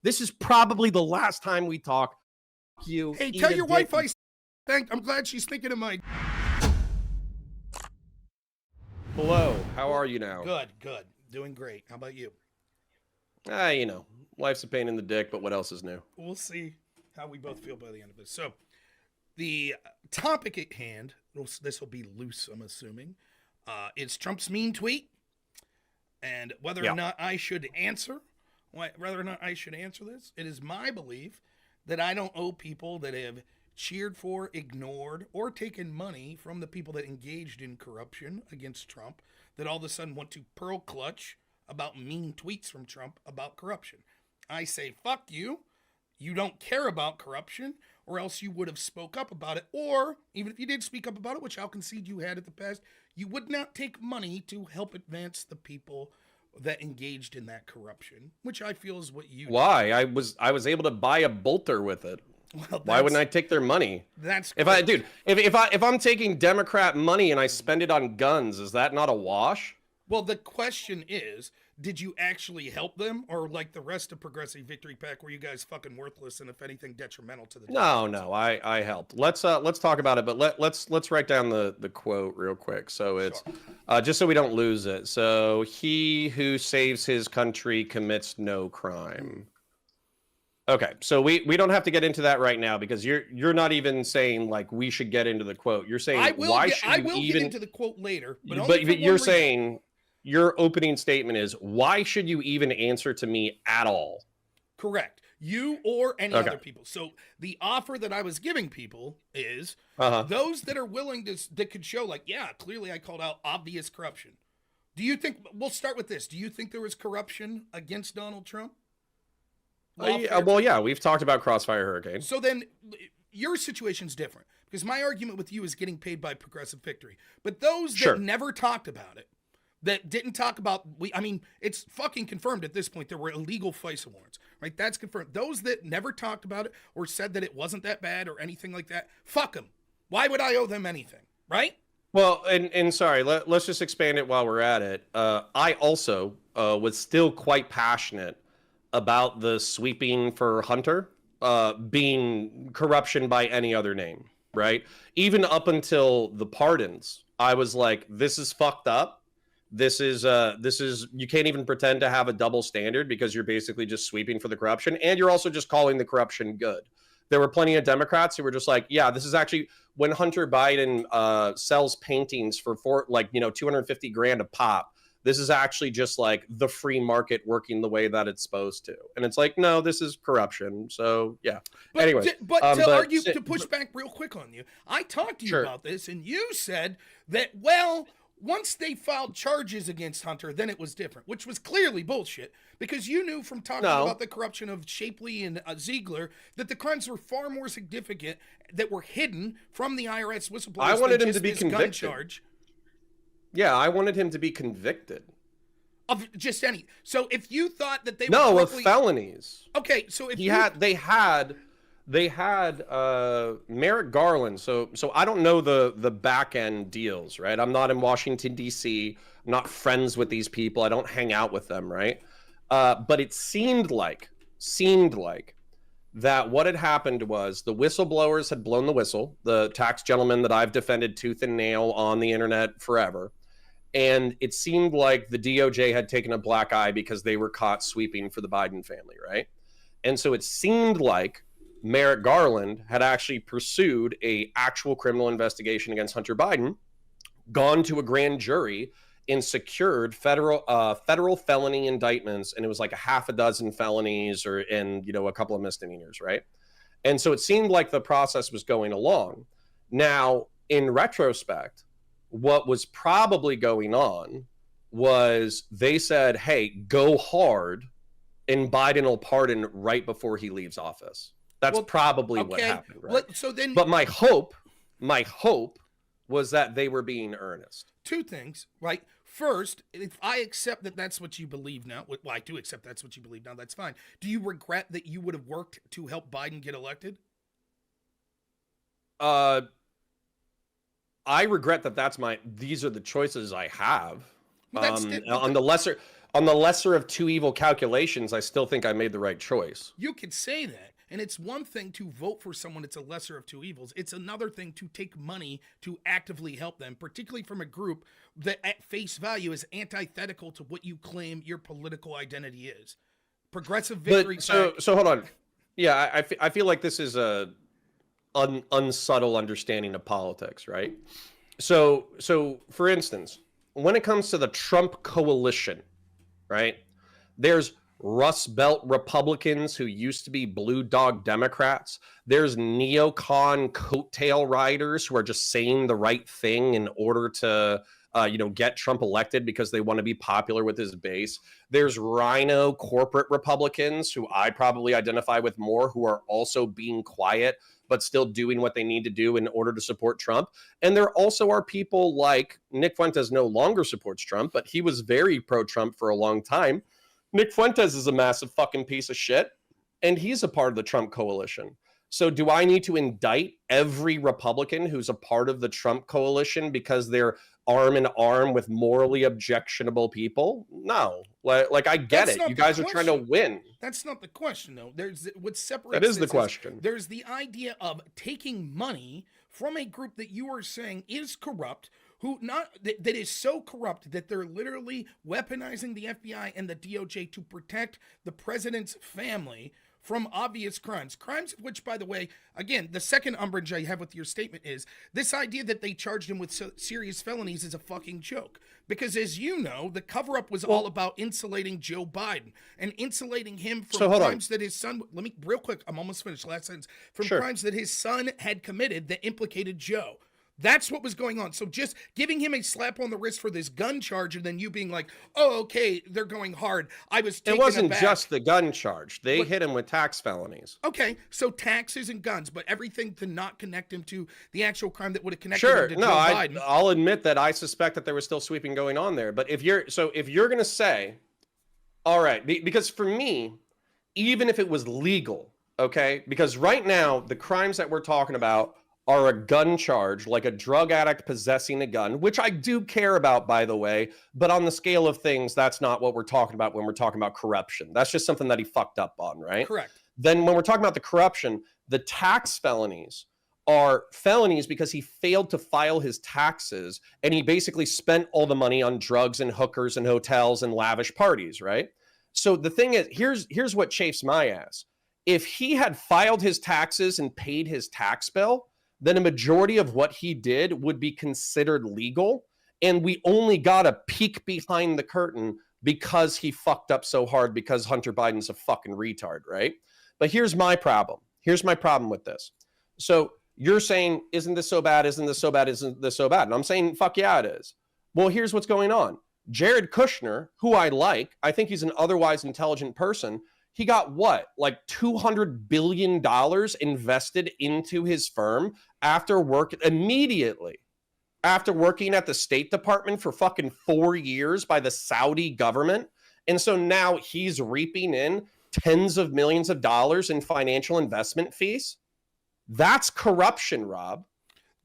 This is probably the last time we talk. You Hey, eat tell a your dick. wife I'm glad she's thinking of my. Hello, how are you now? Good, good. Doing great. How about you? You know, life's a pain in the dick, but what else is new? We'll see how we both feel by the end of this. So, the topic at hand, this will be loose, I'm assuming, is Trump's mean tweet and whether or Yeah. not I should answer. Whether or not I should answer this. It is my belief that I don't owe people that have cheered for, ignored, or taken money from the people that engaged in corruption against Trump that all of a sudden want to pearl clutch about mean tweets from Trump about corruption. I say, fuck you. You don't care about corruption, or else you would have spoke up about it. Or, even if you did speak up about it, which I'll concede you had in the past, you would not take money to help advance the people that engaged in that corruption, which I feel is what you did. Why? I was able to buy a bolter with it. Well, Why wouldn't I take their money? That's if I'm taking Democrat money and I spend it on guns, is that not a wash? Well, the question is, did you actually help them, or like the rest of Progressive Victory Pack, were you guys fucking worthless and if anything detrimental to the? No, I helped. Let's talk about it, but let's write down the quote real quick. So it's just so we don't lose it. So he who saves his country commits no crime. Okay, so we don't have to get into that right now because you're not even saying like we should get into the quote. You're saying I will get into the quote later, but you're saying your opening statement is why should you even answer to me at all? Correct. You or any other people. So the offer that I was giving people is those that are willing that could show like, yeah, clearly I called out obvious corruption. Do you think we'll start with this? Do you think there was corruption against Donald Trump? Well, yeah, we've talked about Crossfire Hurricane. So then your situation's different because my argument with you is getting paid by Progressive Victory. But those that never talked about it, that didn't talk about, it's fucking confirmed at this point there were illegal FISA warrants, right? That's confirmed. Those that never talked about it or said that it wasn't that bad or anything like that, fuck them. Why would I owe them anything, right? Well, and sorry, let's just expand it while we're at it. I also was still quite passionate about the sweeping for Hunter being corruption by any other name, right? Even up until the pardons, I was like, this is fucked up. This is you can't even pretend to have a double standard because you're basically just sweeping for the corruption and you're also just calling the corruption good. There were plenty of Democrats who were just like, yeah, this is actually when Hunter Biden sells paintings for like, $250,000 a pop. This is actually just like the free market working the way that it's supposed to. And it's like, no, this is corruption. So, yeah. Anyway. To push back real quick on you, I talked to you about this and you said that, well, once they filed charges against Hunter, then it was different, which was clearly bullshit because you knew from talking about the corruption of Shapley and Ziegler that the crimes were far more significant that were hidden from the IRS whistleblowers. I wanted him to be convicted. Yeah, I wanted him to be convicted. Of just any. So if you thought that they of felonies. Okay, so if they had Merrick Garland. So I don't know the back end deals, right? I'm not in Washington D.C. I'm not friends with these people. I don't hang out with them, right? But it seemed like that what had happened was the whistleblowers had blown the whistle. The tax gentleman that I've defended tooth and nail on the internet forever. And it seemed like the DOJ had taken a black eye because they were caught sweeping for the Biden family, right? And so it seemed like Merrick Garland had actually pursued a actual criminal investigation against Hunter Biden, gone to a grand jury, and secured federal felony indictments, and it was like a half a dozen felonies and a couple of misdemeanors, right? And so it seemed like the process was going along. Now, in retrospect, what was probably going on was they said, hey, go hard, and Biden will pardon right before he leaves office. That's probably what happened, right? But my hope was that they were being earnest. Two things, right? First, if I accept that that's what you believe now, well, I do accept that's what you believe now, that's fine. Do you regret that you would have worked to help Biden get elected? I regret that these are the choices I have. On the lesser, on the lesser of two evil calculations, I still think I made the right choice. You could say that. And it's one thing to vote for someone that's a lesser of two evils. It's another thing to take money to actively help them, particularly from a group that at face value is antithetical to what you claim your political identity is. Progressive victory. But so hold on. Yeah, I feel like this is a unsubtle understanding of politics, right? So for instance, when it comes to the Trump coalition, right? There's Rust Belt Republicans who used to be Blue Dog Democrats. There's neocon coattail riders who are just saying the right thing in order to, get Trump elected because they want to be popular with his base. There's rhino corporate Republicans who I probably identify with more, who are also being quiet but still doing what they need to do in order to support Trump. And there also are people like Nick Fuentes no longer supports Trump, but he was very pro-Trump for a long time. Nick Fuentes is a massive fucking piece of shit, and he's a part of the Trump coalition. So do I need to indict every Republican who's a part of the Trump coalition because they're arm in arm with morally objectionable people? No. Like I get it. You guys are trying to win. That's not the question, though. There's what separates. That is the question. There's the idea of taking money from a group that you are saying is corrupt, that is so corrupt that they're literally weaponizing the FBI and the DOJ to protect the president's family from obvious crimes. Crimes of which, by the way, again, the second umbrage I have with your statement is this idea that they charged him with serious felonies is a fucking joke. Because as you know, the cover-up was all about insulating Joe Biden and insulating him from crimes that his son, let me, real quick, I'm almost finished, last sentence, from crimes that his son had committed that implicated Joe. That's what was going on. So just giving him a slap on the wrist for this gun charge and then you being like, oh, okay, they're going hard. It wasn't just the gun charge. They hit him with tax felonies. Okay, so taxes and guns, but everything to not connect him to the actual crime that would have connected him to Joe Biden. I'll admit that I suspect that there was still sweeping going on there. But if you're going to say, all right, because for me, even if it was legal, okay, because right now the crimes that we're talking about are a gun charge, like a drug addict possessing a gun, which I do care about, by the way, but on the scale of things, that's not what we're talking about when we're talking about corruption. That's just something that he fucked up on, right? Correct. Then when we're talking about the corruption, the tax felonies are felonies because he failed to file his taxes and he basically spent all the money on drugs and hookers and hotels and lavish parties, right? So the thing is, here's what chafes my ass. If he had filed his taxes and paid his tax bill, then a majority of what he did would be considered legal. And we only got a peek behind the curtain because he fucked up so hard because Hunter Biden's a fucking retard, right? But here's my problem. Here's my problem with this. So you're saying, isn't this so bad? Isn't this so bad? Isn't this so bad? And I'm saying, fuck yeah, it is. Well, here's what's going on. Jared Kushner, who I like, I think he's an otherwise intelligent person. He got what? Like $200 billion invested into his firm immediately after working at the State Department for fucking 4 years by the Saudi government. And so now he's reaping in tens of millions of dollars in financial investment fees. That's corruption, Rob.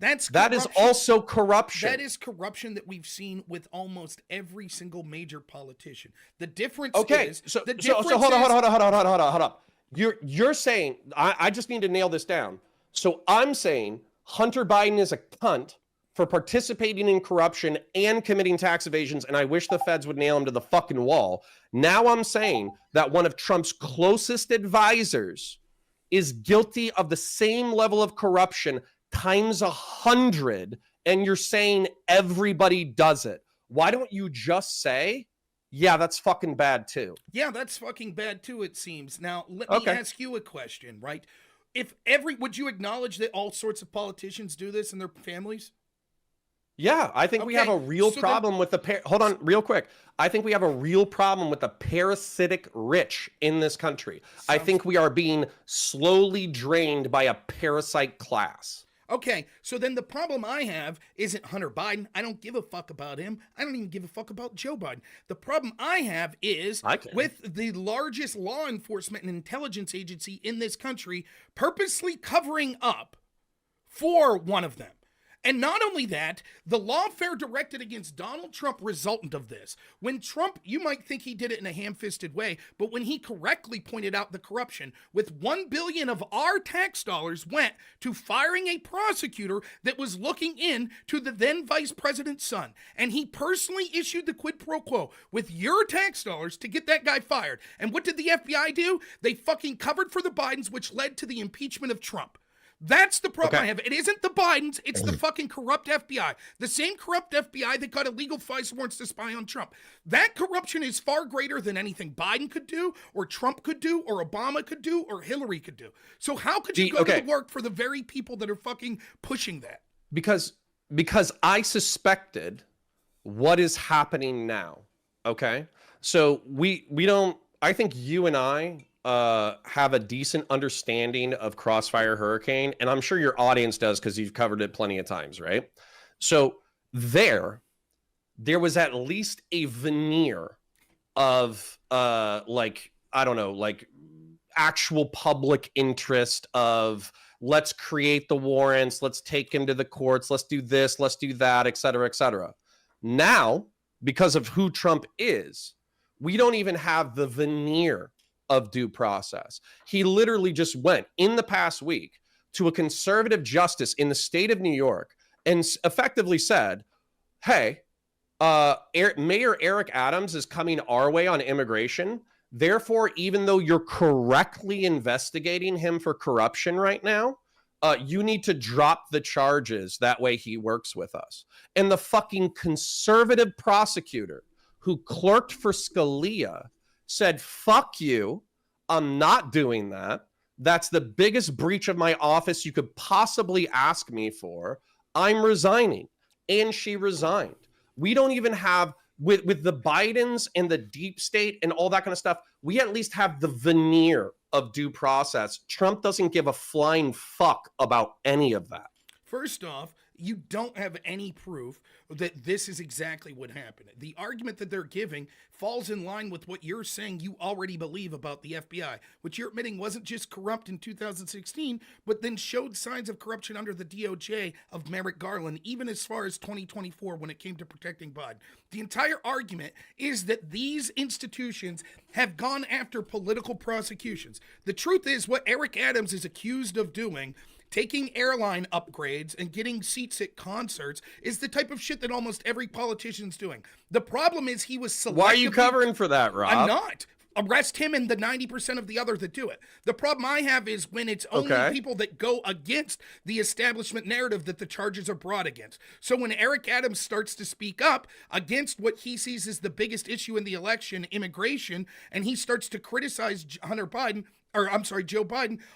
That is also corruption. That is corruption that we've seen with almost every single major politician. The difference is... So hold on. You're saying... I just need to nail this down. So I'm saying Hunter Biden is a cunt for participating in corruption and committing tax evasions, and I wish the feds would nail him to the fucking wall. Now I'm saying that one of Trump's closest advisors is guilty of the same level of corruption times 100, and you're saying everybody does it. Why don't you just say, yeah, that's fucking bad too? Yeah, that's fucking bad too, it seems. Now, let me ask you a question, right? Would you acknowledge that all sorts of politicians do this and their families? Yeah, I think we have a real problem with hold on, real quick. I think we have a real problem with the parasitic rich in this country. I think we are being slowly drained by a parasite class. Okay, so then the problem I have isn't Hunter Biden. I don't give a fuck about him. I don't even give a fuck about Joe Biden. The problem I have is with the largest law enforcement and intelligence agency in this country purposely covering up for one of them. And not only that, the lawfare directed against Donald Trump resultant of this. When Trump, you might think he did it in a ham-fisted way, but when he correctly pointed out the corruption, with $1 billion of our tax dollars went to firing a prosecutor that was looking into the then vice president's son. And he personally issued the quid pro quo with your tax dollars to get that guy fired. And what did the FBI do? They fucking covered for the Bidens, which led to the impeachment of Trump. That's the problem I have. It isn't the Bidens, it's the fucking corrupt FBI. The same corrupt FBI that got illegal FISA warrants to spy on Trump. That corruption is far greater than anything Biden could do, or Trump could do, or Obama could do, or Hillary could do. So how could you go to work for the very people that are fucking pushing that? Because I suspected what is happening now. Okay? So we don't, I think you and I have a decent understanding of Crossfire Hurricane, and I'm sure your audience does because you've covered it plenty of times, right? So there was at least a veneer of like, I don't know, like actual public interest of let's create the warrants, let's take him to the courts, let's do this, let's do that, et cetera, et cetera. Now, because of who Trump is, we don't even have the veneer of due process. He literally just went in the past week to a conservative justice in the state of New York and effectively said, hey, Mayor Eric Adams is coming our way on immigration. Therefore, even though you're correctly investigating him for corruption right now, you need to drop the charges. That way he works with us. And the fucking conservative prosecutor who clerked for Scalia said, fuck you, I'm not doing that. That's the biggest breach of my office you could possibly ask me for. I'm resigning. And she resigned. We don't even have, with the Bidens and the deep state and all that kind of stuff, we at least have the veneer of due process. Trump doesn't give a flying fuck about any of that. First off, you don't have any proof that this is exactly what happened. The argument that they're giving falls in line with what you're saying you already believe about the FBI, which you're admitting wasn't just corrupt in 2016, but then showed signs of corruption under the DOJ of Merrick Garland, even as far as 2024 when it came to protecting Biden. The entire argument is that these institutions have gone after political prosecutions. The truth is what Eric Adams is accused of doing, taking airline upgrades and getting seats at concerts, is the type of shit that almost every politician's doing. The problem is he was selectively... Why are you covering for that, Rob? I'm not. Arrest him and the 90% of the other that do it. The problem I have is when it's only people that go against the establishment narrative that the charges are brought against. So when Eric Adams starts to speak up against what he sees as the biggest issue in the election, immigration, and he starts to criticize Joe Biden,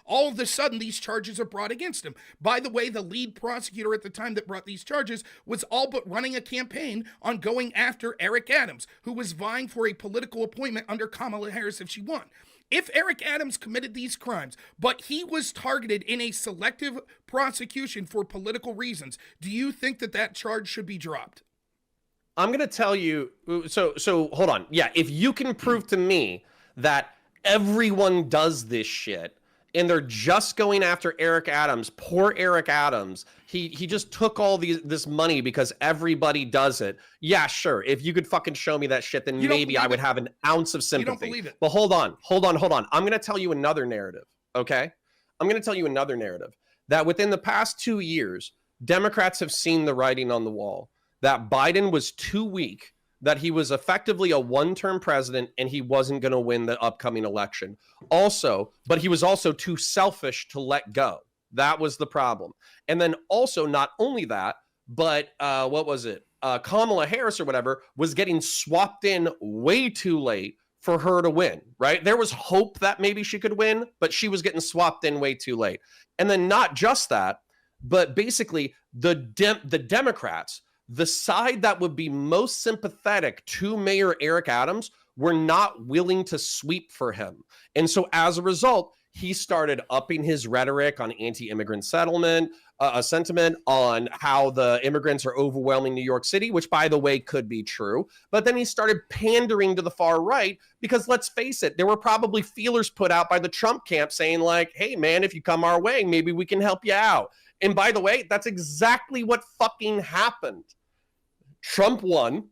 all of a sudden these charges are brought against him. By the way, the lead prosecutor at the time that brought these charges was all but running a campaign on going after Eric Adams, who was vying for a political appointment under Kamala Harris if she won. If Eric Adams committed these crimes, but he was targeted in a selective prosecution for political reasons, do you think that that charge should be dropped? I'm going to tell you, so hold on. Yeah, if you can prove to me that everyone does this shit and they're just going after Eric Adams, poor Eric Adams, he just took all this money because everybody does it. Yeah, sure. If you could fucking show me that shit, then maybe I would have an ounce of sympathy. You don't believe it. But hold on. I'm going to tell you another narrative, okay? I'm going to tell you another narrative that within the past 2 years, Democrats have seen the writing on the wall that Biden was too weak, that he was effectively a one-term president and he wasn't going to win the upcoming election. Also, but he was also too selfish to let go. That was the problem. And then also, not only that, but Kamala Harris or whatever was getting swapped in way too late for her to win, right? There was hope that maybe she could win, but she was getting swapped in way too late. And then not just that, but basically the Democrats, the side that would be most sympathetic to Mayor Eric Adams, were not willing to sweep for him. And so as a result, he started upping his rhetoric on anti-immigrant settlement, a sentiment on how the immigrants are overwhelming New York City, which, by the way, could be true. But then he started pandering to the far right because, let's face it, there were probably feelers put out by the Trump camp saying like, hey, man, if you come our way, maybe we can help you out. And by the way, that's exactly what fucking happened. Trump won,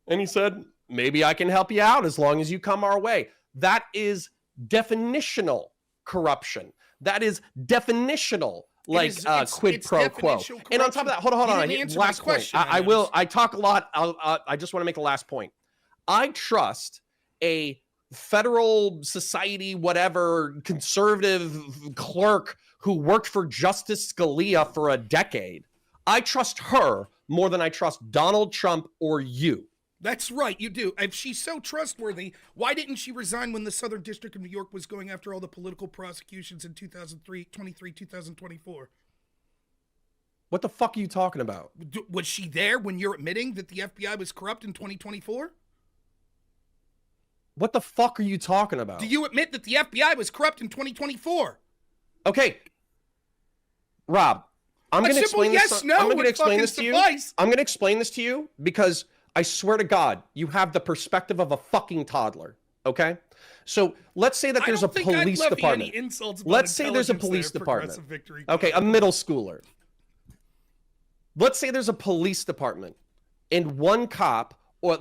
and he said, maybe I can help you out as long as you come our way. That is definitional corruption. That is definitional, like quid pro quo. And on top of that, hold on. Last point. I talk a lot. I just want to make a last point. I trust a federal society, whatever, conservative clerk who worked for Justice Scalia for a decade. I trust her more than I trust Donald Trump or you. That's right, you do. If she's so trustworthy, why didn't she resign when the Southern District of New York was going after all the political prosecutions in 2024? What the fuck are you talking about? Was she there when you're admitting that the FBI was corrupt in 2024? What the fuck are you talking about? Do you admit that the FBI was corrupt in 2024? Okay. Rob, I'm going to explain this. I'm going to explain this to you. I'm going to explain this to you because I swear to God, you have the perspective of a fucking toddler. Okay? So let's say that there's a police department. Let's say there's a police department. Okay, a middle schooler. Let's say there's a police department and one cop, or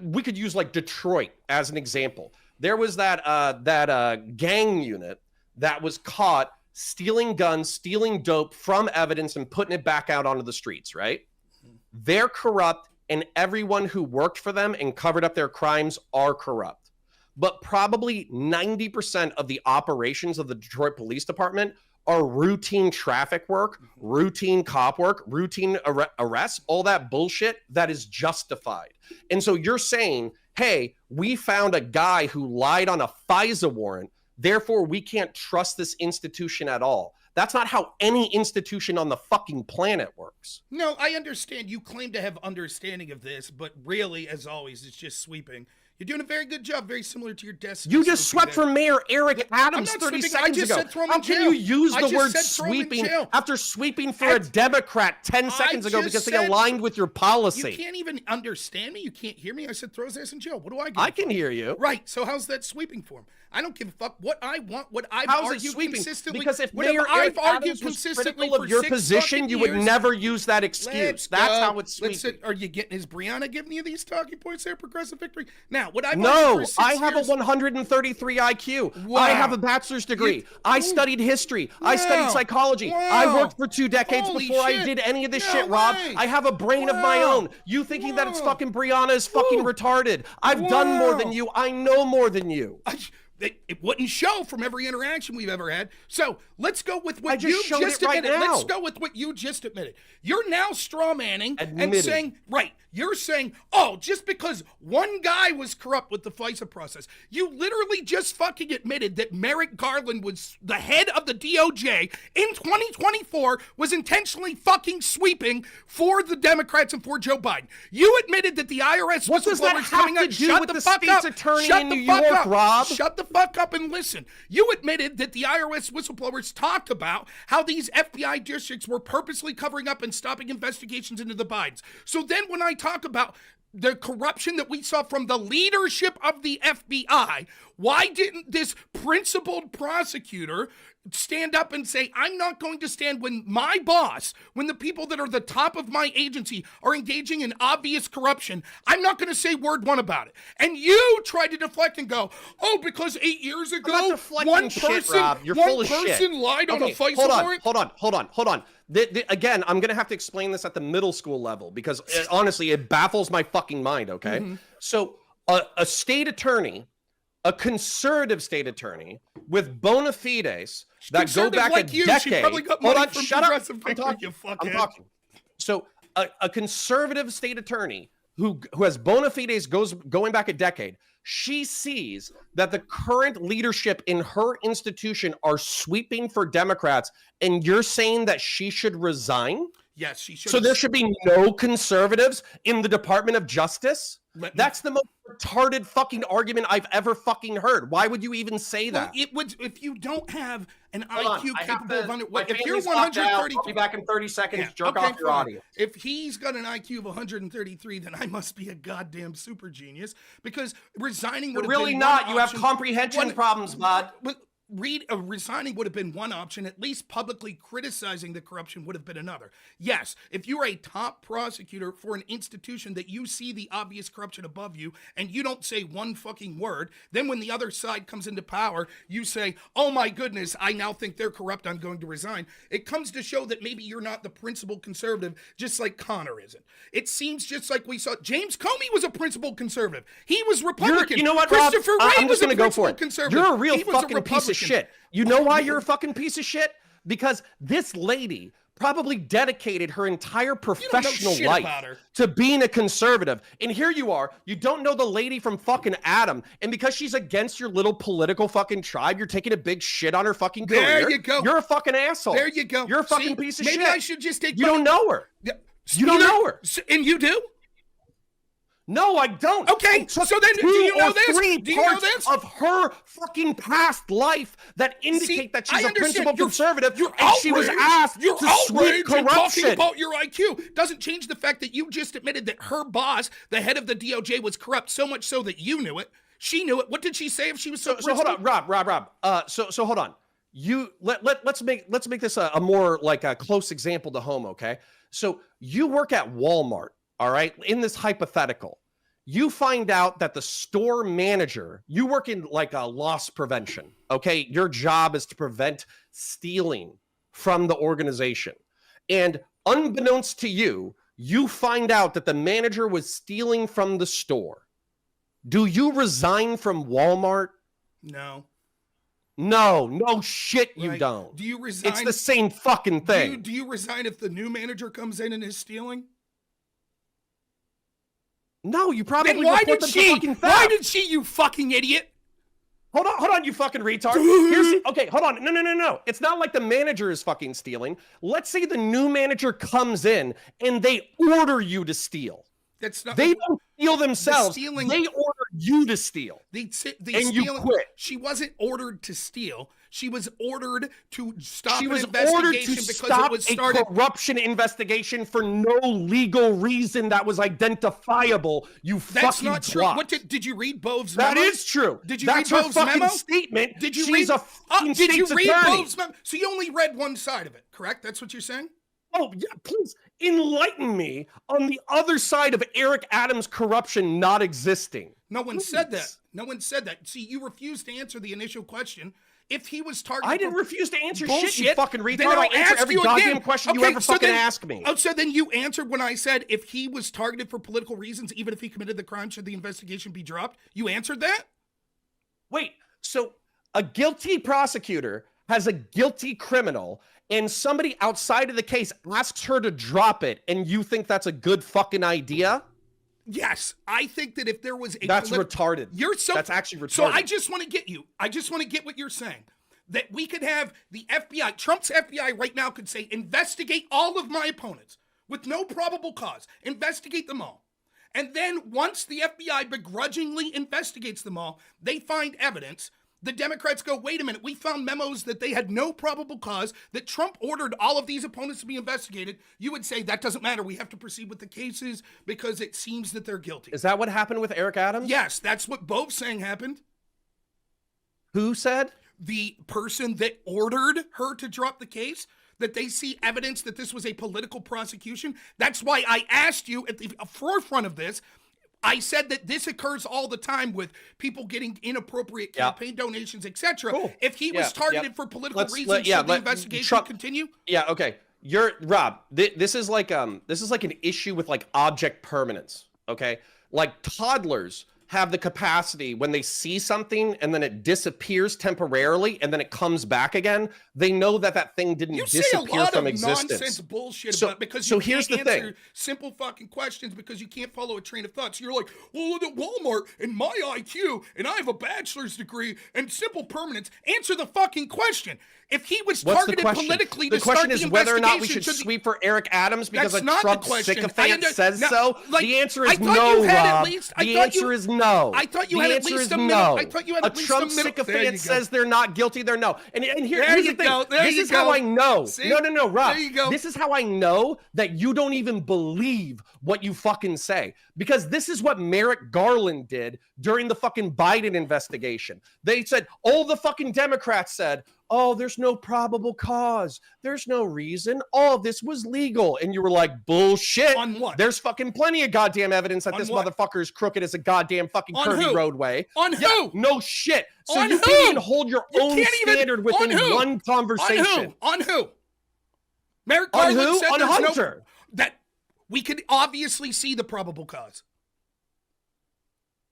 we could use like Detroit as an example. There was that gang unit that was caught stealing guns, stealing dope from evidence and putting it back out onto the streets, right? They're corrupt, and everyone who worked for them and covered up their crimes are corrupt. But probably 90% of the operations of the Detroit Police Department are routine traffic work, routine cop work, routine arrests, all that bullshit that is justified. And so you're saying, hey, we found a guy who lied on a FISA warrant, therefore we can't trust this institution at all. That's not how any institution on the fucking planet works. No, I understand. You claim to have understanding of this, but really, as always, it's just sweeping. You're doing a very good job, very similar to your desk. You just swept for Mayor Eric Adams 30 seconds ago. How can you use the word sweeping after sweeping for a Democrat 10 seconds ago because they aligned with your policy? You can't even understand me. You can't hear me. I said throw his ass in jail. What do I get? I can hear you. Right. So how's that sweeping for him? I don't give a fuck what I want, what I've argued consistently. Because if Mayor Eric Adams was critical of your position, you would never use that excuse. That's how it's sweeping. Are you getting, is Brianna giving you these talking points there, Progressive Victory? Now, what I've No, I have a 133 IQ. Wow. I have a bachelor's degree. I studied history. I studied psychology. I worked for 2 decades before I did any of this shit, Rob. I have a brain of my own. You thinking that it's fucking Brianna is fucking retarded. I've done more than you. I know more than you. It wouldn't show from every interaction we've ever had. So let's go with what you just admitted. Let's go with what you just admitted. You're now straw manning and saying, right, you're saying, oh, just because one guy was corrupt with the FISA process. You literally just fucking admitted that Merrick Garland was the head of the DOJ in 2024, was intentionally fucking sweeping for the Democrats and for Joe Biden. You admitted that the IRS whistleblowers coming out. Shut the fuck up. Shut the fuck up, Rob. Shut the fuck up and listen. You admitted that the IRS whistleblowers talked about how these FBI districts were purposely covering up and stopping investigations into the Bidens. So then when I talk about the corruption that we saw from the leadership of the FBI, why didn't this principled prosecutor stand up and say, I'm not going to stand when my boss, when the people that are the top of my agency are engaging in obvious corruption, I'm not going to say word one about it. And you tried to deflect and go, oh, because 8 years ago, one person lied on a FISA warrant? Hold on. Again, I'm going to have to explain this at the middle school level because honestly, it baffles my fucking mind, okay? Mm-hmm. So a state attorney, a conservative state attorney with bona fides that go back a decade. Hold on, shut up. I'm talking. So a conservative state attorney who has bona fides going back a decade, she sees that the current leadership in her institution are sweeping for Democrats, and you're saying that she should resign? Yes, she should. So there should be no conservatives in the Department of Justice? That's the most retarded fucking argument I've ever fucking heard. Why would you even say that? It would, if you don't have an Hold IQ on. capable of If you're 130, I'll be back in 30 seconds. Yeah, Jerk okay, off your fine. audience. If he's got an IQ of 133, then I must be a goddamn super genius, because resigning would have Really been not. one You have option. comprehension problems, bud. Resigning would have been one option. At least publicly criticizing the corruption would have been another. Yes, if you're a top prosecutor for an institution that you see the obvious corruption above you and you don't say one fucking word, then when the other side comes into power, you say, oh my goodness, I now think they're corrupt, I'm going to resign. It comes to show that maybe you're not the principled conservative, just like Conor isn't. It seems just like we saw James Comey was a principled conservative. He was Republican. You know what, Rob? Christopher Wray I'm just was going to go for principled it. conservative. You're a real He was fucking piece of shit. You know why you're a fucking piece of shit? Because this lady probably dedicated her entire professional life to being a conservative. And here you are, you don't know the lady from fucking Adam. And because she's against your little political fucking tribe, you're taking a big shit on her fucking career. There you go. You're a fucking asshole. There you go. You're a fucking piece of shit. Maybe I should just take You don't know her. You don't know her. And you do? No, I don't. Okay, so then do you know this? Do you know this? Of her fucking past life that indicate that she's a principled conservative, and she was asked to sweep corruption. Talking about your IQ doesn't change the fact that you just admitted that her boss, the head of the DOJ, was corrupt, so much so that you knew it. She knew it. What did she say if she was so hold on, Rob. So hold on. Let's make this a more like a close example to home, okay? So you work at Walmart. All right, in this hypothetical, you find out that the store manager, you work in like a loss prevention, okay? Your job is to prevent stealing from the organization. And unbeknownst to you, you find out that the manager was stealing from the store. Do you resign from Walmart? No. No shit, you don't. Do you resign? It's the same fucking thing. Do you resign if the new manager comes in and is stealing? No, you probably then why did she? Why did she, you fucking idiot? Hold on, you fucking retard. Okay, hold on. No. It's not like the manager is fucking stealing. Let's say the new manager comes in and they order you to steal. That's not. They don't steal themselves. They order you to steal. You quit. She wasn't ordered to steal. She was ordered to stop an investigation because it was started. A corruption investigation for no legal reason that was identifiable. That's not true. What did you read Bove's memo? That is true. Did you That's read her Bove's fucking memo? statement. Did you She's read? a fucking Did you read attorney. Bove's memo? So you only read one side of it, correct? That's what you're saying? Oh, yeah, please enlighten me on the other side of Eric Adams' corruption not existing. No one said that. No one said that. See, you refused to answer the initial question. If he was targeted, I didn't refuse to answer bullshit, shit, you fucking retard. Then I'll I answer ask every you goddamn again. question you ever fucking ask me. Oh, so then you answered when I said if he was targeted for political reasons, even if he committed the crime, should the investigation be dropped? You answered that? Wait, so a guilty prosecutor has a guilty criminal and somebody outside of the case asks her to drop it and you think that's a good fucking idea? Yes, I think that if there was a... That's retarded. That's actually retarded. So I just want to get you. I just want to get what you're saying. That we could have the FBI, Trump's FBI right now could say, investigate all of my opponents with no probable cause. Investigate them all. And then once the FBI begrudgingly investigates them all, they find evidence. The Democrats go, wait a minute, we found memos that they had no probable cause, that Trump ordered all of these opponents to be investigated. You would say, that doesn't matter. We have to proceed with the cases because it seems that they're guilty. Is that what happened with Eric Adams? Yes, that's what Bove's saying happened. Who said? The person that ordered her to drop the case, that they see evidence that this was a political prosecution. That's why I asked you at the forefront of this. I said that this occurs all the time with people getting inappropriate campaign donations, etc. Cool. If he was targeted for political reasons, should the investigation continue? Yeah, okay. Rob. This is like an issue with like object permanence. Okay, like toddlers have the capacity when they see something and then it disappears temporarily and then it comes back again. They know that that thing didn't disappear from existence. Nonsense bullshit about because you can't answer simple fucking questions because you can't follow a train of thought. So you're like, well, look at Walmart and my IQ and I have a bachelor's degree and simple permanence. Answer the fucking question. If he was targeted politically, the question is whether or not we should sweep for Eric Adams because a Trump sycophant says so. The answer is no, Rob. The answer is no. I thought you had at least a minute. I thought you had at least a minute. A Trump sycophant says they're not guilty. They're no. And here's the thing. This is how I know. No, Rob. This is how I know that you don't even believe what you fucking say. Because this is what Merrick Garland did during the fucking Biden investigation. They said, all the fucking Democrats said, oh, there's no probable cause. There's no reason. All of this was legal. And you were like, bullshit. On what? There's fucking plenty of goddamn evidence that this motherfucker is crooked as a goddamn fucking curvy roadway. On who? No shit. So you can't even hold your own standard within one conversation. On who? Merrick Garland said on Hunter. That we could obviously see the probable cause.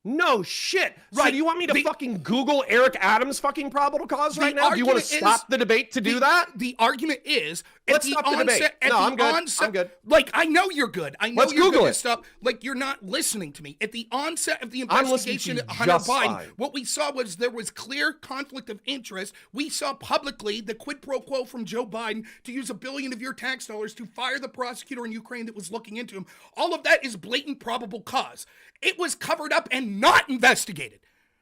No shit. Right. So do you want me to fucking Google Eric Adams' fucking probable cause right now? Do you want to stop the debate to do that? The argument is let's stop the debate. No, I'm good. I'm good. Like, I know you're good. I know let's you're Google good it. Stuff. Like, you're not listening to me. At the onset of the investigation of Hunter Biden, what we saw was there was clear conflict of interest. We saw publicly the quid pro quo from Joe Biden to use $1 billion of your tax dollars to fire the prosecutor in Ukraine that was looking into him. All of that is blatant probable cause. It was covered up and not investigated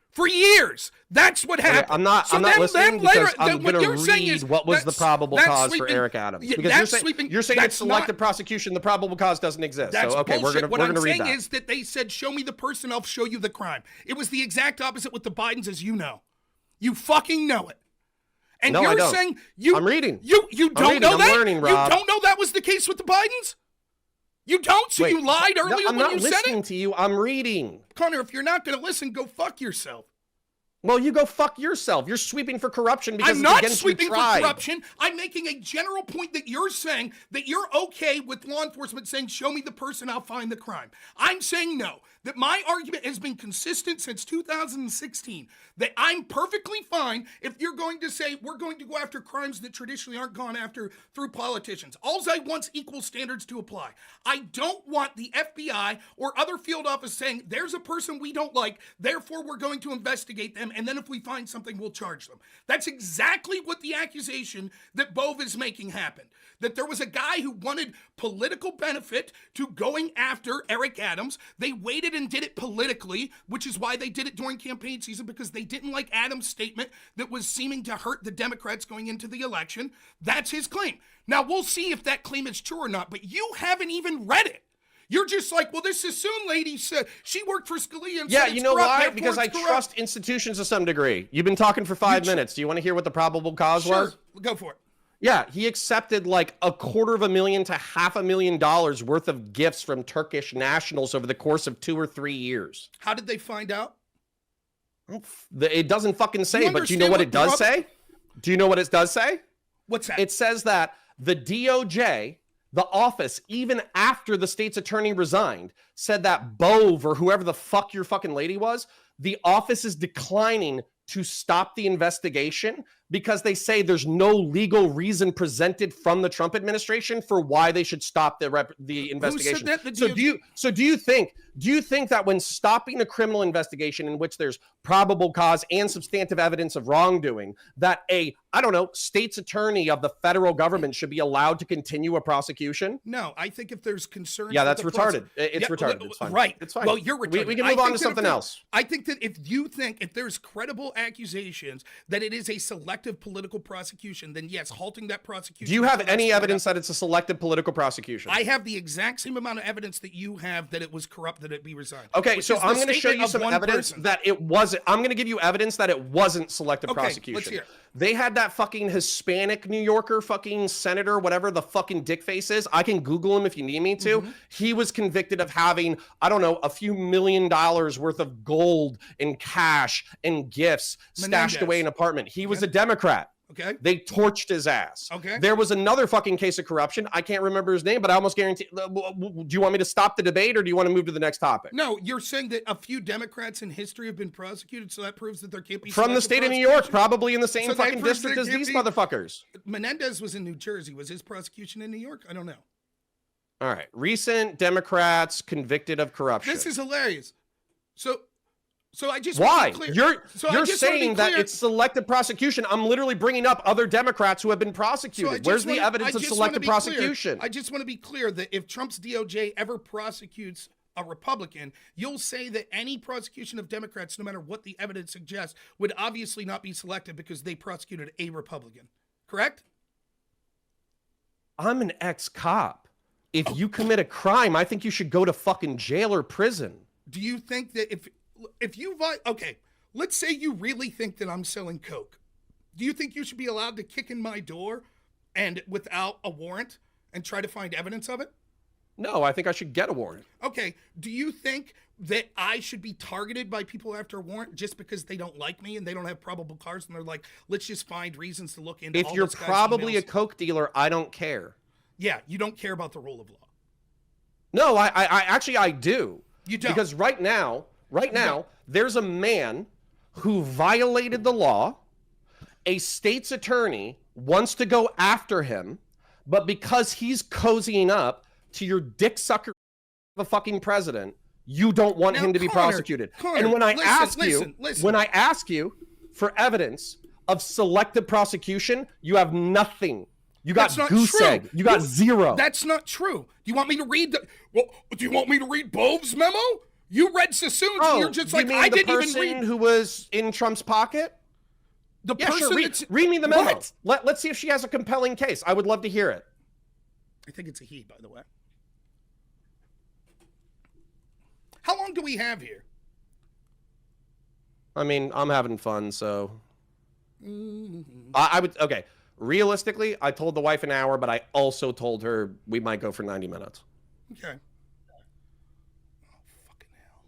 for years. That's what happened. Okay, I'm not listening because I'm going to read what was the probable cause for Eric Adams. Because you're saying it's selective prosecution. The probable cause doesn't exist. So okay, bullshit. we're going to read that. What I'm saying is that they said, show me the person, I'll show you the crime. It was the exact opposite with the Bidens, as you know. You fucking know it. And no, you're saying I'm reading. You don't know that? I'm learning, Rob. You don't know that was the case with the Bidens? You don't? So you lied earlier when you said it? I'm not listening to you. I'm reading. Conor, if you're not going to listen, go fuck yourself. Well, you go fuck yourself. You're sweeping for corruption because I'm not sweeping for corruption. I'm making a general point that you're saying that you're okay with law enforcement saying, show me the person, I'll find the crime. I'm saying no, that my argument has been consistent since 2016, that I'm perfectly fine if you're going to say we're going to go after crimes that traditionally aren't gone after through politicians. All I want's equal standards to apply. I don't want the FBI or other field office saying there's a person we don't like, therefore we're going to investigate them, and then if we find something, we'll charge them. That's exactly what the accusation that Bove is making happened. That there was a guy who wanted political benefit to going after Eric Adams. They waited and did it politically, which is why they did it during campaign season, because they didn't like Adams' statement that was seeming to hurt the Democrats going into the election. That's his claim. Now, we'll see if that claim is true or not, but you haven't even read it. You're just like, well, this Sassoon lady said she worked for Scalia. And yeah, you know why? Because I trust institutions to some degree. You've been talking for 5 minutes. Do you want to hear what the probable cause was? Go for it. Yeah, he accepted like $250,000 to $500,000 worth of gifts from Turkish nationals over the course of 2 or 3 years. How did they find out? It doesn't fucking say, but do you know what it does say? Do you know what it does say? What's that? It says that the DOJ, the office, even after the state's attorney resigned, said that Bove or whoever the fuck your fucking lady was, the office is declining to stop the investigation because they say there's no legal reason presented from the Trump administration for why they should stop the investigation. Who said that? Do you think that when stopping a criminal investigation in which there's probable cause and substantive evidence of wrongdoing, that state's attorney of the federal government should be allowed to continue a prosecution? No, I think if there's concern. Yeah, that's retarded. It's retarded. It's fine. Right. It's fine. Well, you're retarded. We can move on to something else. I think that if there's credible accusations that it is a selective political prosecution, then yes, halting that prosecution. Do you have any evidence that it's a selective political prosecution? I have the exact same amount of evidence that you have that it was corrupt, that it be resigned. Okay, so I'm going to show you some evidence that it wasn't. I'm going to give you evidence that it wasn't selective prosecution. Let's hear. They had that fucking Hispanic New Yorker fucking senator, whatever the fucking dick face is. I can Google him if you need me to. Mm-hmm. He was convicted of having, a few $1 million worth of gold and cash and gifts stashed away in an apartment. He was a Democrat. Okay. They torched his ass. Okay. There was another fucking case of corruption. I can't remember his name, but I almost guarantee. Do you want me to stop the debate or do you want to move to the next topic? No, you're saying that a few Democrats in history have been prosecuted, so that proves that there can't be from the state of New York, probably in the same fucking district as these motherfuckers. Menendez was in New Jersey. Was his prosecution in New York? I don't know. All right. Recent Democrats convicted of corruption. This is hilarious. So I just why clear. You're saying that it's selective prosecution. I'm literally bringing up other Democrats who have been prosecuted. Where's the evidence of selective prosecution? I just want to be clear that if Trump's DOJ ever prosecutes a Republican, you'll say that any prosecution of Democrats, no matter what the evidence suggests, would obviously not be selective because they prosecuted a Republican. Correct? I'm an ex-cop. If you commit a crime, I think you should go to fucking jail or prison. Do you think that if you okay, let's say you really think that I'm selling coke. Do you think you should be allowed to kick in my door and without a warrant and try to find evidence of it? No, I think I should get a warrant. Okay, do you think that I should be targeted by people after a warrant just because they don't like me and they don't have probable cause and they're like, let's just find reasons to look into? If you're probably a coke dealer, I don't care. Yeah, you don't care about the rule of law. No, I actually I do. You don't. Because right now, there's a man who violated the law. A state's attorney wants to go after him, but because he's cozying up to your dick sucker of a fucking president, you don't want him to be prosecuted. Conor, and when I ask you for evidence of selective prosecution, you have nothing. You got goose egg. You got zero. That's not true. Do you want me to read do you want me to read Bove's memo? You read Sassoon's and you're just like, I didn't even read. Who was in Trump's pocket? The person read me the memo. Let's see if she has a compelling case. I would love to hear it. I think it's a he, by the way. How long do we have here? I mean, I'm having fun, so. I would, okay. Realistically, I told the wife an hour, but I also told her we might go for 90 minutes. Okay. Oh, fucking hell.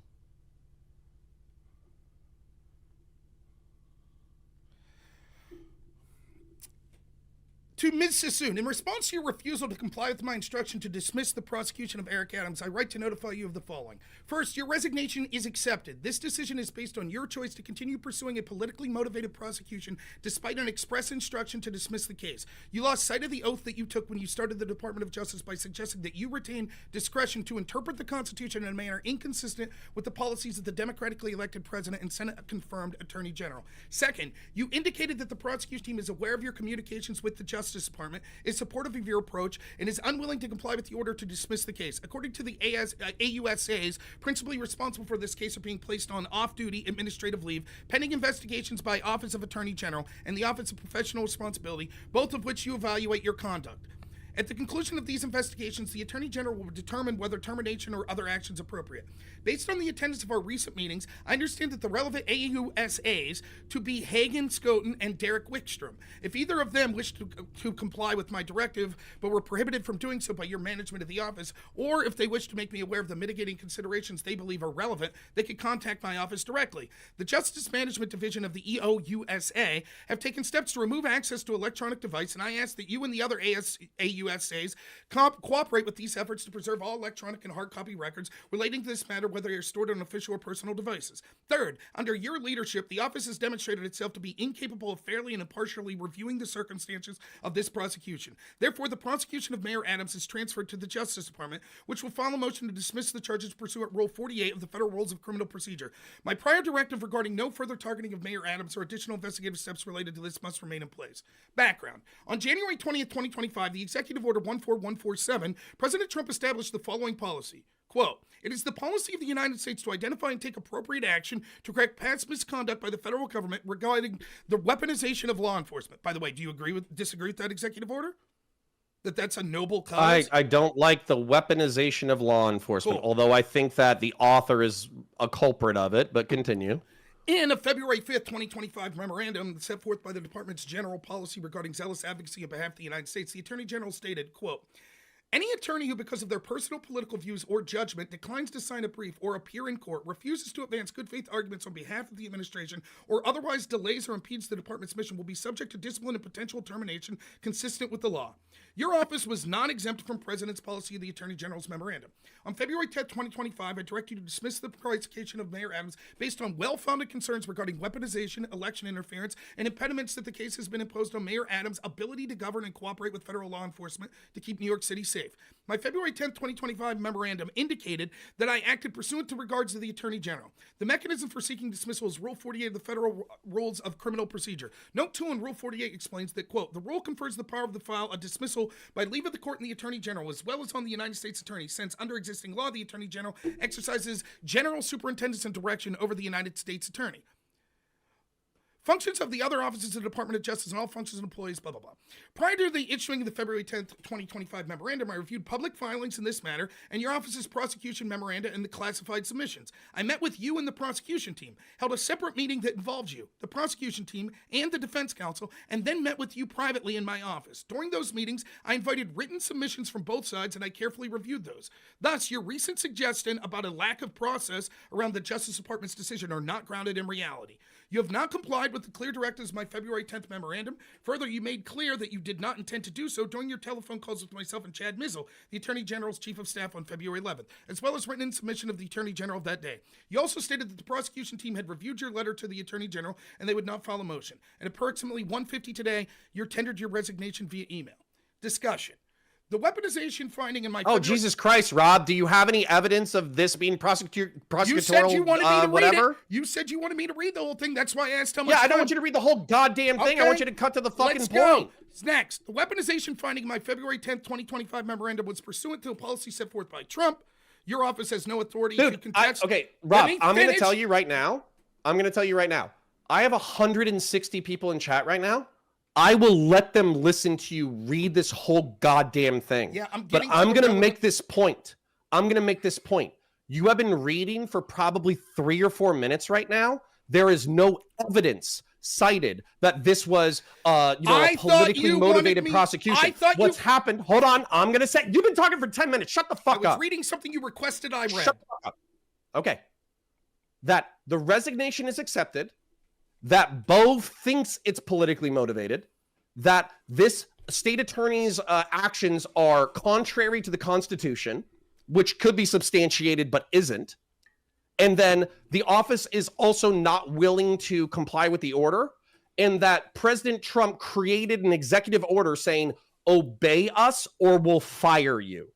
To Ms. Sassoon, in response to your refusal to comply with my instruction to dismiss the prosecution of Eric Adams, I write to notify you of the following. First, your resignation is accepted. This decision is based on your choice to continue pursuing a politically motivated prosecution despite an express instruction to dismiss the case. You lost sight of the oath that you took when you started the Department of Justice by suggesting that you retain discretion to interpret the Constitution in a manner inconsistent with the policies of the democratically elected President and Senate-confirmed Attorney General. Second, you indicated that the prosecution team is aware of your communications with the Justice Department, is supportive of your approach, and is unwilling to comply with the order to dismiss the case. According to the AUSAs, principally responsible for this case are being placed on off-duty administrative leave, pending investigations by Office of Attorney General and the Office of Professional Responsibility, both of which you evaluate your conduct. At the conclusion of these investigations, the Attorney General will determine whether termination or other actions appropriate. Based on the attendance of our recent meetings, I understand that the relevant AUSAs to be Hagen, Skoten, and Derek Wickstrom. If either of them wish to comply with my directive, but were prohibited from doing so by your management of the office, or if they wish to make me aware of the mitigating considerations they believe are relevant, they could contact my office directly. The Justice Management Division of the EOUSA have taken steps to remove access to electronic device, and I ask that you and the other AUSAs cooperate with these efforts to preserve all electronic and hard copy records relating to this matter, whether they are stored on official or personal devices. Third, under your leadership, the office has demonstrated itself to be incapable of fairly and impartially reviewing the circumstances of this prosecution. Therefore, the prosecution of Mayor Adams is transferred to the Justice Department, which will file a motion to dismiss the charges pursuant Rule 48 of the Federal Rules of Criminal Procedure. My prior directive regarding no further targeting of Mayor Adams or additional investigative steps related to this must remain in place. Background. On January 20th, 2025, the Executive Order 14147, President Trump established the following policy. Quote, it is the policy of the United States to identify and take appropriate action to correct past misconduct by the federal government regarding the weaponization of law enforcement. By the way, do you disagree with that executive order? That's a noble cause? I don't like the weaponization of law enforcement, although I think that the author is a culprit of it, but continue. In a February 5th, 2025 memorandum set forth by the Department's general policy regarding zealous advocacy on behalf of the United States, the Attorney General stated, quote, Any attorney who, because of their personal political views or judgment, declines to sign a brief or appear in court, refuses to advance good faith arguments on behalf of the administration, or otherwise delays or impedes the department's mission will be subject to discipline and potential termination consistent with the law. Your office was not exempt from President's policy of the Attorney General's memorandum. On February 10, 2025, I direct you to dismiss the prosecution of Mayor Adams based on well-founded concerns regarding weaponization, election interference, and impediments that the case has been imposed on Mayor Adams' ability to govern and cooperate with federal law enforcement to keep New York City safe. My February 10, 2025 memorandum indicated that I acted pursuant to regards to the Attorney General. The mechanism for seeking dismissal is Rule 48 of the Federal Rules of Criminal Procedure. Note 2 in Rule 48 explains that, quote, the rule confers the power of the file a dismissal by leave of the court and the Attorney General, as well as on the United States Attorney, since under existing law, the Attorney General exercises general superintendence and direction over the United States Attorney. Functions of the other offices of the Department of Justice and all functions and employees, blah, blah, blah. Prior to the issuing of the February 10th, 2025 memorandum, I reviewed public filings in this matter and your office's prosecution memoranda and the classified submissions. I met with you and the prosecution team, held a separate meeting that involved you, the prosecution team, and the defense counsel, and then met with you privately in my office. During those meetings, I invited written submissions from both sides, and I carefully reviewed those. Thus, your recent suggestion about a lack of process around the Justice Department's decision are not grounded in reality. You have not complied with the clear directives of my February 10th memorandum. Further, you made clear that you did not intend to do so during your telephone calls with myself and Chad Mizzle, the Attorney General's Chief of Staff, on February 11th, as well as written in submission of the Attorney General that day. You also stated that the prosecution team had reviewed your letter to the Attorney General and they would not file a motion. At approximately 1:50 today, you tendered your resignation via email. Discussion. The weaponization finding in my... Oh, Jesus Christ, Rob. Do you have any evidence of this being prosecutorial, you said you wanted me to whatever? read it. You said you wanted me to read the whole thing. That's why I asked how much Yeah, I time. don't want you to read the whole goddamn thing. Okay. I want you to cut to the fucking Let's point. go. Next, the weaponization finding in my February 10th, 2025 memorandum was pursuant to a policy set forth by Trump. Your office has no authority to contest... Okay, Rob, I'm going to tell you right now. I have 160 people in chat right now. I will let them listen to you read this whole goddamn thing. Yeah, I'm going to make this point. You have been reading for probably 3 or 4 minutes right now. There is no evidence cited that this was a politically motivated prosecution. What's happened? Hold on. I'm going to say, you've been talking for 10 minutes. Shut the fuck up. I was reading something you requested I read. Shut the fuck up. Okay. That the resignation is accepted, that Bo thinks it's politically motivated, that this state attorney's actions are contrary to the Constitution, which could be substantiated but isn't, and then the office is also not willing to comply with the order, and that President Trump created an executive order saying, obey us or we'll fire you.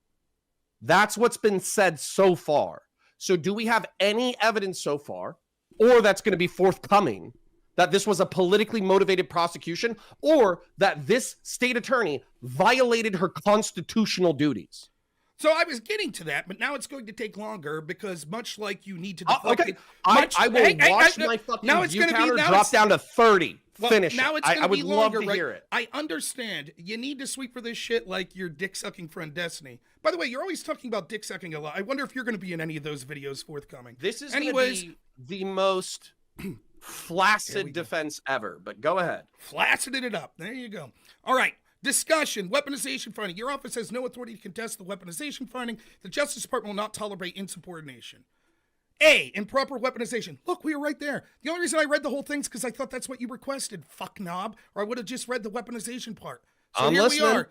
That's what's been said so far. So do we have any evidence so far, or that's going to be forthcoming, that this was a politically motivated prosecution, or that this state attorney violated her constitutional duties? So I was getting to that, but now it's going to take longer because much like you need to deflect okay. I will watch my fucking view counter drop down to 30. Finish now it. It's gonna I would be longer, love to hear it. I understand. You need to sweep for this shit like your dick-sucking friend Destiny. By the way, you're always talking about dick-sucking a lot. I wonder if you're going to be in any of those videos forthcoming. This is going to be the most flaccid defense ever, but go ahead. Flaccided it up. There you go. All right. Discussion. Weaponization finding. Your office has no authority to contest the weaponization finding. The Justice Department will not tolerate insubordination. A, improper weaponization. Look, we were right there. The only reason I read the whole thing is because I thought that's what you requested, fuck knob, or I would have just read the weaponization part. So I'm here listening. we are.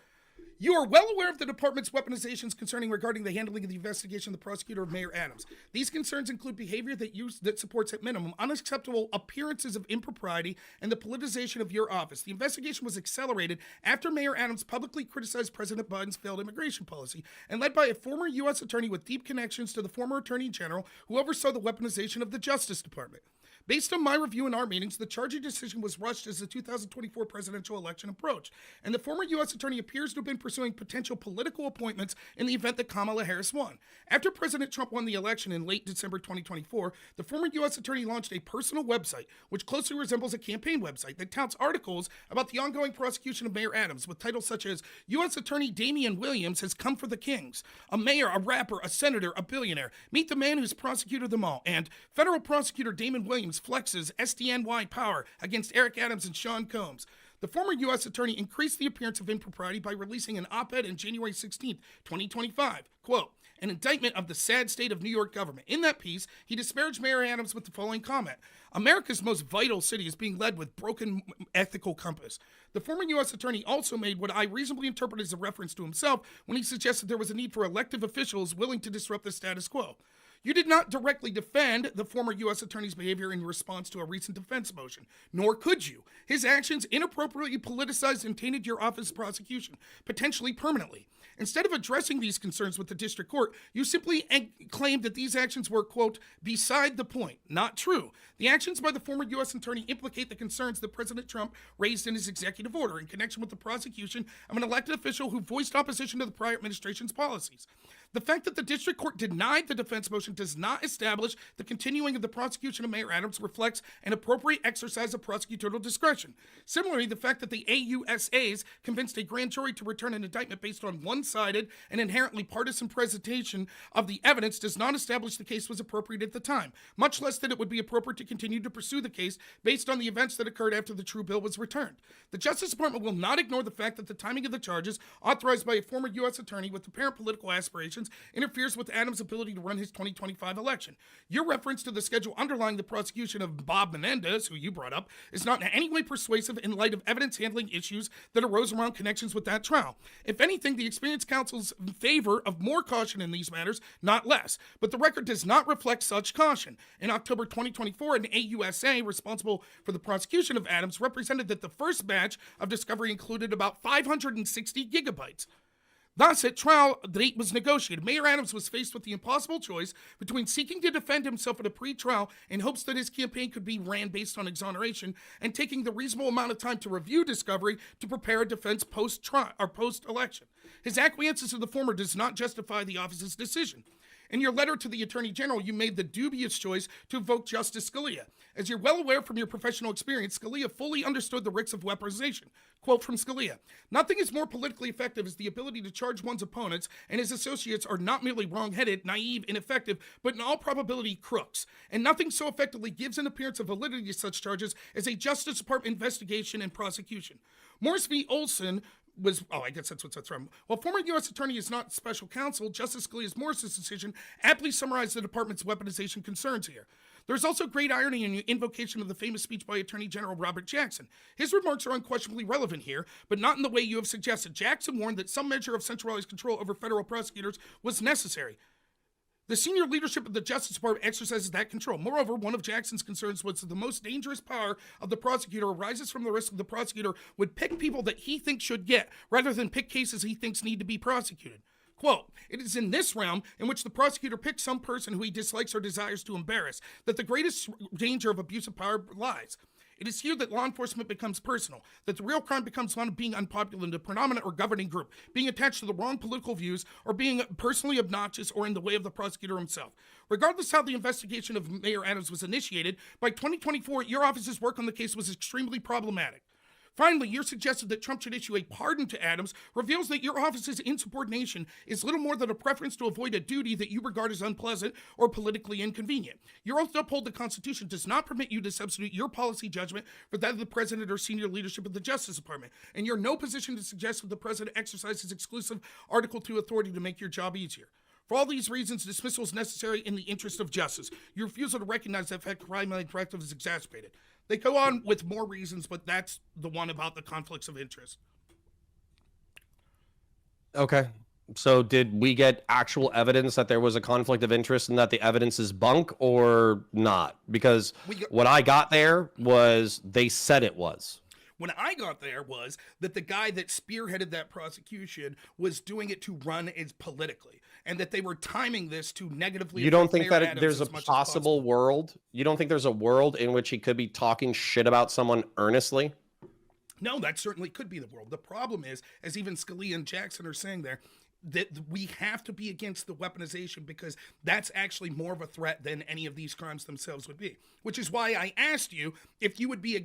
You are well aware of the department's weaponizations concerning regarding the handling of the investigation of the prosecutor of Mayor Adams. These concerns include behavior that supports at minimum unacceptable appearances of impropriety and the politicization of your office. The investigation was accelerated after Mayor Adams publicly criticized President Biden's failed immigration policy and led by a former U.S. attorney with deep connections to the former Attorney General who oversaw the weaponization of the Justice Department. Based on my review in our meetings, the charging decision was rushed as the 2024 presidential election approached, and the former U.S. attorney appears to have been pursuing potential political appointments in the event that Kamala Harris won. After President Trump won the election in late December 2024, the former U.S. attorney launched a personal website, which closely resembles a campaign website that touts articles about the ongoing prosecution of Mayor Adams, with titles such as, U.S. Attorney Damian Williams has come for the Kings, a mayor, a rapper, a senator, a billionaire, meet the man who's prosecuted them all, and federal prosecutor Damon Williams flexes SDNY power against Eric Adams and Sean Combs. The former U.S. attorney increased the appearance of impropriety by releasing an op-ed on January 16, 2025. Quote, an indictment of the sad state of New York government. In that piece, he disparaged Mayor Adams with the following comment. America's most vital city is being led with broken ethical compass. The former U.S. attorney also made what I reasonably interpret as a reference to himself when he suggested there was a need for elective officials willing to disrupt the status quo. You did not directly defend the former U.S. attorney's behavior in response to a recent defense motion, nor could you. His actions inappropriately politicized and tainted your office's prosecution, potentially permanently. Instead of addressing these concerns with the district court, you simply claimed that these actions were, quote, beside the point. Not true. The actions by the former U.S. attorney implicate the concerns that President Trump raised in his executive order in connection with the prosecution of an elected official who voiced opposition to the prior administration's policies. The fact that the district court denied the defense motion does not establish the continuing of the prosecution of Mayor Adams reflects an appropriate exercise of prosecutorial discretion. Similarly, the fact that the AUSAs convinced a grand jury to return an indictment based on one-sided and inherently partisan presentation of the evidence does not establish the case was appropriate at the time, much less that it would be appropriate to continue to pursue the case based on the events that occurred after the true bill was returned. The Justice Department will not ignore the fact that the timing of the charges authorized by a former U.S. attorney with apparent political aspirations interferes with Adams' ability to run his 2025 election. Your reference to the schedule underlying the prosecution of Bob Menendez, who you brought up, is not in any way persuasive in light of evidence handling issues that arose around connections with that trial. If anything, the experience counsels in favor of more caution in these matters, not less. But the record does not reflect such caution. In October 2024, an AUSA responsible for the prosecution of Adams represented that the first batch of discovery included about 560 gigabytes. Thus, at trial, the date was negotiated. Mayor Adams was faced with the impossible choice between seeking to defend himself at a pre-trial in hopes that his campaign could be ran based on exoneration and taking the reasonable amount of time to review discovery to prepare a defense post-trial or post-election. His acquiescence to the former does not justify the office's decision. In your letter to the Attorney General, you made the dubious choice to invoke Justice Scalia. As you're well aware from your professional experience, Scalia fully understood the risks of weaponization. Quote from Scalia, nothing is more politically effective as the ability to charge one's opponents and his associates are not merely wrong-headed, naive, ineffective, but in all probability crooks. And nothing so effectively gives an appearance of validity to such charges as a Justice Department investigation and prosecution. Morris v. Olson I guess that's what that's from. While former U.S. attorney is not special counsel, Justice Scalia's Morris's decision aptly summarized the department's weaponization concerns here. There's also great irony in your invocation of the famous speech by Attorney General Robert Jackson. His remarks are unquestionably relevant here, but not in the way you have suggested. Jackson warned that some measure of centralized control over federal prosecutors was necessary. The senior leadership of the Justice Department exercises that control. Moreover, one of Jackson's concerns was that the most dangerous power of the prosecutor arises from the risk that the prosecutor would pick people that he thinks should get, rather than pick cases he thinks need to be prosecuted. Quote, it is in this realm in which the prosecutor picks some person who he dislikes or desires to embarrass that the greatest danger of abuse of power lies. It is here that law enforcement becomes personal, that the real crime becomes one of being unpopular in the predominant or governing group, being attached to the wrong political views, or being personally obnoxious or in the way of the prosecutor himself. Regardless how the investigation of Mayor Adams was initiated, by 2024, your office's work on the case was extremely problematic. Finally, your suggestion that Trump should issue a pardon to Adams reveals that your office's insubordination is little more than a preference to avoid a duty that you regard as unpleasant or politically inconvenient. Your oath to uphold the Constitution does not permit you to substitute your policy judgment for that of the President or senior leadership of the Justice Department, and you're in no position to suggest that the President exercise his exclusive Article II authority to make your job easier. For all these reasons, dismissal is necessary in the interest of justice. Your refusal to recognize that fact crime practice is exacerbated. They go on with more reasons, but that's the one about the conflicts of interest. Okay. So did we get actual evidence that there was a conflict of interest and that the evidence is bunk or not? Because what I got there was they said it was. When I got there was that the guy that spearheaded that prosecution was doing it to run as politically, and that they were timing this to negatively. You don't think that there's a possible world? You don't think there's a world in which he could be talking shit about someone earnestly? No, that certainly could be the world. The problem is, as even Scalia and Jackson are saying there, that we have to be against the weaponization because that's actually more of a threat than any of these crimes themselves would be. Which is why I asked you if you would be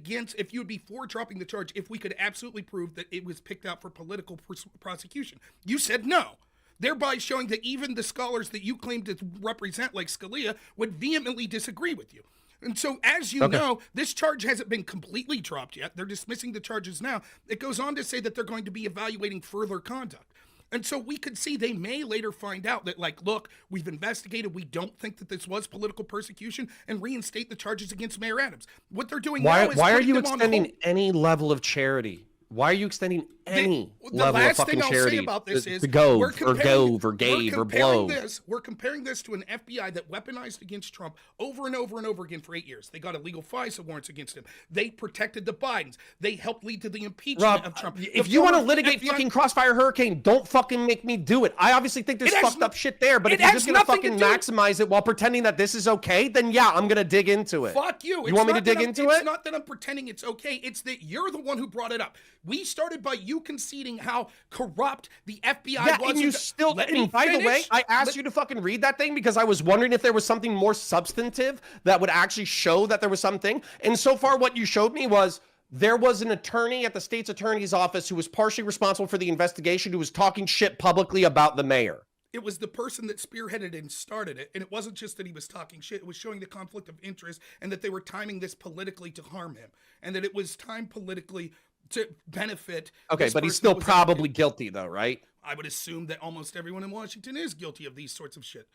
for dropping the charge if we could absolutely prove that it was picked out for political prosecution. You said no, thereby showing that even the scholars that you claim to represent, like Scalia, would vehemently disagree with you. And so, as you know, this charge hasn't been completely dropped yet. They're dismissing the charges now. It goes on to say that they're going to be evaluating further conduct. And so we could see they may later find out that, like, look, we've investigated. We don't think that this was political persecution, and reinstate the charges against Mayor Adams. What they're doing now is why are you extending any level of charity? Why are you extending any level of fucking charity? The last thing I'll say about this is we're comparing this to an FBI that weaponized against Trump over and over and over again for 8 years. They got illegal FISA warrants against him. They protected the Bidens. They helped lead to the impeachment of Trump. If you want to litigate fucking Crossfire Hurricane, don't fucking make me do it. I obviously think there's fucked up shit there, but if you're just going to fucking maximize it while pretending that this is okay, then yeah, I'm going to dig into it. Fuck you. You want me to dig into it? It's not that I'm pretending it's okay. It's that you're the one who brought it up. We started by you conceding how corrupt the FBI was. And you still, and by the way, I asked you to fucking read that thing because I was wondering if there was something more substantive that would actually show that there was something. And so far what you showed me was there was an attorney at the state's attorney's office who was partially responsible for the investigation who was talking shit publicly about the mayor. It was the person that spearheaded and started it. And it wasn't just that he was talking shit. It was showing the conflict of interest and that they were timing this politically to harm him. And that it was timed politically to benefit. Okay, but he's still probably guilty though, right? I would assume that almost everyone in Washington is guilty of these sorts of shit.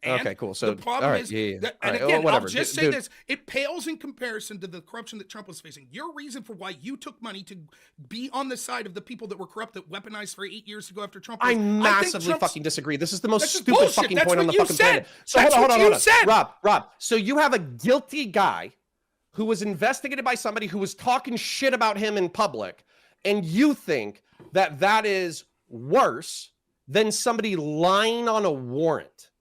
And okay, cool. So the problem is that, and again, I'll just say this, it pales in comparison to the corruption that Trump was facing. Your reason for why you took money to be on the side of the people that were corrupt, that weaponized for 8 years to go after Trump. I massively fucking disagree. This is the most stupid fucking point on the fucking planet. So hold on. Rob, so you have a guilty guy who was investigated by somebody who was talking shit about him in public, and you think that that is worse than somebody lying on a warrant?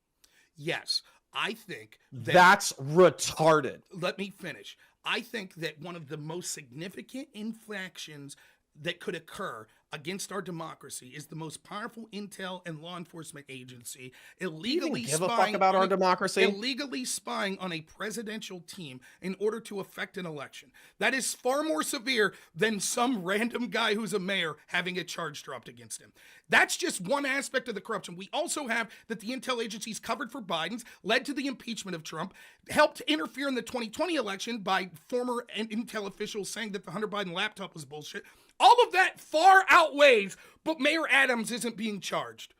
Yes, I think that's retarded. Let me finish. I think that one of the most significant infractions that could occur against our democracy is the most powerful intel and law enforcement agency illegally give a fuck about our democracy? Illegally spying on a presidential team in order to affect an election. That is far more severe than some random guy who's a mayor having a charge dropped against him. That's just one aspect of the corruption. We also have that the intel agencies covered for Biden's, led to the impeachment of Trump, helped interfere in the 2020 election by former intel officials saying that the Hunter Biden laptop was bullshit. All of that far outweighs, but Mayor Adams isn't being charged.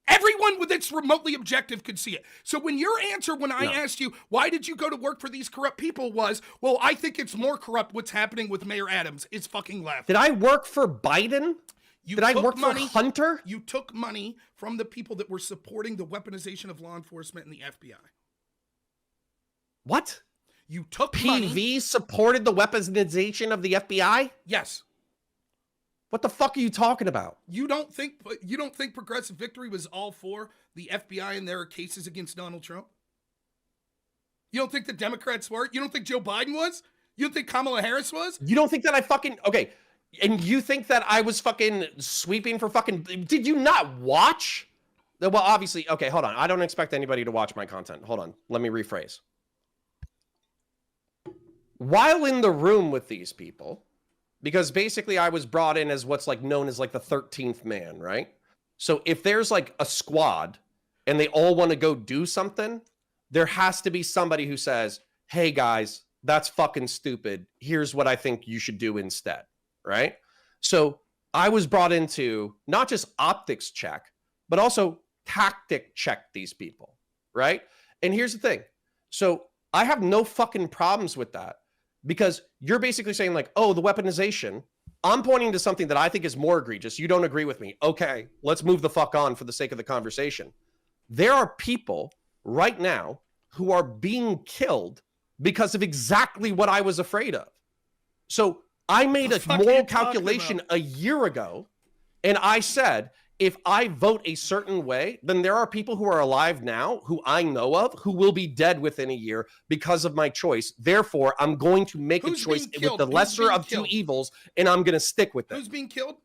Everyone that's remotely objective could see it. So when your answer, when I asked you, why did you go to work for these corrupt people was, well, I think it's more corrupt what's happening with Mayor Adams, is fucking laughing. Did I work for Biden? Did I work for Hunter? You took money from the people that were supporting the weaponization of law enforcement and the FBI. What? You took PV supported the weaponization of the FBI? Yes. What the fuck are you talking about? You don't think Progressive Victory was all for the FBI and their cases against Donald Trump? You don't think the Democrats were? You don't think Joe Biden was? You don't think Kamala Harris was? You don't think that I fucking... Okay, and you think that I was fucking sweeping for fucking... Did you not watch? Well, obviously... Okay, hold on. I don't expect anybody to watch my content. Hold on. Let me rephrase. While in the room with these people... Because basically I was brought in as what's like known as like the 13th man, right? So if there's like a squad and they all want to go do something, there has to be somebody who says, hey guys, that's fucking stupid. Here's what I think you should do instead, right? So I was brought in to not just optics check, but also tactic check these people, right? And here's the thing. So I have no fucking problems with that. Because you're basically saying like, oh, the weaponization, I'm pointing to something that I think is more egregious. You don't agree with me. Okay, let's move the fuck on for the sake of the conversation. There are people right now who are being killed because of exactly what I was afraid of. So I made a moral calculation a year ago, and I said, if I vote a certain way, then there are people who are alive now who I know of who will be dead within a year because of my choice. Therefore, I'm going to make a choice with the lesser of two evils, and I'm going to stick with it. Who's being killed?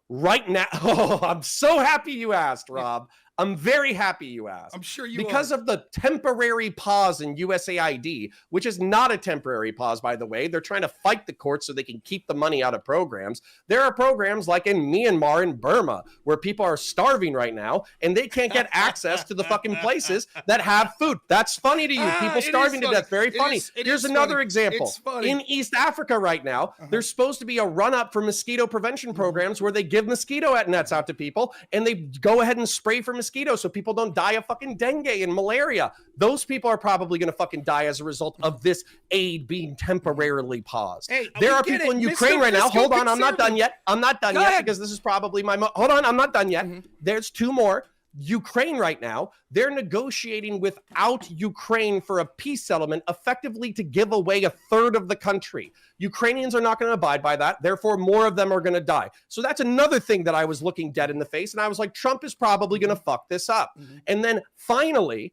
Right now. Oh, I'm so happy you asked, Rob. I'm very happy you asked. I'm sure you because are. of the temporary pause in USAID, which is not a temporary pause, by the way. They're trying to fight the courts so they can keep the money out of programs. There are programs like in Myanmar and Burma where people are starving right now and they can't get access to the fucking places that have food. That's funny to you. People starving to death. Very funny. Here's another example. In East Africa right now, there's supposed to be a run-up for mosquito prevention programs where they give mosquito nets out to people and they go ahead and spray for mosquitoes so people don't die of fucking dengue and malaria. Those people are probably going to fucking die as a result of this aid being temporarily paused. Hey, there are people in Ukraine right now. Hold on, I'm not done yet. I'm not done yet because this is probably my hold on, I'm not done yet. There's two more. Ukraine right now, they're negotiating without Ukraine for a peace settlement, effectively to give away a third of the country. Ukrainians are not going to abide by that. Therefore, more of them are going to die. So that's another thing that I was looking dead in the face. And I was like, Trump is probably going to fuck this up. And then finally,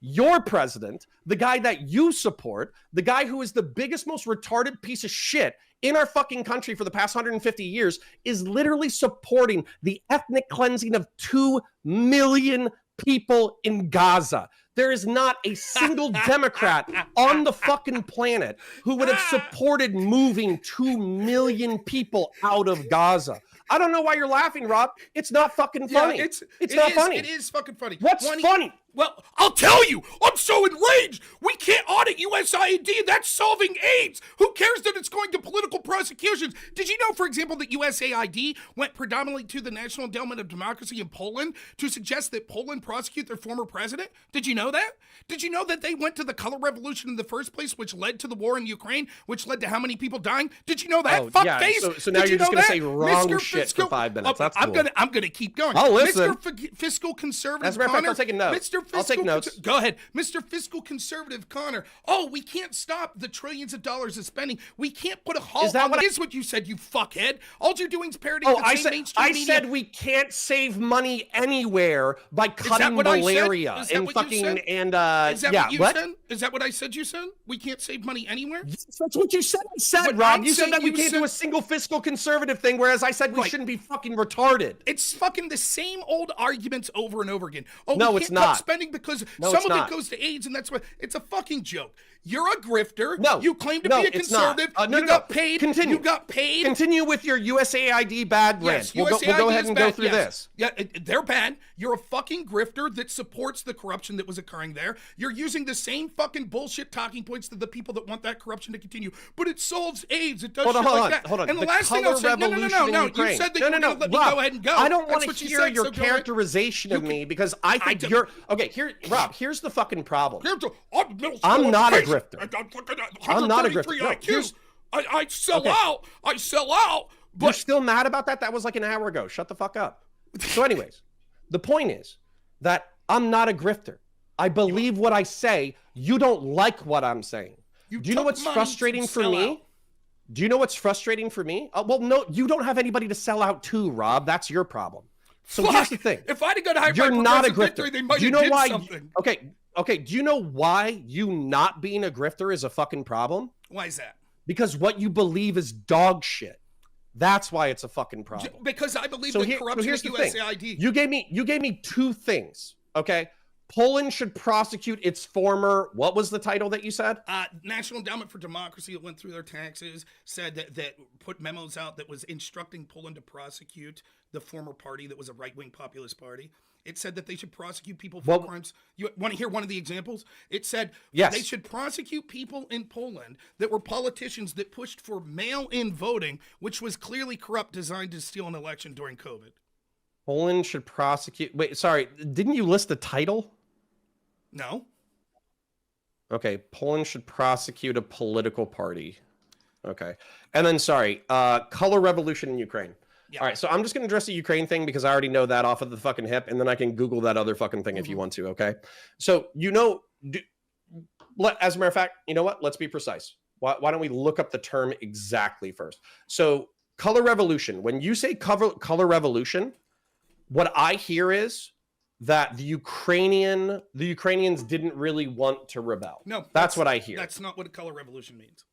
your president, the guy that you support, the guy who is the biggest, most retarded piece of shit in our fucking country for the past 150 years, is literally supporting the ethnic cleansing of 2 million people in Gaza. There is not a single Democrat on the fucking planet who would have supported moving 2 million people out of Gaza. I don't know why you're laughing, Rob. It's not fucking funny. It's not funny. It is fucking funny. What's funny? Well, I'll tell you, I'm so enraged. We can't audit USAID. That's solving AIDS. Who cares that it's going to political prosecutions? Did you know, for example, that USAID went predominantly to the National Endowment of Democracy in Poland to suggest that Poland prosecute their former president? Did you know that? Did you know that they went to the color revolution in the first place, which led to the war in Ukraine, which led to how many people dying? Did you know that? Oh, yeah. So now you're just going to say wrong Mr. shit for 5 minutes. That's cool. I'm gonna keep going. I'll listen. Mr. Fiscal Conservative As a matter of fact, Conor, I'll take a note. I'll take notes. Go ahead. Mr. Fiscal Conservative Conor. Oh, we can't stop the trillions of dollars of spending. We can't put a halt on that. Is what you said, you fuckhead. All you're doing is parodying the same mainstream media. I said we can't save money anywhere by cutting malaria and fucking and Is that what you said? Is that what I said you said? We can't save money anywhere? That's what you said, Rob. You said that we can't do a single fiscal conservative thing, whereas I said we shouldn't be fucking retarded. It's fucking the same old arguments over and over again. Oh, no, we it's can't not. cut spending because some of it goes to AIDS, and that's what it's a fucking joke. You're a grifter. No, you claim to be a conservative. You got paid. Continue. You got paid. Continue with your USAID bad rant. We'll go ahead and go through this. Yeah, they're bad. You're a fucking grifter that supports the corruption that was occurring there. You're using the same fucking bullshit talking points to the people that want that corruption to continue. But it solves AIDS. It does shit like that. Hold on. And the last thing I'll say, no. You said that you were going to let me go ahead and go. I don't want to hear your characterization of me because I think you're okay. Here, Rob. Here's the fucking problem. I'm not a grifter. I'm not a grifter. No, I sell out. I sell out. But you're still mad about that? That was like an hour ago. Shut the fuck up. So anyways, the point is that I'm not a grifter. I believe what I say. You don't like what I'm saying. Do you know what's frustrating for me? Do you know what's frustrating for me? Well, no, you don't have anybody to sell out to, Rob. That's your problem. So here's the thing. If I'd have got high, you're not a grifter. They might do you know why? Something. Okay. Do you know why you not being a grifter is a fucking problem? Why is that? Because what you believe is dog shit. That's why it's a fucking problem. Because I believe that corruption is USAID. You gave me two things. Okay. Poland should prosecute its former, what was the title that you said? National Endowment for Democracy. It went through their taxes, said that put memos out that was instructing Poland to prosecute the former party that was a right-wing populist party. It said that they should prosecute people for crimes. You want to hear one of the examples? It said they should prosecute people in Poland that were politicians that pushed for mail-in voting, which was clearly corrupt, designed to steal an election during COVID. Poland should prosecute. Wait, sorry. Didn't you list the title? No. Okay. Poland should prosecute a political party. Okay. And then, sorry, color revolution in Ukraine. Yeah. All right, so I'm just going to address the Ukraine thing because I already know that off of the fucking hip, and then I can Google that other fucking thing if you want to, okay? So, as a matter of fact, you know what? Let's be precise. Why don't we look up the term exactly first? So, color revolution. When you say color revolution, what I hear is that the Ukrainians didn't really want to rebel. No. That's what I hear. That's not what a color revolution means.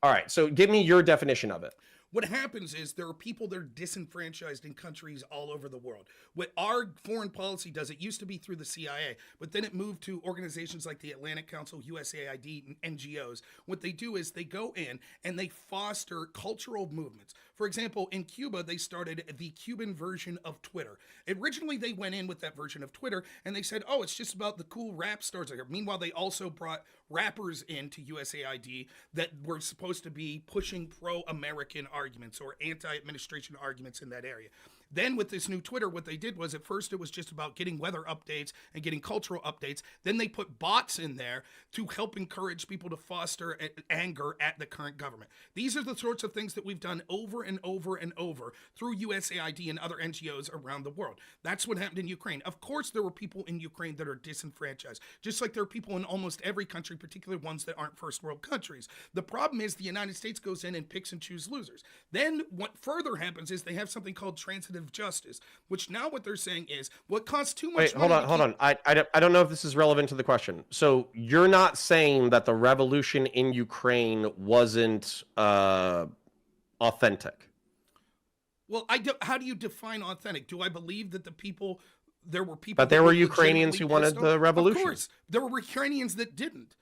All right, so give me your definition of it. What happens is there are people that are disenfranchised in countries all over the world. What our foreign policy does, it used to be through the CIA, but then it moved to organizations like the Atlantic Council, USAID, and NGOs. What they do is they go in and they foster cultural movements. For example, in Cuba, they started the Cuban version of Twitter. Originally, they went in with that version of Twitter and they said, oh, it's just about the cool rap stars. Meanwhile, they also brought rappers into USAID that were supposed to be pushing pro-American arguments or anti-administration arguments in that area. Then with this new Twitter, what they did was at first it was just about getting weather updates and getting cultural updates. Then they put bots in there to help encourage people to foster anger at the current government. These are the sorts of things that we've done over and over and over through USAID and other NGOs around the world. That's what happened in Ukraine. Of course, there were people in Ukraine that are disenfranchised, just like there are people in almost every country, particularly ones that aren't first world countries. The problem is the United States goes in and picks and chooses losers. Then what further happens is they have something called transitive justice, which now what they're saying is what costs too much money. Hold on. I don't know if this is relevant to the question. So you're not saying that the revolution in Ukraine wasn't authentic? Well, how do you define authentic? Do I believe that there were people, but there were Ukrainians who wanted the revolution? Of course, there were Ukrainians that didn't.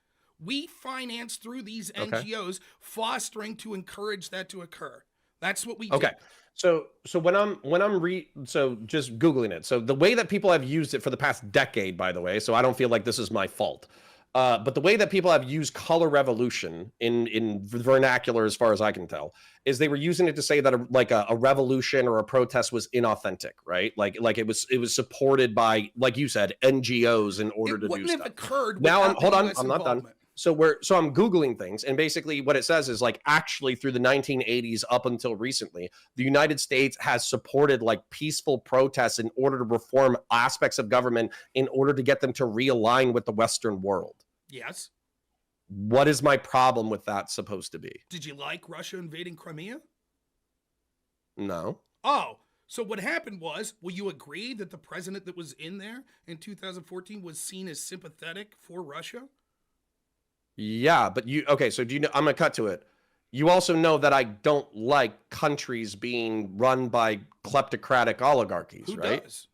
We finance through these NGOs fostering to encourage that to occur. That's what we do. Okay. So when I'm just Googling it. So the way that people have used it for the past decade, by the way, so I don't feel like this is my fault. But the way that people have used color revolution in vernacular, as far as I can tell, is they were using it to say that a revolution or a protest was inauthentic, right? Like it was supported by, like you said, NGOs in order to do stuff. It wouldn't have occurred. Now, hold on, I'm not done. So I'm Googling things, and basically what it says is like actually through the 1980s up until recently, the United States has supported like peaceful protests in order to reform aspects of government in order to get them to realign with the Western world. Yes. What is my problem with that supposed to be? Did you like Russia invading Crimea? No. Oh, so what happened was, will you agree that the president that was in there in 2014 was seen as sympathetic for Russia? Yeah, but so do you know, I'm going to cut to it. You also know that I don't like countries being run by kleptocratic oligarchies, Who right? Does?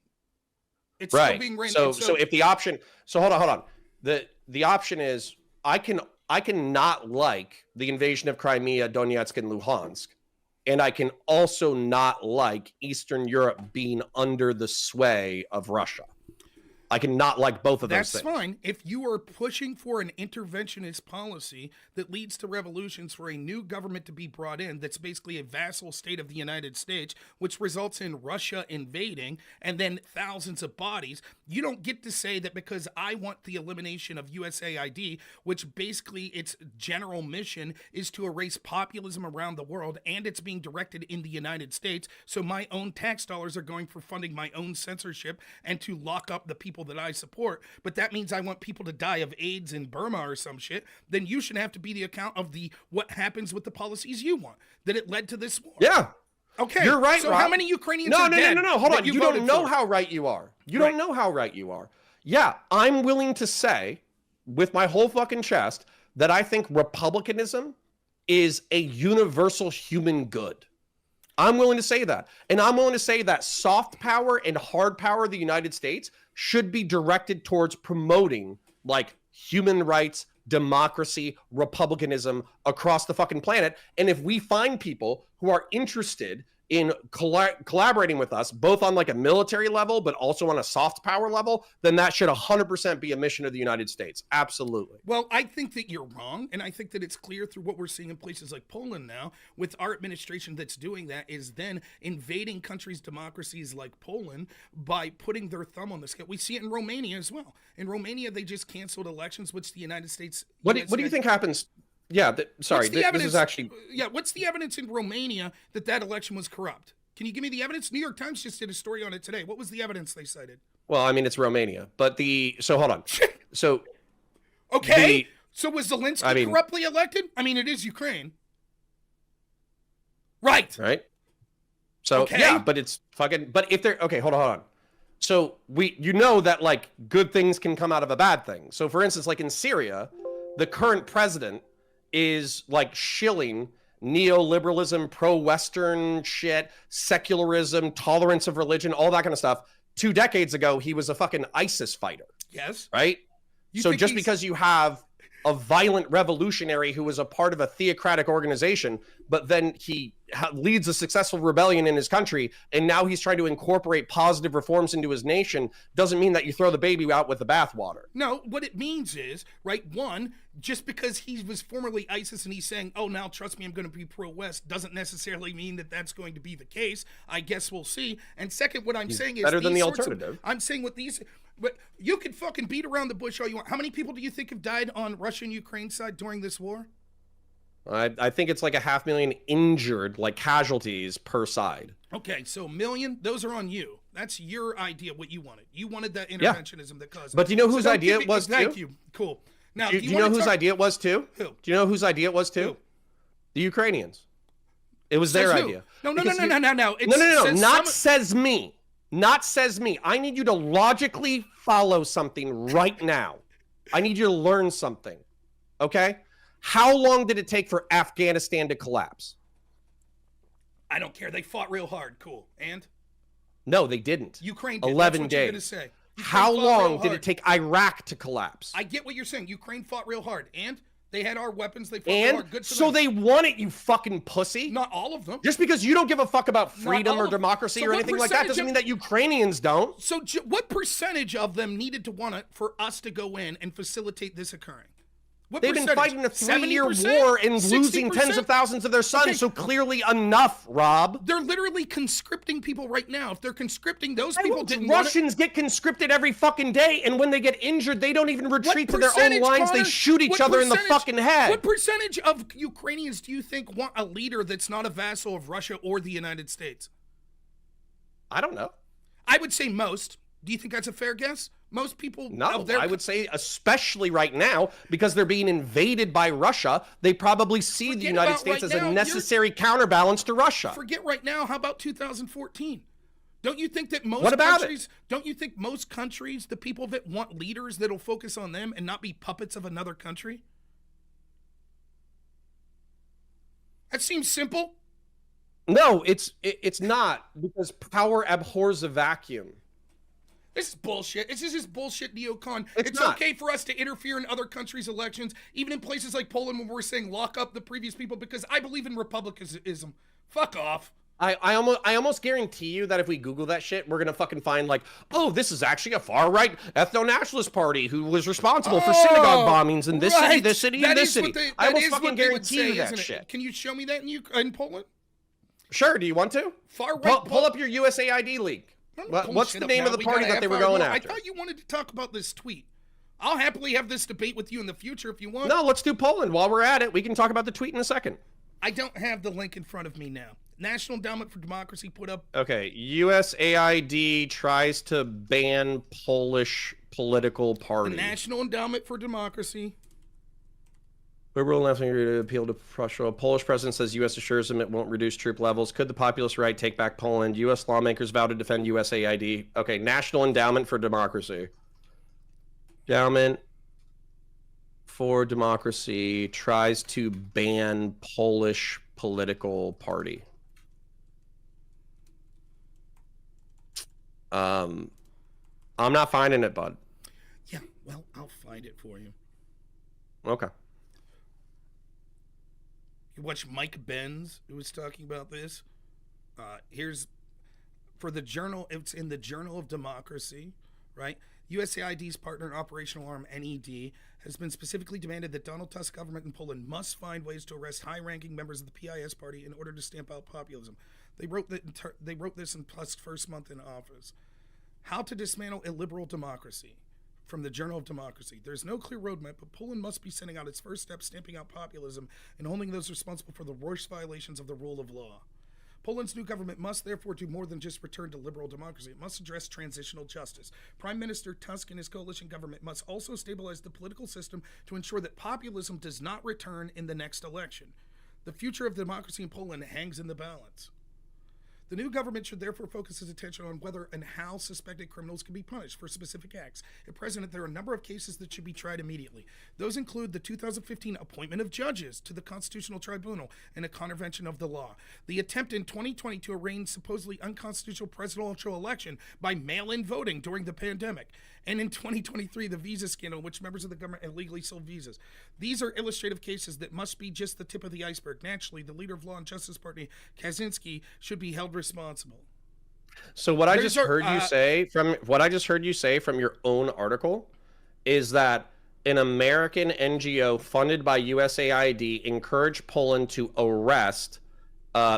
It's right. Still being ran. So if the option, hold on. The option is I can not like the invasion of Crimea, Donetsk, and Luhansk, and I can also not like Eastern Europe being under the sway of Russia. I can not like both of those things. That's fine. If you are pushing for an interventionist policy that leads to revolutions for a new government to be brought in, that's basically a vassal state of the United States, which results in Russia invading and then thousands of bodies, you don't get to say that because I want the elimination of USAID, which basically its general mission is to erase populism around the world, and it's being directed in the United States. So my own tax dollars are going for funding my own censorship and to lock up the people that I support, but that means I want people to die of AIDS in Burma or some shit, then you should have to be the account of what happens with the policies you want, that it led to this war. Yeah. Okay. You're right, So Rob. How many Ukrainians are dead? No. Hold on. You don't know how right you are. You don't know how right you are. Yeah, I'm willing to say with my whole fucking chest that I think republicanism is a universal human good. I'm willing to say that. And I'm willing to say that soft power and hard power of the United States should be directed towards promoting like human rights, democracy, republicanism across the fucking planet. And if we find people who are interested in collaborating with us, both on like a military level, but also on a soft power level, then that should 100% be a mission of the United States. Absolutely. Well, I think that you're wrong. And I think that it's clear through what we're seeing in places like Poland now with our administration that's doing that is then invading countries' democracies like Poland by putting their thumb on the scale. We see it in Romania as well. In Romania, they just canceled elections, which the United States... What do you think happens... Yeah, sorry, this is actually... Yeah, what's the evidence in Romania that election was corrupt? Can you give me the evidence? New York Times just did a story on it today. What was the evidence they cited? Well, I mean, it's Romania, but so hold on. So... Okay, so was Zelensky corruptly elected? I mean, it is Ukraine. Right. So, yeah, but it's fucking... But if they're... Okay, hold on. So, you know that, like, good things can come out of a bad thing. So, for instance, like in Syria, the current president is like shilling neoliberalism, pro-Western shit, secularism, tolerance of religion, all that kind of stuff. 2 decades ago, he was a fucking ISIS fighter. Yes. Right? So just because you have a violent revolutionary who was a part of a theocratic organization, but then he leads a successful rebellion in his country, and now he's trying to incorporate positive reforms into his nation, doesn't mean that you throw the baby out with the bathwater. No, what it means is, right, one, just because he was formerly ISIS and he's saying, oh, now trust me, I'm going to be pro-West, doesn't necessarily mean that that's going to be the case. I guess we'll see. And second, what I'm saying is better than the alternative. I'm saying what these... But you can fucking beat around the bush all you want. How many people do you think have died on Russia and Ukraine side during this war? I think it's like 500,000 injured, like casualties per side. Okay, so 1 million, those are on you. That's your idea, what you wanted. You wanted that interventionism that caused it. But do you know whose idea it was, too? Thank you. Cool. Now, do you know whose idea it was, too? Who? Do you know whose idea it was, too? Who? The Ukrainians. It was their idea. No. No. Not says me. I need you to logically follow something right now. I need you to learn something. Okay? How long did it take for Afghanistan to collapse? I don't care. They fought real hard. Cool. And? No, they didn't. Ukraine did. 11 That's what days. you're gonna say. How long did it take Iraq to collapse? I get what you're saying. Ukraine fought real hard. And? They had our weapons. They fought real hard. Good for so them. they won it, you fucking pussy. Not all of them. Just because you don't give a fuck about freedom or democracy or anything like that doesn't mean that Ukrainians don't. So what percentage of them needed to want it for us to go in and facilitate this occurring? They've been fighting a 3-year war and losing tens of thousands of their sons, so clearly enough, Rob. They're literally conscripting people right now. If they're conscripting, those people didn't Russians get conscripted every fucking day, and when they get injured, they don't even retreat to their own lines. Connor, they shoot each other in the fucking head. What percentage of Ukrainians do you think want a leader that's not a vassal of Russia or the United States? I don't know. I would say most. Do you think that's a fair guess? Most people... No, I would say especially right now, because they're being invaded by Russia, they probably see the United States as a necessary counterbalance to Russia. Forget right now. How about 2014? Don't you think that most Don't you think most countries, the people that want leaders that'll focus on them and not be puppets of another country? That seems simple. No, it's not, because power abhors a vacuum. This is bullshit. This is just bullshit neocon. It's not. Okay for us to interfere in other countries' elections, even in places like Poland when we're saying lock up the previous people, because I believe in republicanism. Fuck off. I almost guarantee you that if we Google that shit, we're gonna fucking find like, oh, this is actually a far-right ethno-nationalist party who was responsible for synagogue bombings in this city, this city, and this city. I almost fucking guarantee you that shit. Can you show me that in Poland? Sure. Do you want to? Far-right. Pull up your USAID leak. What's the name of the party that they were going after? I thought you wanted to talk about this tweet. I'll happily have this debate with you in the future if you want. No, let's do Poland. While we're at it, we can talk about the tweet in a second. I don't have the link in front of me now. National Endowment for Democracy put up... Okay, USAID tries to ban Polish political party. The National Endowment for Democracy. Liberal left to appeal to Prussia. A Polish president says U.S. assures him it won't reduce troop levels. Could the populist right take back Poland? U.S. lawmakers vow to defend USAID. Okay, National Endowment for Democracy. Endowment for Democracy tries to ban Polish political party. I'm not finding it, bud. Yeah, well, I'll find it for you. Okay. You watch Mike Benz, who was talking about this. Here's for the journal. It's in the Journal of Democracy, right? USAID's partner and operational arm, NED, has been specifically demanded that Donald Tusk's government in Poland must find ways to arrest high-ranking members of the PIS party in order to stamp out populism. They wrote this in Tusk's first month in office. How to dismantle illiberal democracy. From the Journal of Democracy. There's no clear roadmap, but Poland must be sending out its first step, stamping out populism and holding those responsible for the worst violations of the rule of law. Poland's new government must therefore do more than just return to liberal democracy. It must address transitional justice. Prime Minister Tusk and his coalition government must also stabilize the political system to ensure that populism does not return in the next election. The future of democracy in Poland hangs in the balance. The new government should therefore focus its attention on whether and how suspected criminals can be punished for specific acts. At present, there are a number of cases that should be tried immediately. Those include the 2015 appointment of judges to the Constitutional Tribunal in a contravention of the law, the attempt in 2020 to arrange supposedly unconstitutional presidential election by mail-in voting during the pandemic, and in 2023, the visa scandal in which members of the government illegally sold visas. These are illustrative cases that must be just the tip of the iceberg. Naturally, the leader of Law and Justice Party, Kaczynski, should be held responsible. So what I just heard you say from your own article is that an American NGO funded by USAID encouraged Poland to arrest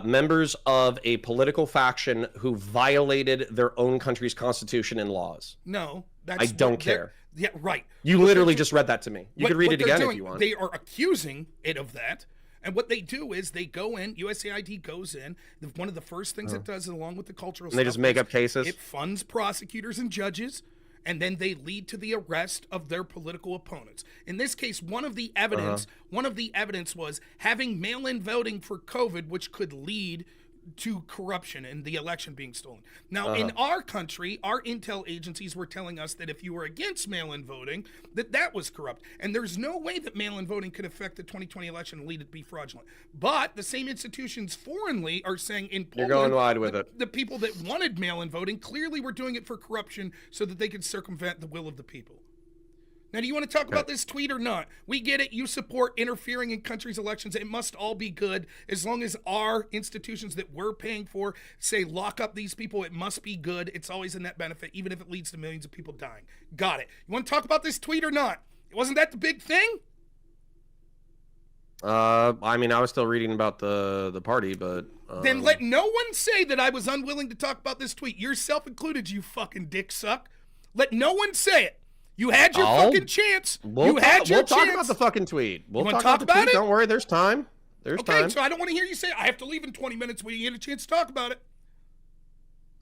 members of a political faction who violated their own country's constitution and laws. No, I don't care. Yeah, right. You literally just read that to me. You could read it again if you want. They are accusing it of that. And what they do is they go in, USAID goes in, one of the first things it does, along with the cultural stuff, they just make up cases? It funds prosecutors and judges, and then they lead to the arrest of their political opponents. In this case, one of the evidence was having mail-in voting for COVID, which could lead to corruption and the election being stolen. Now, in our country, our intel agencies were telling us that if you were against mail-in voting, that was corrupt. And there's no way that mail-in voting could affect the 2020 election and lead it to be fraudulent. But the same institutions foreignly are saying in Poland, you're going wide with it. The people that wanted mail-in voting clearly were doing it for corruption so that they could circumvent the will of the people. Now, do you want to talk about this tweet or not? We get it. You support interfering in countries' elections. It must all be good. As long as our institutions that we're paying for say lock up these people, it must be good. It's always a net benefit, even if it leads to millions of people dying. Got it. You want to talk about this tweet or not? Wasn't that the big thing? I mean, I was still reading about the party, but... Then let no one say that I was unwilling to talk about this tweet. Yourself included, you fucking dick suck. Let no one say it. You had your fucking chance. We'll talk about the fucking tweet. We'll talk about it. Don't worry, there's time. There's time. Okay, so I don't want to hear you say I have to leave in 20 minutes when you get a chance to talk about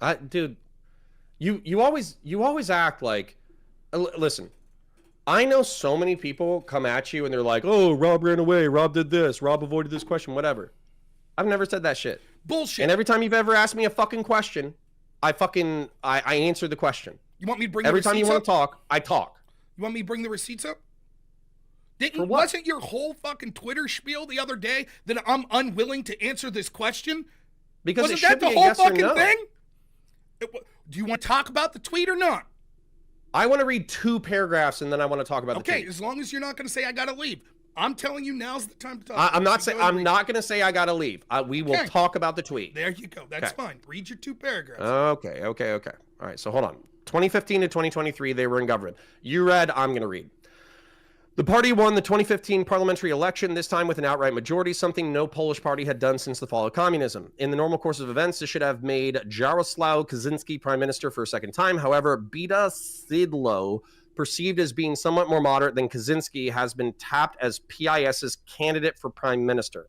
it. Dude, you always act like, listen, I know so many people come at you and they're like, oh, Rob ran away, Rob did this, Rob avoided this question, whatever. I've never said that shit. Bullshit. And every time you've ever asked me a fucking question, I answer the question. You want me to bring every the receipts time you want up? to talk, I talk. You want me to bring the receipts up? Wasn't your whole fucking Twitter spiel the other day that I'm unwilling to answer this question? Because wasn't that the whole fucking thing? Do you want to talk about the tweet or not? I want to read 2 paragraphs and then I want to talk about the tweet. Okay, as long as you're not going to say I gotta leave. I'm telling you, now's the time to talk. I'm not going to say I gotta leave. We will talk about the tweet. There you go. That's fine. Read your 2 paragraphs. Okay. All right, so hold on. 2015 to 2023, they were in government. You read, I'm going to read. The party won the 2015 parliamentary election, this time with an outright majority, something no Polish party had done since the fall of communism. In the normal course of events, this should have made Jarosław Kaczynski prime minister for a second time. However, Beata Szydło, perceived as being somewhat more moderate than Kaczynski, has been tapped as PIS's candidate for prime minister.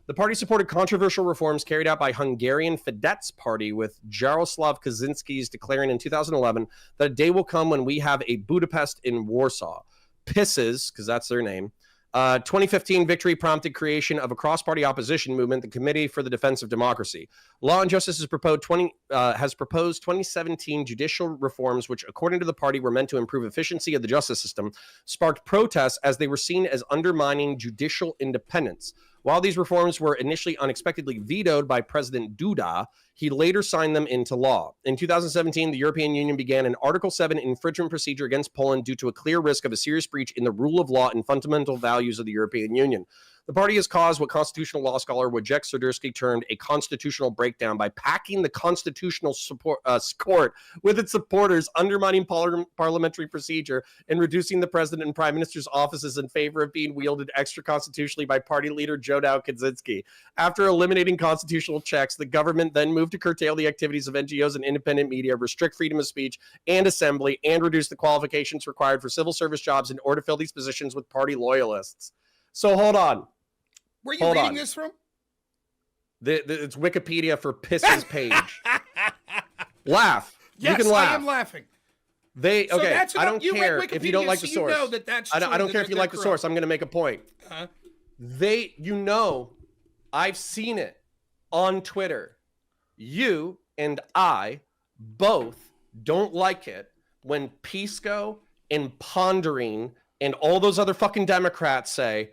The party supported controversial reforms carried out by Hungarian Fidesz party, with Jarosław Kaczynski's declaring in 2011 that a day will come when we have a Budapest in Warsaw. PIS's, because that's their name, 2015 victory prompted creation of a cross-party opposition movement, the Committee for the Defense of Democracy. Law and Justice has proposed 2017 judicial reforms, which, according to the party, were meant to improve efficiency of the justice system, sparked protests as they were seen as undermining judicial independence. While these reforms were initially unexpectedly vetoed by President Duda, he later signed them into law. In 2017, the European Union began an Article 7 infringement procedure against Poland due to a clear risk of a serious breach in the rule of law and fundamental values of the European Union. The party has caused what constitutional law scholar Wojciech Serduski termed a constitutional breakdown by packing the constitutional court with its supporters, undermining parliamentary procedure, and reducing the president and prime minister's offices in favor of being wielded extra-constitutionally by party leader Jarosław Kaczynski. After eliminating constitutional checks, the government then moved to curtail the activities of NGOs and independent media, restrict freedom of speech and assembly, and reduce the qualifications required for civil service jobs in order to fill these positions with party loyalists. So hold on. Where are you reading this from? It's Wikipedia for Piss's page. Laugh. Yes, you can laugh. I am laughing. I don't care if you don't like the source. You know that's I don't care if you like the source. I'm going to make a point. Uh-huh. I've seen it on Twitter. You and I both don't like it when Pisco and Pondering and all those other fucking Democrats say,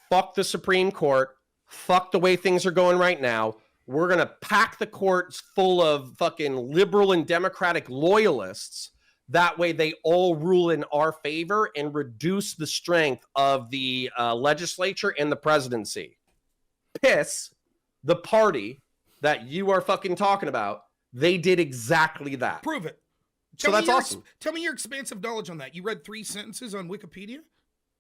fuck the Supreme Court, fuck the way things are going right now. We're going to pack the courts full of fucking liberal and democratic loyalists. That way they all rule in our favor and reduce the strength of the legislature and the presidency. Piss, the party that you are fucking talking about, they did exactly that. Prove it. So that's awesome. Tell me your expansive knowledge on that. You read 3 sentences on Wikipedia?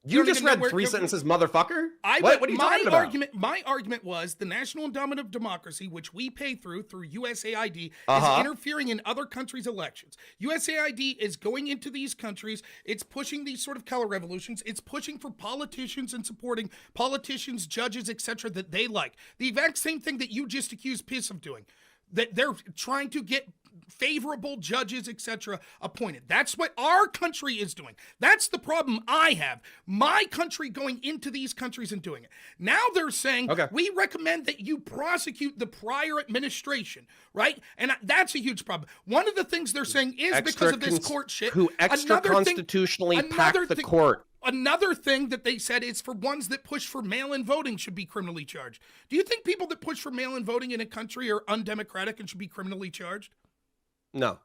You just read 3 sentences, motherfucker? What are you talking about? My argument was the National Endowment of Democracy, which we pay through USAID, is interfering in other countries' elections. USAID is going into these countries. It's pushing these sort of color revolutions. It's pushing for politicians and supporting politicians, judges, etc. that they like. The exact same thing that you just accused Piss of doing. That they're trying to get favorable judges, etc., appointed. That's what our country is doing. That's the problem I have. My country going into these countries and doing it. Now they're saying, we recommend that you prosecute the prior administration, right? And that's a huge problem. One of the things they're saying is because of this court shit. Who extra-constitutionally packed the court. Another thing that they said is for ones that push for mail-in voting should be criminally charged. Do you think people that push for mail-in voting in a country are undemocratic and should be criminally charged? No.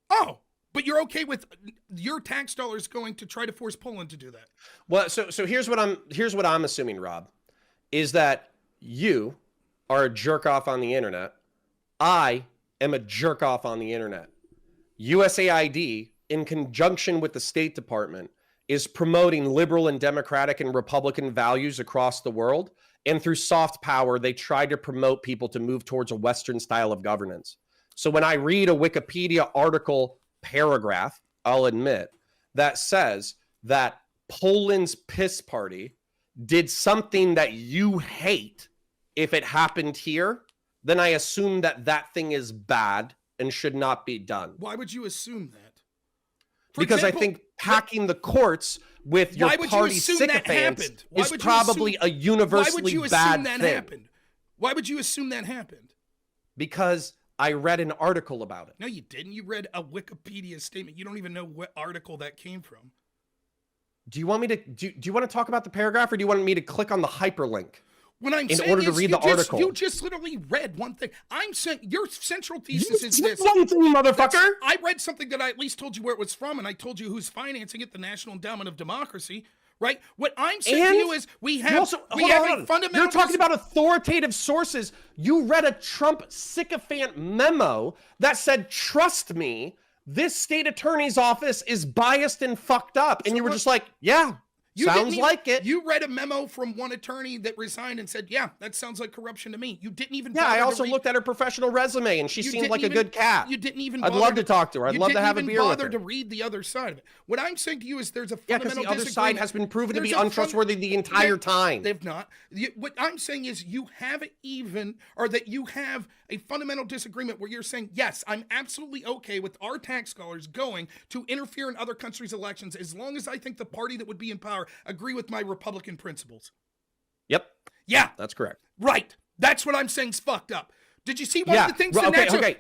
Oh, but you're okay with your tax dollars going to try to force Poland to do that? Well, so here's what I'm assuming, Rob, is that you are a jerk off on the internet. I am a jerk off on the internet. USAID, in conjunction with the State Department, is promoting liberal and democratic and Republican values across the world. And through soft power, they try to promote people to move towards a Western style of governance. So when I read a Wikipedia article paragraph, I'll admit, that says that Poland's piss party did something that you hate if it happened here, then I assume that that thing is bad and should not be done. Why would you assume that? Because I think packing the courts with your party sycophants is probably a universally bad thing. Why would you assume that happened? Because I read an article about it. No, you didn't. You read a Wikipedia statement. You don't even know what article that came from. Do you want me to do you want to talk about the paragraph, or do you want me to click on the hyperlink? What I'm saying order to read the article. You just literally read one thing. I'm saying your central thesis is this. One thing, motherfucker. I read something that I at least told you where it was from, and I told you who's financing it, the National Endowment of Democracy, right? What I'm saying to you is we have a fundamental... You're talking about authoritative sources. You read a Trump sycophant memo that said, trust me, this state attorney's office is biased and fucked up. And you were just like, yeah. Sounds like it. You read a memo from one attorney that resigned and said, yeah, that sounds like corruption to me. You didn't even Yeah, I also looked at her professional resume and she seemed like a good cat. You didn't even I'd love to talk to her. I'd love to have a beer with her. You didn't even bother to read the other side of it. What I'm saying to you is there's a fundamental because the other side has been proven to be untrustworthy the entire time. They've not. What I'm saying is you have a fundamental disagreement where you're saying, yes, I'm absolutely okay with our tax dollars going to interfere in other countries' elections as long as I think the party that would be in power agree with my Republican principles. Yep. Yeah. That's correct. Right. That's what I'm saying is fucked up. Did you see one of the things that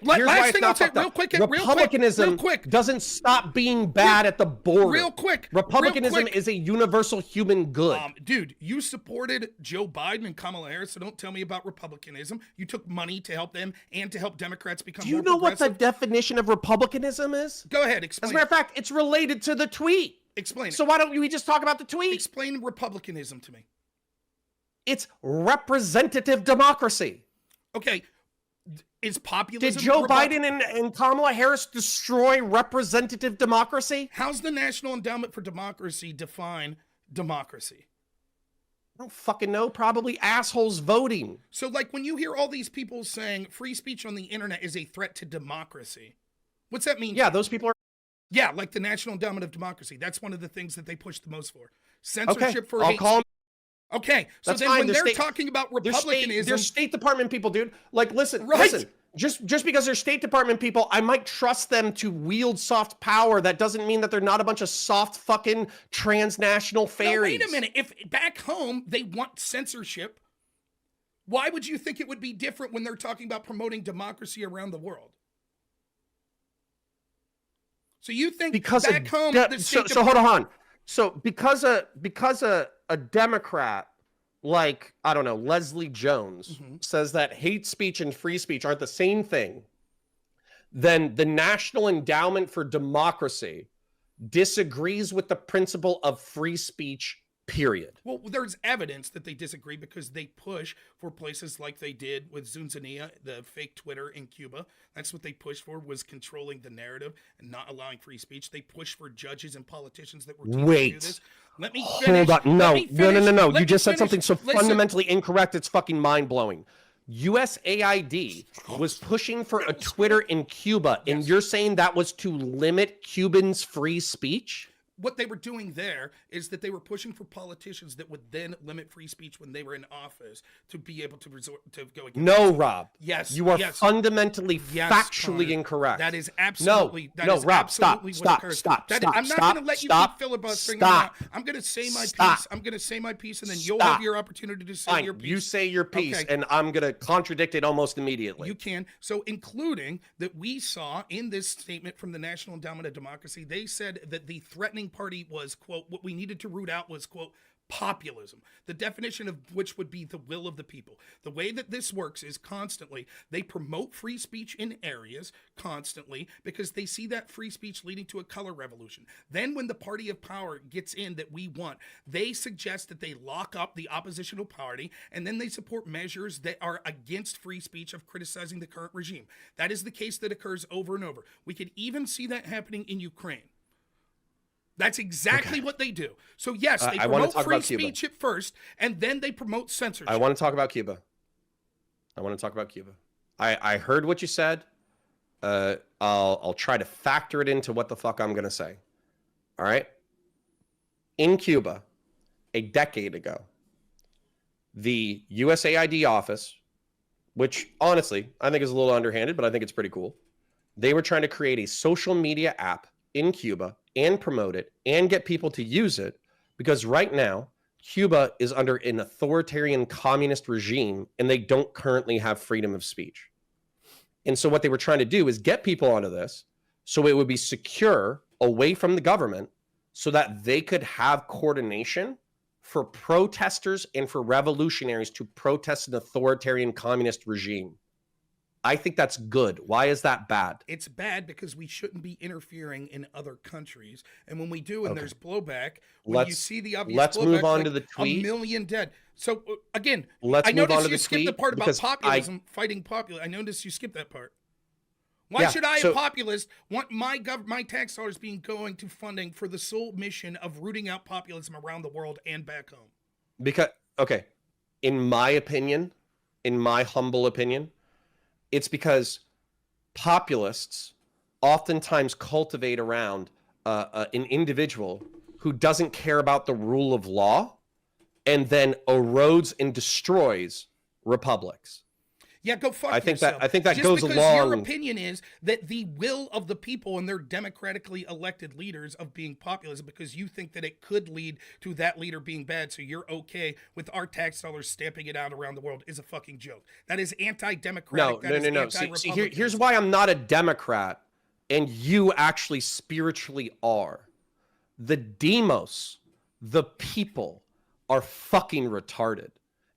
last thing I'll say real quick, Republicanism doesn't stop being bad at the border. Real quick. Republicanism is a universal human good. Dude, you supported Joe Biden and Kamala Harris, so don't tell me about Republicanism. You took money to help them and to help Democrats become more progressive. Do you know what the definition of Republicanism is? Go ahead, explain. As a matter of fact, it's related to the tweet. Explain it. So why don't we just talk about the tweet? Explain Republicanism to me. It's representative democracy. Okay. Is populism... Did Joe Biden and Kamala Harris destroy representative democracy? How's the National Endowment for Democracy define democracy? I don't fucking know. Probably assholes voting. So, like, when you hear all these people saying free speech on the internet is a threat to democracy, what's that mean? Yeah, those people are... Yeah, like the National Endowment of Democracy. That's one of the things that they push the most for. Censorship for I'll hate call them. Okay, so then when they're talking about republicanism... They're State Department people, dude. Like, listen. Just because they're State Department people, I might trust them to wield soft power. That doesn't mean that they're not a bunch of soft fucking transnational fairies. No, wait a minute. If back home they want censorship, Why would you think it would be different when they're talking about promoting democracy around the world? So you think back home, the State so hold on. So because a Democrat like, I don't know, Leslie Jones says that hate speech and free speech aren't the same thing, then the National Endowment for Democracy disagrees with the principle of free speech, period. Well, there's evidence that they disagree because they push for places like they did with Zunzania, the fake Twitter in Cuba. That's what they pushed for, was controlling the narrative and not allowing free speech. They pushed for judges and politicians that were to do this. Let me finish. Hold on. No. You just said something so fundamentally incorrect, it's fucking mind-blowing. USAID was pushing for a Twitter in Cuba, and you're saying that was to limit Cubans' free speech? What they were doing there is that they were pushing for politicians that would then limit free speech when they were in office to be able to resort to go against. No, Rob. Yes. You are fundamentally factually Connor. Incorrect. That is absolutely Rob, stop. I'm not going to let you keep filibustering. I'm going to say my piece. I'm going to say my piece, and then you'll have your opportunity to say your piece. You say your piece, and I'm going to contradict it almost immediately. You can. So including that we saw in this statement from the National Endowment of Democracy, they said that the threatening party was, quote, what we needed to root out was, quote, populism, the definition of which would be the will of the people. The way that this works is constantly they promote free speech in areas constantly because they see that free speech leading to a color revolution. Then when the party of power gets in that we want, they suggest that they lock up the oppositional party, and then they support measures that are against free speech of criticizing the current regime. That is the case that occurs over and over. We could even see that happening in Ukraine. That's exactly what they do. So yes, they promote free speech at first, and then they promote censorship. I want to talk about Cuba. I heard what you said. I'll try to factor it into what the fuck I'm going to say. All right? In Cuba, a decade ago, the USAID office, which honestly I think is a little underhanded, but I think it's pretty cool. They were trying to create a social media app in Cuba and promote it and get people to use it, because right now Cuba is under an authoritarian communist regime and they don't currently have freedom of speech. And so what they were trying to do is get people onto this so it would be secure away from the government so that they could have coordination for protesters and for revolutionaries to protest an authoritarian communist regime. I think that's good. Why is that bad? It's bad because we shouldn't be interfering in other countries. And when we do, and there's blowback, when you see the obvious let's blowback, move on to the tweet. 1 million dead. So again, I noticed you skipped the part about populism, fighting populism. I noticed you skipped that part. Why should I, a populist, want my tax dollars being going to funding for the sole mission of rooting out populism around the world and back home? Because, in my opinion, in my humble opinion, it's because populists oftentimes cultivate around an individual who doesn't care about the rule of law and then erodes and destroys republics. Yeah, go fuck yourself. I think that Just goes because along. Your opinion is that the will of the people and their democratically elected leaders of being populism, because you think that it could lead to that leader being bad, so you're okay with our tax dollars stamping it out around the world, is a fucking joke. That is anti-democratic. No. See, here's why I'm not a Democrat, and you actually spiritually are. The demos, the people, are fucking retarded.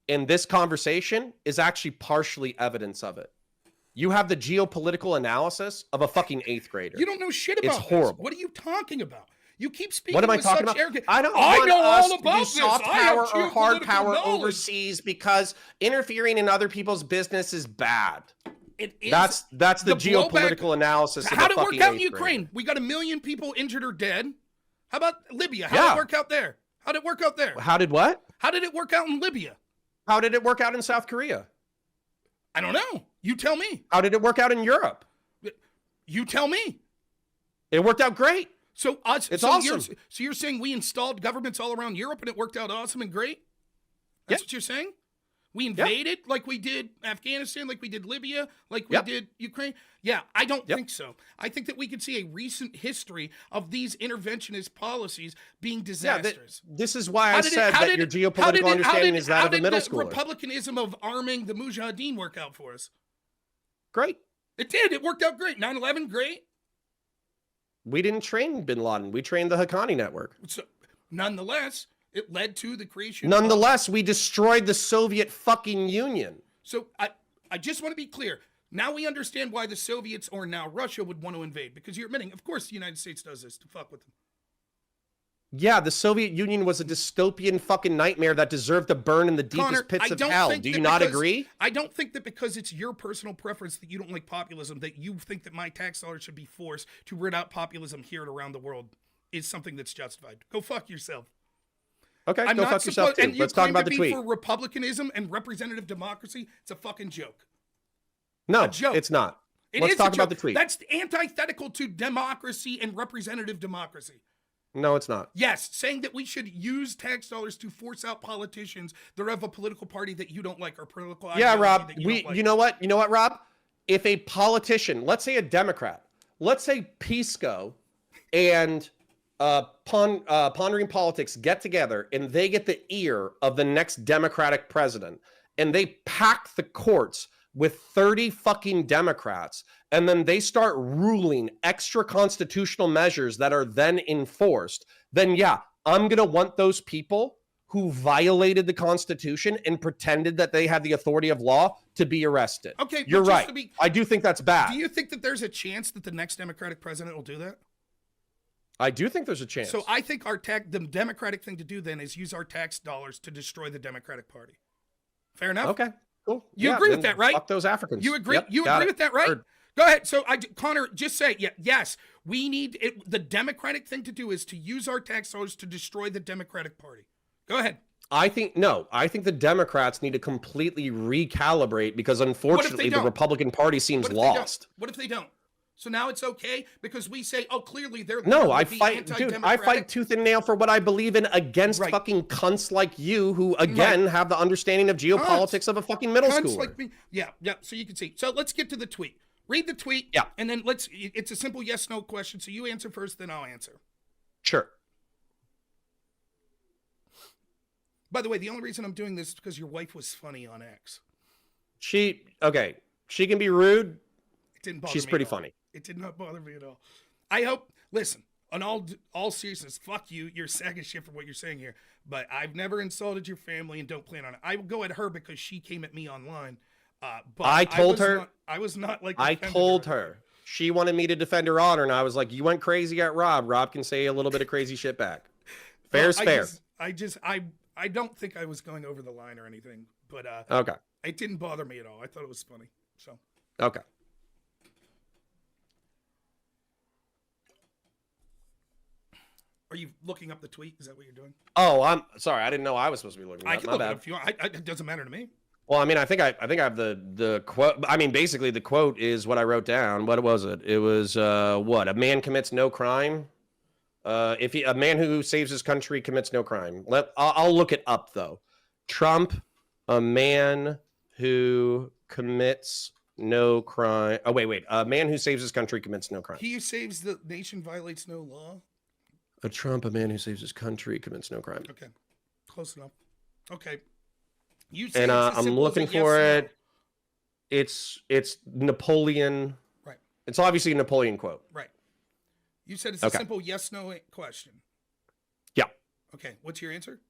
And this conversation is actually partially evidence of it. You have the geopolitical analysis of a fucking 8th grader. You don't know shit about It's horrible. This. What are you talking about? You keep speaking What am I with talking such about? arrogance. I don't I want know us all to about do this. soft I have power or hard geopolitical power knowledge. overseas because interfering in other people's business is bad. It is That's the geopolitical analysis of How a did it work fucking out in 8th Ukraine? grader. We got 1 million people injured or dead. How about Libya? How did it work out there? How did it work out there? How did what? How did it work out in Libya? How did it work out in South Korea? I don't know. You tell me. How did it work out in Europe? You tell me. It worked out great. So it's awesome. You're saying we installed governments all around Europe and it worked out awesome and great? That's what you're saying? We invaded like we did Afghanistan, like we did Libya, like we did Ukraine. Yeah, I don't think so. I think that we could see a recent history of these interventionist policies being disastrous. This is why I said that your geopolitical understanding is that of a middle schooler. How did the republicanism of arming the Mujahideen work out for us? Great. It did. It worked out great. 9/11, great. We didn't train bin Laden. We trained the Haqqani network. So, nonetheless, it led to the creation Nonetheless, we destroyed the Soviet fucking Union. So I just want to be clear. Now we understand why the Soviets, or now Russia, would want to invade. Because you're admitting, of course, the United States does this to fuck with them. Yeah, the Soviet Union was a dystopian fucking nightmare that deserved to burn in the deepest Connor, pits of hell. Do you not agree? I don't think that because it's your personal preference that you don't like populism, that you think that my tax dollars should be forced to rid out populism here and around the world is something that's justified. Go fuck yourself. Okay, go fuck yourself too. Let's talk about the tweet. For republicanism and representative democracy, it's a fucking joke. No, it's not. Let's talk about the tweet. That's antithetical to democracy and representative democracy. No, it's not. Yes, saying that we should use tax dollars to force out politicians that have a political party that you don't like or political ideology Rob, that you don't like. You know what, Rob? If a politician, let's say a Democrat, let's say Pisco and Pondering Politics get together and they get the ear of the next Democratic president and they pack the courts with 30 fucking Democrats, and then they start ruling extra constitutional measures that are then enforced, then yeah, I'm going to want those people who violated the Constitution and pretended that they had the authority of law to be arrested. Okay, you're right. I do think that's bad. Do you think that there's a chance that the next Democratic president will do that? I do think there's a chance. So I think the Democratic thing to do then is use our tax dollars to destroy the Democratic Party. Fair enough? Okay. Cool. You agree with that, right? Fuck those Africans. You agree? Yep, you agree with that, right? Heard. Go ahead. So, Connor, just say, yes, we need it. The Democratic thing to do is to use our tax dollars to destroy the Democratic Party. Go ahead. I think the Democrats need to completely recalibrate because unfortunately the Republican Party seems lost. What if they don't? So now it's okay because we say, oh, clearly they're I fight tooth and nail for what I believe in against fucking cunts like you who again have the understanding of geopolitics of a fucking middle schooler. Like me. Yeah. So you can see. So let's get to the tweet. Read the tweet. Yeah. And then it's a simple yes/no question. So you answer first, then I'll answer. Sure. By the way, the only reason I'm doing this is because your wife was funny on X. She can be rude. It didn't bother me. She's pretty funny. It did not bother me at all. I hope, listen, on all seriousness, fuck you. You're a sack of shit for what you're saying here. But I've never insulted your family and don't plan on it. I will go at her because she came at me online. But I told her. I was not like. I told her. She wanted me to defend her honor, and I was like, you went crazy at Rob. Rob can say a little bit of crazy shit back. Fair's fair. I don't think I was going over the line or anything. But okay. It didn't bother me at all. I thought it was funny. So. Okay. Are you looking up the tweet? Is that what you're doing? Oh, I'm sorry. I didn't know I was supposed to be looking. I can look it up if you want. It doesn't matter to me. Well, I mean, I think I have the quote. I mean, basically, the quote is what I wrote down. What was it? It was what a man commits no crime. A man who saves his country commits no crime. I'll look it up though. Trump, a man who commits no crime. Oh wait. A man who saves his country commits no crime. He who saves the nation violates no law. A man who saves his country commits no crime. Okay, close enough. Okay, you say and I'm looking for it. No. It's Napoleon. Right. It's obviously a Napoleon quote. Right. You said it's a simple yes/no question. Yeah. Okay. What's your answer?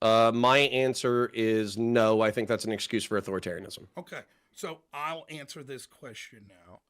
My answer is no. I think that's an excuse for authoritarianism. Okay. So I'll answer this question now.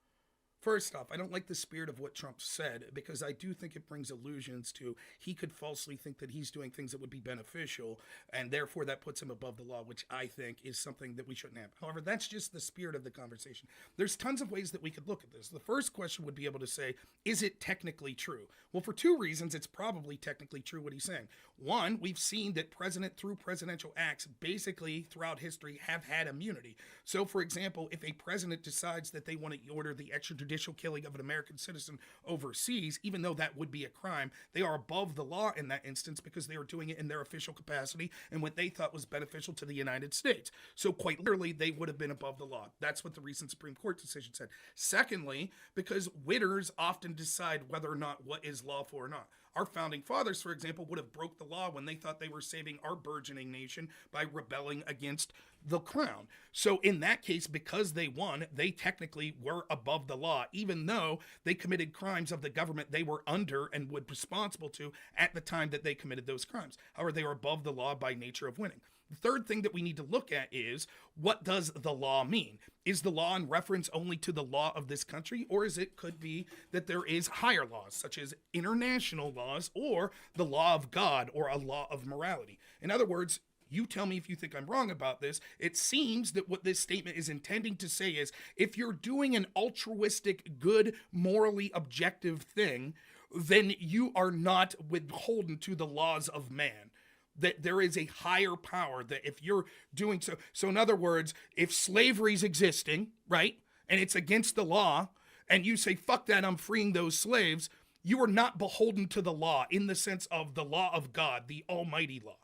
First off, I don't like the spirit of what Trump said because I do think it brings illusions to he could falsely think that he's doing things that would be beneficial, and therefore that puts him above the law, which I think is something that we shouldn't have. However, that's just the spirit of the conversation. There's tons of ways that we could look at this. The first question would be able to say, is it technically true? Well, for two reasons, it's probably technically true what he's saying. One, we've seen that through presidential acts, basically throughout history, have had immunity. So, for example, if a president decides that they want to order the extradition extrajudicial killing of an American citizen overseas, even though that would be a crime, they are above the law in that instance because they are doing it in their official capacity and what they thought was beneficial to the United States. So quite literally, they would have been above the law. That's what the recent Supreme Court decision said. Secondly, because winners often decide whether or not what is lawful or not. Our founding fathers, for example, would have broke the law when they thought they were saving our burgeoning nation by rebelling against the crown. So in that case, because they won, they technically were above the law, even though they committed crimes of the government they were under and were responsible to at the time that they committed those crimes. However, they were above the law by nature of winning. The third thing that we need to look at is, what does the law mean? Is the law in reference only to the law of this country, or is it could be that there is higher laws, such as international laws or the law of God or a law of morality? In other words, you tell me if you think I'm wrong about this. It seems that what this statement is intending to say is, if you're doing an altruistic, good, morally objective thing, then you are not withholden to the laws of man. That there is a higher power, that if you're doing so in other words, if slavery's existing, right, and it's against the law, and you say, fuck that, I'm freeing those slaves, you are not beholden to the law in the sense of the law of God, the almighty law,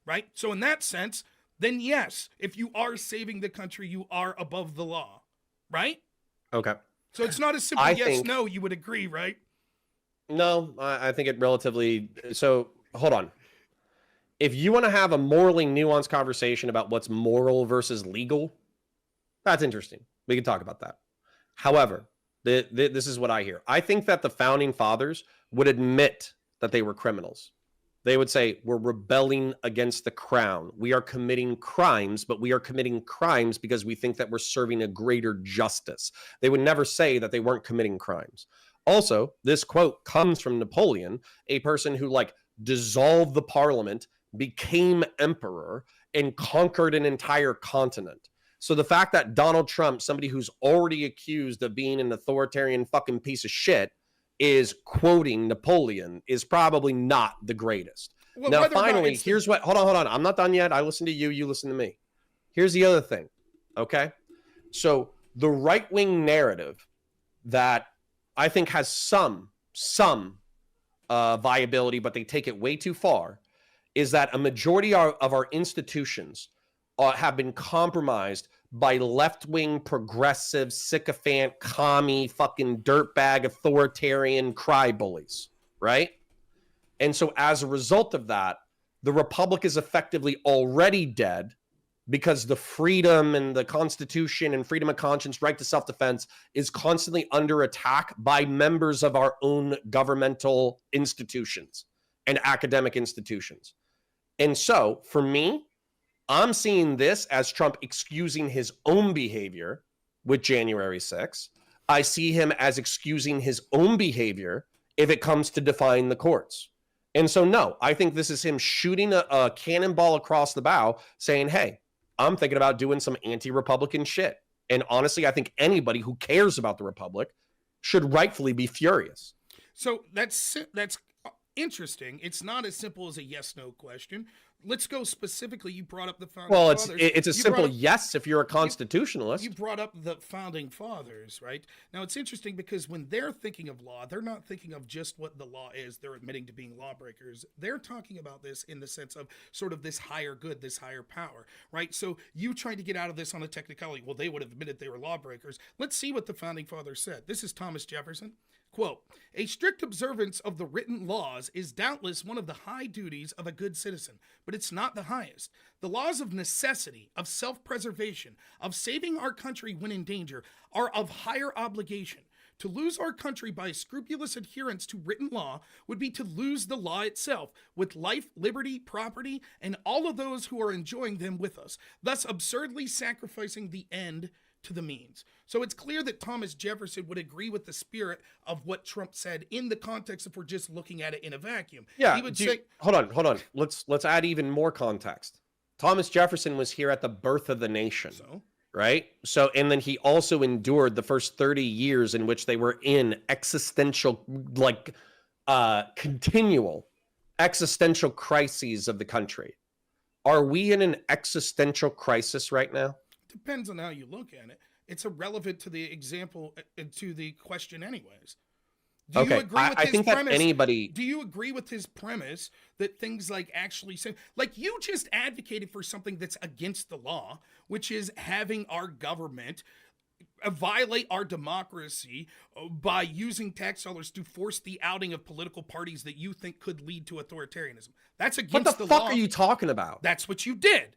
right? So in that sense, then yes, if you are saving the country, you are above the law, right? Okay. So it's not a simple yes, no, you would agree, right? No, I think it relatively, so hold on. If you want to have a morally nuanced conversation about what's moral versus legal, that's interesting. We can talk about that. However, this is what I hear. I think that the founding fathers would admit that they were criminals. They would say, we're rebelling against the crown. We are committing crimes, but we are committing crimes because we think that we're serving a greater justice. They would never say that they weren't committing crimes. Also, this quote comes from Napoleon, a person who dissolved the parliament, became emperor, and conquered an entire continent. So the fact that Donald Trump, somebody who's already accused of being an authoritarian fucking piece of shit, is quoting Napoleon is probably not the greatest. Well, now, finally, here's what, hold on. I'm not done yet. I listen to you, you listen to me. Here's the other thing, okay? So the right-wing narrative that I think has some viability, but they take it way too far, is that a majority of our institutions have been compromised by left-wing, progressive, sycophant, commie, fucking dirtbag, authoritarian cry bullies, right? And so as a result of that, the republic is effectively already dead because the freedom and the Constitution and freedom of conscience, right to self-defense, is constantly under attack by members of our own governmental institutions and academic institutions. And so, for me, I'm seeing this as Trump excusing his own behavior with January 6th. I see him as excusing his own behavior if it comes to defying the courts. And so, no, I think this is him shooting a cannonball across the bow saying, hey, I'm thinking about doing some anti-Republican shit. And honestly, I think anybody who cares about the Republic should rightfully be furious. So that's interesting. It's not as simple as a yes/no question. Let's go specifically. You brought up the founding fathers. Well, it's a simple yes if you're a constitutionalist. You brought up the founding fathers, right? Now, it's interesting because when they're thinking of law, they're not thinking of just what the law is. They're admitting to being lawbreakers. They're talking about this in the sense of sort of this higher good, this higher power, right? So you trying to get out of this on a technicality, well, they would have admitted they were lawbreakers. Let's see what the founding fathers said. This is Thomas Jefferson. Quote, a strict observance of the written laws is doubtless one of the high duties of a good citizen, but it's not the highest. The laws of necessity, of self-preservation, of saving our country when in danger are of higher obligation. To lose our country by scrupulous adherence to written law would be to lose the law itself, with life, liberty, property, and all of those who are enjoying them with us, thus absurdly sacrificing the end to the means. So it's clear that Thomas Jefferson would agree with the spirit of what Trump said in the context if we're just looking at it in a vacuum. Yeah, he would say, hold on. Let's add even more context. Thomas Jefferson was here at the birth of the nation. Right? So, and then he also endured the first 30 years in which they were in existential, continual existential crises of the country. Are we in an existential crisis right now? Depends on how you look at it. it's irrelevant to the example, to the question anyways. Do Okay, you agree with I his think that premise? anybody. Do you agree with his premise that things like actually say, like you just advocated for something that's against the law, which is having our government violate our democracy by using tax dollars to force the outing of political parties that you think could lead to authoritarianism. That's What against the the fuck law. are you talking about? That's what you did.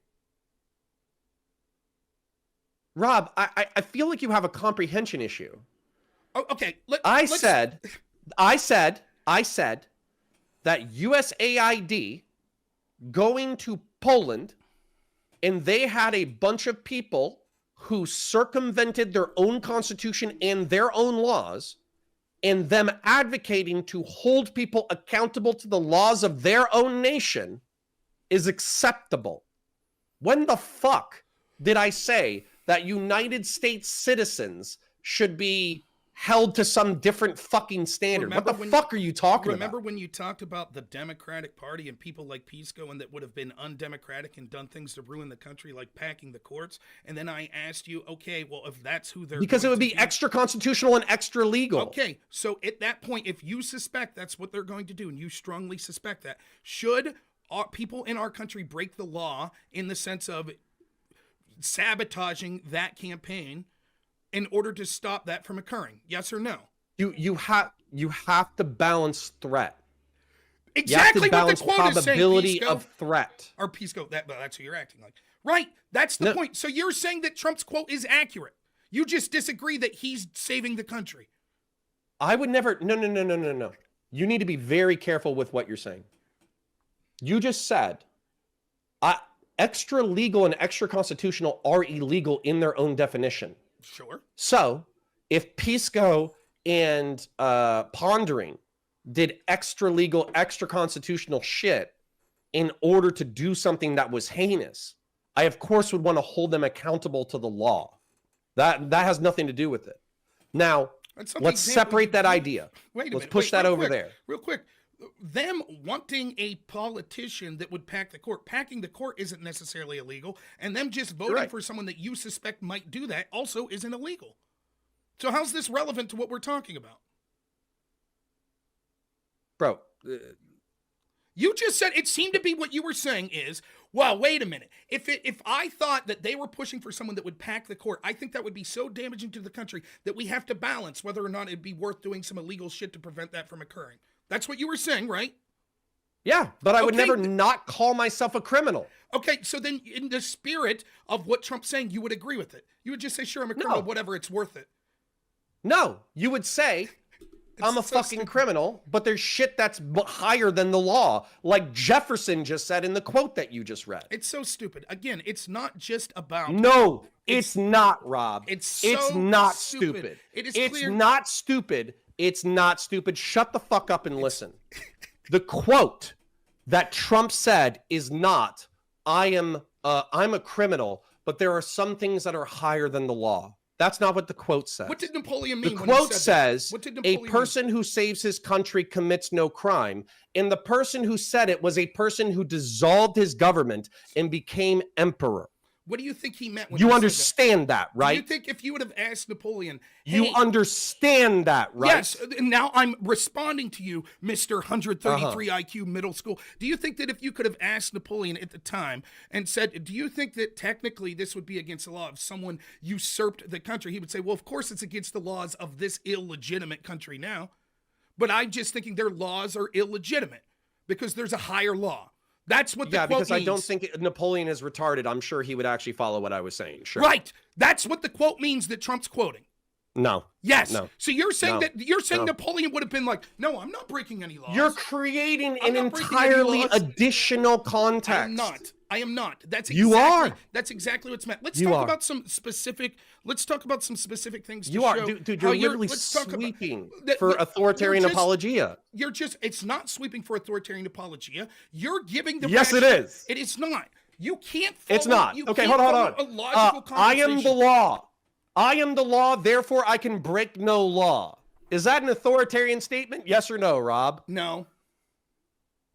Rob, I feel like you have a comprehension issue. Oh, okay. I said that USAID going to Poland, and they had a bunch of people who circumvented their own constitution and their own laws, and them advocating to hold people accountable to the laws of their own nation is acceptable. When the fuck did I say that United States citizens should be held to some different fucking standard? What the fuck are you talking about? Remember when you talked about the Democratic Party and people like Pisco and that would have been undemocratic and done things to ruin the country, like packing the courts? And then I asked you, okay, well, if that's who they're because it would be do, extra constitutional and extra legal. Okay, so at that point, if you suspect that's what they're going to do, and you strongly suspect that, should people in our country break the law in the sense of sabotaging that campaign in order to stop that from occurring? Yes or no? You have to balance threat. Exactly what the quote is saying. Probability of threat. Or Pisco, that's who you're acting like. Right, that's the point. So you're saying that Trump's quote is accurate. You just disagree that he's saving the country. I would never, no. You need to be very careful with what you're saying. You just said, extra legal and extra constitutional are illegal in their own definition. Sure. So if Pisco and Pondering did extra legal, extra constitutional shit in order to do something that was heinous, I of course would want to hold them accountable to the law. That has nothing to do with it. Now, let's separate that idea. Wait a minute. Let's push that over there. Real quick. Them wanting a politician that would pack the court. Packing the court isn't necessarily illegal. And them just voting for someone that you suspect might do that also isn't illegal. So how's this relevant to what we're talking about? Bro. You just said, it seemed to be what you were saying is, well, wait a minute. If I thought that they were pushing for someone that would pack the court, I think that would be so damaging to the country that we have to balance whether or not it'd be worth doing some illegal shit to prevent that from occurring. That's what you were saying, right? Yeah, but I would never not call myself a criminal. Okay, so then in the spirit of what Trump's saying, you would agree with it. You would just say, sure, I'm a criminal, whatever, it's worth it. No, you would say, I'm a fucking criminal, but there's shit that's higher than the law, like Jefferson just said in the quote that you just read. It's so stupid. Again, it's not just about... No, it's not, Rob. It's not stupid. It is clear. It's not stupid. It's not stupid. Shut the fuck up and listen. The quote that Trump said is not, I'm a criminal, but there are some things that are higher than the law. That's not what the quote says. What did Napoleon mean? The quote says, a person who saves his country commits no crime. And the person who said it was a person who dissolved his government and became emperor. What do you think he meant when you he understand that, right? Do you think if you would have asked Napoleon, hey, you understand that, right? Yes. Now I'm responding to you, Mr. 133 IQ middle school. Do you think that if you could have asked Napoleon at the time and said, do you think that technically this would be against the law if someone usurped the country? He would say, well, of course it's against the laws of this illegitimate country now. But I'm just thinking their laws are illegitimate because there's a higher law. That's what the quote means. I don't think Napoleon is retarded. I'm sure he would actually follow what I was saying. Sure. Right. That's what the quote means that Trump's quoting. No. Yes. No. So you're saying Napoleon would have been like, no, I'm not breaking any laws. You're creating an entirely additional context. I am not. That's exactly, you are. That's exactly what's meant. Let's talk about some specific things. You are, dude. You're literally sweeping for authoritarian apologia. It's not sweeping for authoritarian apologia. You're giving the. Yes, it is. It is not. You can't. It's not. Okay, hold on. A logical I am the law. I am the law. Therefore, I can break no law. Is that an authoritarian statement? Yes or no, Rob? No.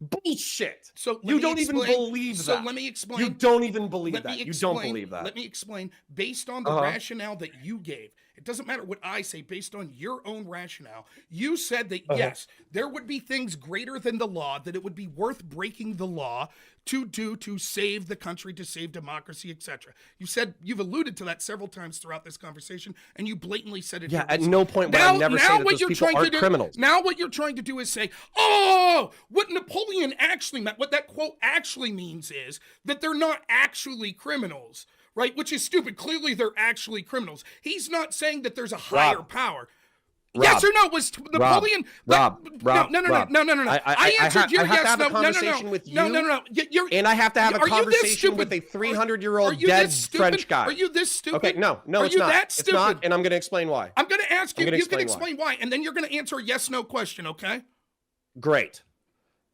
Bullshit. So let You me don't even explain- believe So that. let me explain. You don't even believe Let that. me You don't explain- believe that. Let me explain. Based on the rationale that you gave, it doesn't matter what I say. Based on your own rationale, you said that yes, there would be things greater than the law, that it would be worth breaking the law to do to save the country, to save democracy, etc. You said, you've alluded to that several times throughout this conversation, and you blatantly said it. Yeah, here at recently. no point would I never say that what those you're people trying to aren't do, criminals. Now what you're trying to do is say, oh, what Napoleon actually meant, what that quote actually means is that they're not actually criminals, right? Which is stupid. Clearly they're actually criminals. He's not saying that there's a higher power. Yes or no? Was Napoleon? Rob. No. I answered your yes. No. You're, and I have to have a are you this conversation with stupid? a 300-year-old dead French guy. Are you this stupid? Okay, no, Are it's you not. that stupid? It's not, and I'm going to explain why. I'm going to ask you. You can explain explain why, and then you're going to answer a yes/no question. Okay? Great.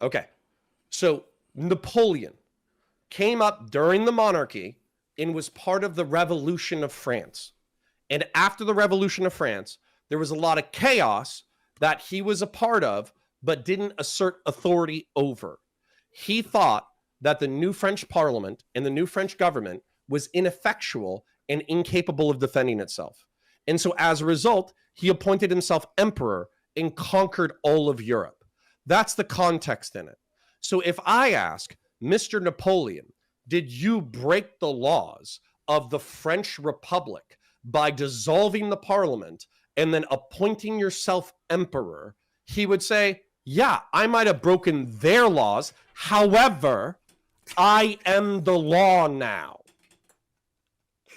Okay. So Napoleon came up during the monarchy and was part of the Revolution of France. And after the Revolution of France, there was a lot of chaos that he was a part of, but didn't assert authority over. He thought that the new French Parliament and the new French government was ineffectual and incapable of defending itself. And so as a result, he appointed himself emperor and conquered all of Europe. That's the context in it. So if I ask, Mr. Napoleon, did you break the laws of the French Republic by dissolving the parliament and then appointing yourself emperor? He would say, yeah, I might have broken their laws. However, I am the law now.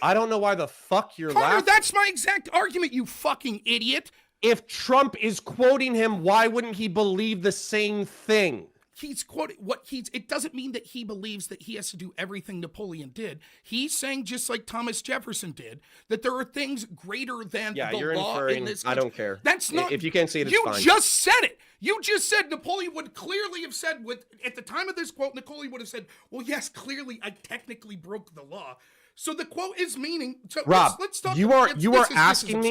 I don't know why the fuck you're Conor, laughing. that's my exact argument, you fucking idiot. If Trump is quoting him, why wouldn't he believe the same thing? He's quoting it doesn't mean that he believes that he has to do everything Napoleon did. He's saying, just like Thomas Jefferson did, that there are things greater than the you're law inferring, in this I country. don't care. That's not. If you can't see it, it's you fine. You just said it. You just said Napoleon would clearly have said, at the time of this quote, Napoleon would have said, well, yes, clearly I technically broke the law. So the quote is meaning. So Rob, let's talk. you are asking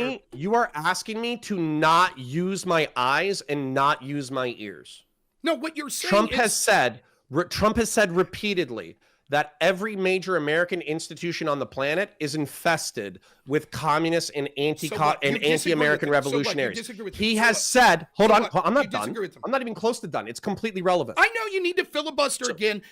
me to not use my eyes and not use my ears. No, what you're saying Trump has said repeatedly that every major American institution on the planet is infested with communists and anti-American revolutionaries. He has said, hold on, I'm not done. I'm not even close to done. It's completely relevant. I know you need to filibuster again.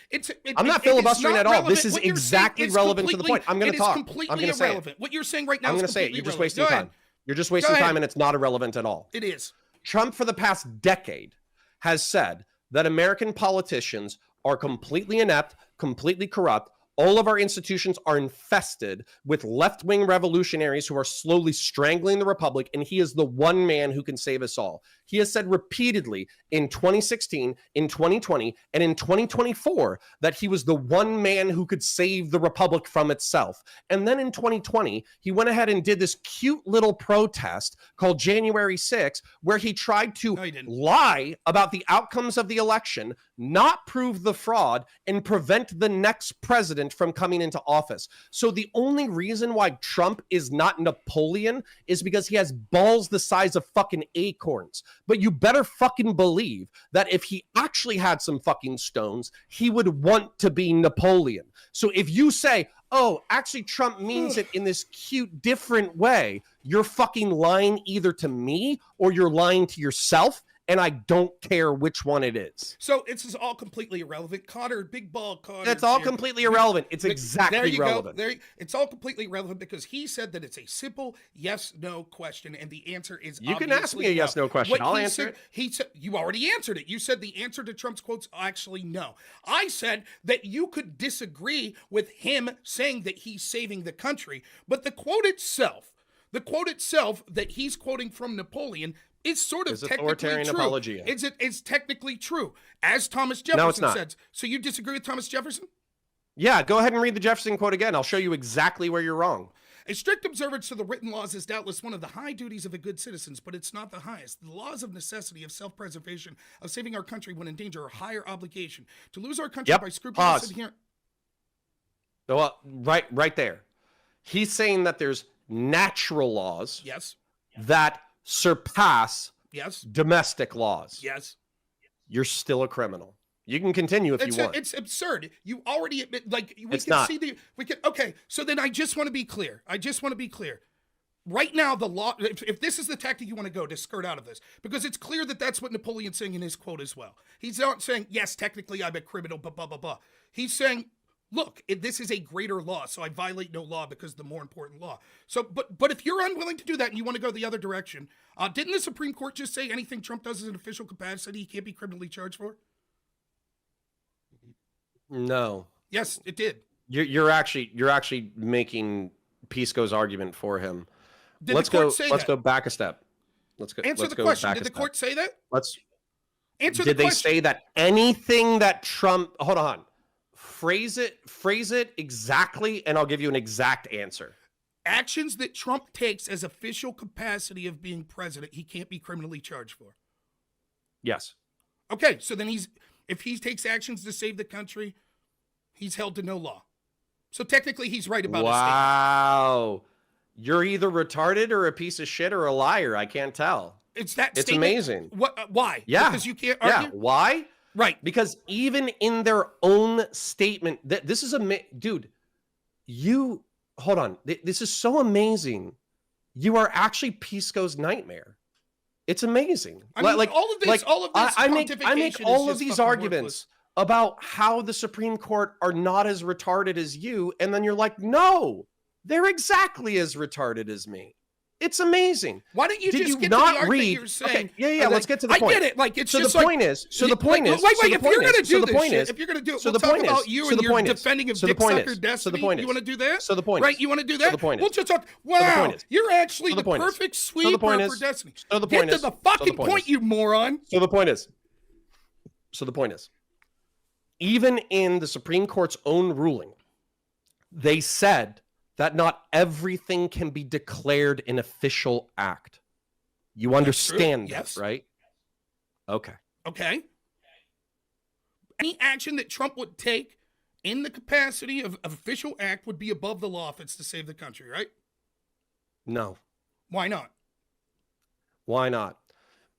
I'm not filibustering at all. This is exactly relevant to the point. I'm going to talk. I'm going to say it. What you're saying right now I'm is going to say it. completely You're just irrelevant. wasting time. You're just wasting time, and it's not irrelevant at all. It is. Trump, for the past decade, has said that American politicians are completely inept, completely corrupt. All of our institutions are infested with left-wing revolutionaries who are slowly strangling the republic, and he is the one man who can save us all. He has said repeatedly in 2016, in 2020, and in 2024 that he was the one man who could save the republic from itself. And then in 2020, he went ahead and did this cute little protest called January 6th, where he tried to lie about the outcomes of the election, not prove the fraud, and prevent the next president from coming into office. So the only reason why Trump is not Napoleon is because he has balls the size of fucking acorns. But you better fucking believe that if he actually had some fucking stones, he would want to be Napoleon. So if you say, oh, actually Trump means it in this cute different way, you're fucking lying either to me or you're lying to yourself. And I don't care which one it is. So this is all completely irrelevant. Conor, big ball Conor. It's all completely irrelevant. It's exactly relevant. It's all completely irrelevant because he said that it's a simple yes/no question, and the answer is you can ask me a yes/no question. I'll answer it. He said you already answered it. You said the answer to Trump's quotes actually no. I said that you could disagree with him saying that he's saving the country, but the quote itself that he's quoting from Napoleon is sort of technically true. Apologia. It's technically true, as Thomas Jefferson said. So you disagree with Thomas Jefferson? Yeah, go ahead and read the Jefferson quote again. I'll show you exactly where you're wrong. A strict observance to the written laws is doubtless one of the high duties of a good citizen, but it's not the highest. The laws of necessity, of self-preservation, of saving our country when in danger are higher obligation. To lose our country by scrupulous adherence. Right there. He's saying that there's natural laws that surpass domestic laws. Yes. You're still a criminal. You can continue if you want. It's absurd. You already admit, like, okay, so then I just want to be clear. Right now, the law, if this is the tactic you want to go to skirt out of this, because it's clear that that's what Napoleon's saying in his quote as well. He's not saying, yes, technically I'm a criminal, blah, blah, blah, blah. He's saying, look, this is a greater law, so I violate no law because the more important law. So, but if you're unwilling to do that and you want to go the other direction, didn't the Supreme Court just say anything Trump does as an official capacity he can't be criminally charged for? No. Yes, it did. You're actually making Pisco's argument for him. Let's go back a step. Answer the question. Did the court say that? Answer the question. Did they say that anything that Trump... Hold on. Phrase it exactly, and I'll give you an exact answer. Actions that Trump takes as official capacity of being president, he can't be criminally charged for. Yes. Okay, so then if he takes actions to save the country, he's held to no law. So technically he's right about his statement. Wow. You're either retarded or a piece of shit or a liar. I can't tell. It's amazing. Why? Yeah. Because you can't argue? Yeah. Why? Right. Because even in their own statement, this is dude, hold on. This is so amazing. You are actually Pisco's nightmare. It's amazing. I mean, like all of this, I make all of these arguments about how the Supreme Court are not as retarded as you, and then you're like, no, they're exactly as retarded as me. It's amazing. Why don't you just get to the argument you're saying? Okay, yeah, let's get to the point. I get it. Like, it's so just the point is. So the point is. Wait, if you're going to do this, if you're going to do it, we'll talk about you and your defending of dick sucker destiny. You want to do that? So the point is. Right, you want to do that? So the point is. We'll just talk. Wow, you're actually the perfect sweeper for destiny. So the point is. Get to the fucking point, you moron. So the point is. Even in the Supreme Court's own ruling, they said that not everything can be declared an official act. You understand that, yes. Right? Okay. Any action that Trump would take in the capacity of official act would be above the law if it's to save the country, right? No. Why not? Why not?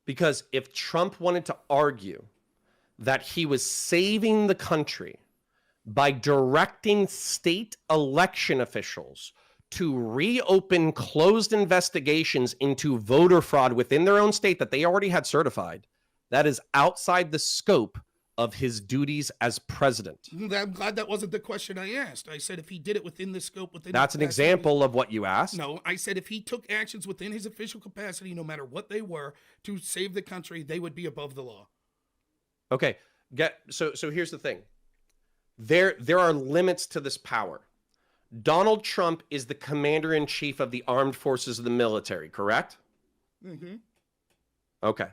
Because if Trump wanted to argue that he was saving the country by directing state election officials to reopen closed investigations into voter fraud within their own state that they already had certified, that is outside the scope of his duties as president. I'm glad that wasn't the question I asked. I said if he did it within the scope, That's an example of what you asked. No, I said if he took actions within his official capacity, no matter what they were, to save the country, they would be above the law. Okay, so here's the thing. There are limits to this power. Donald Trump is the commander-in-chief of the armed forces of the military, correct? Mm-hmm. Okay.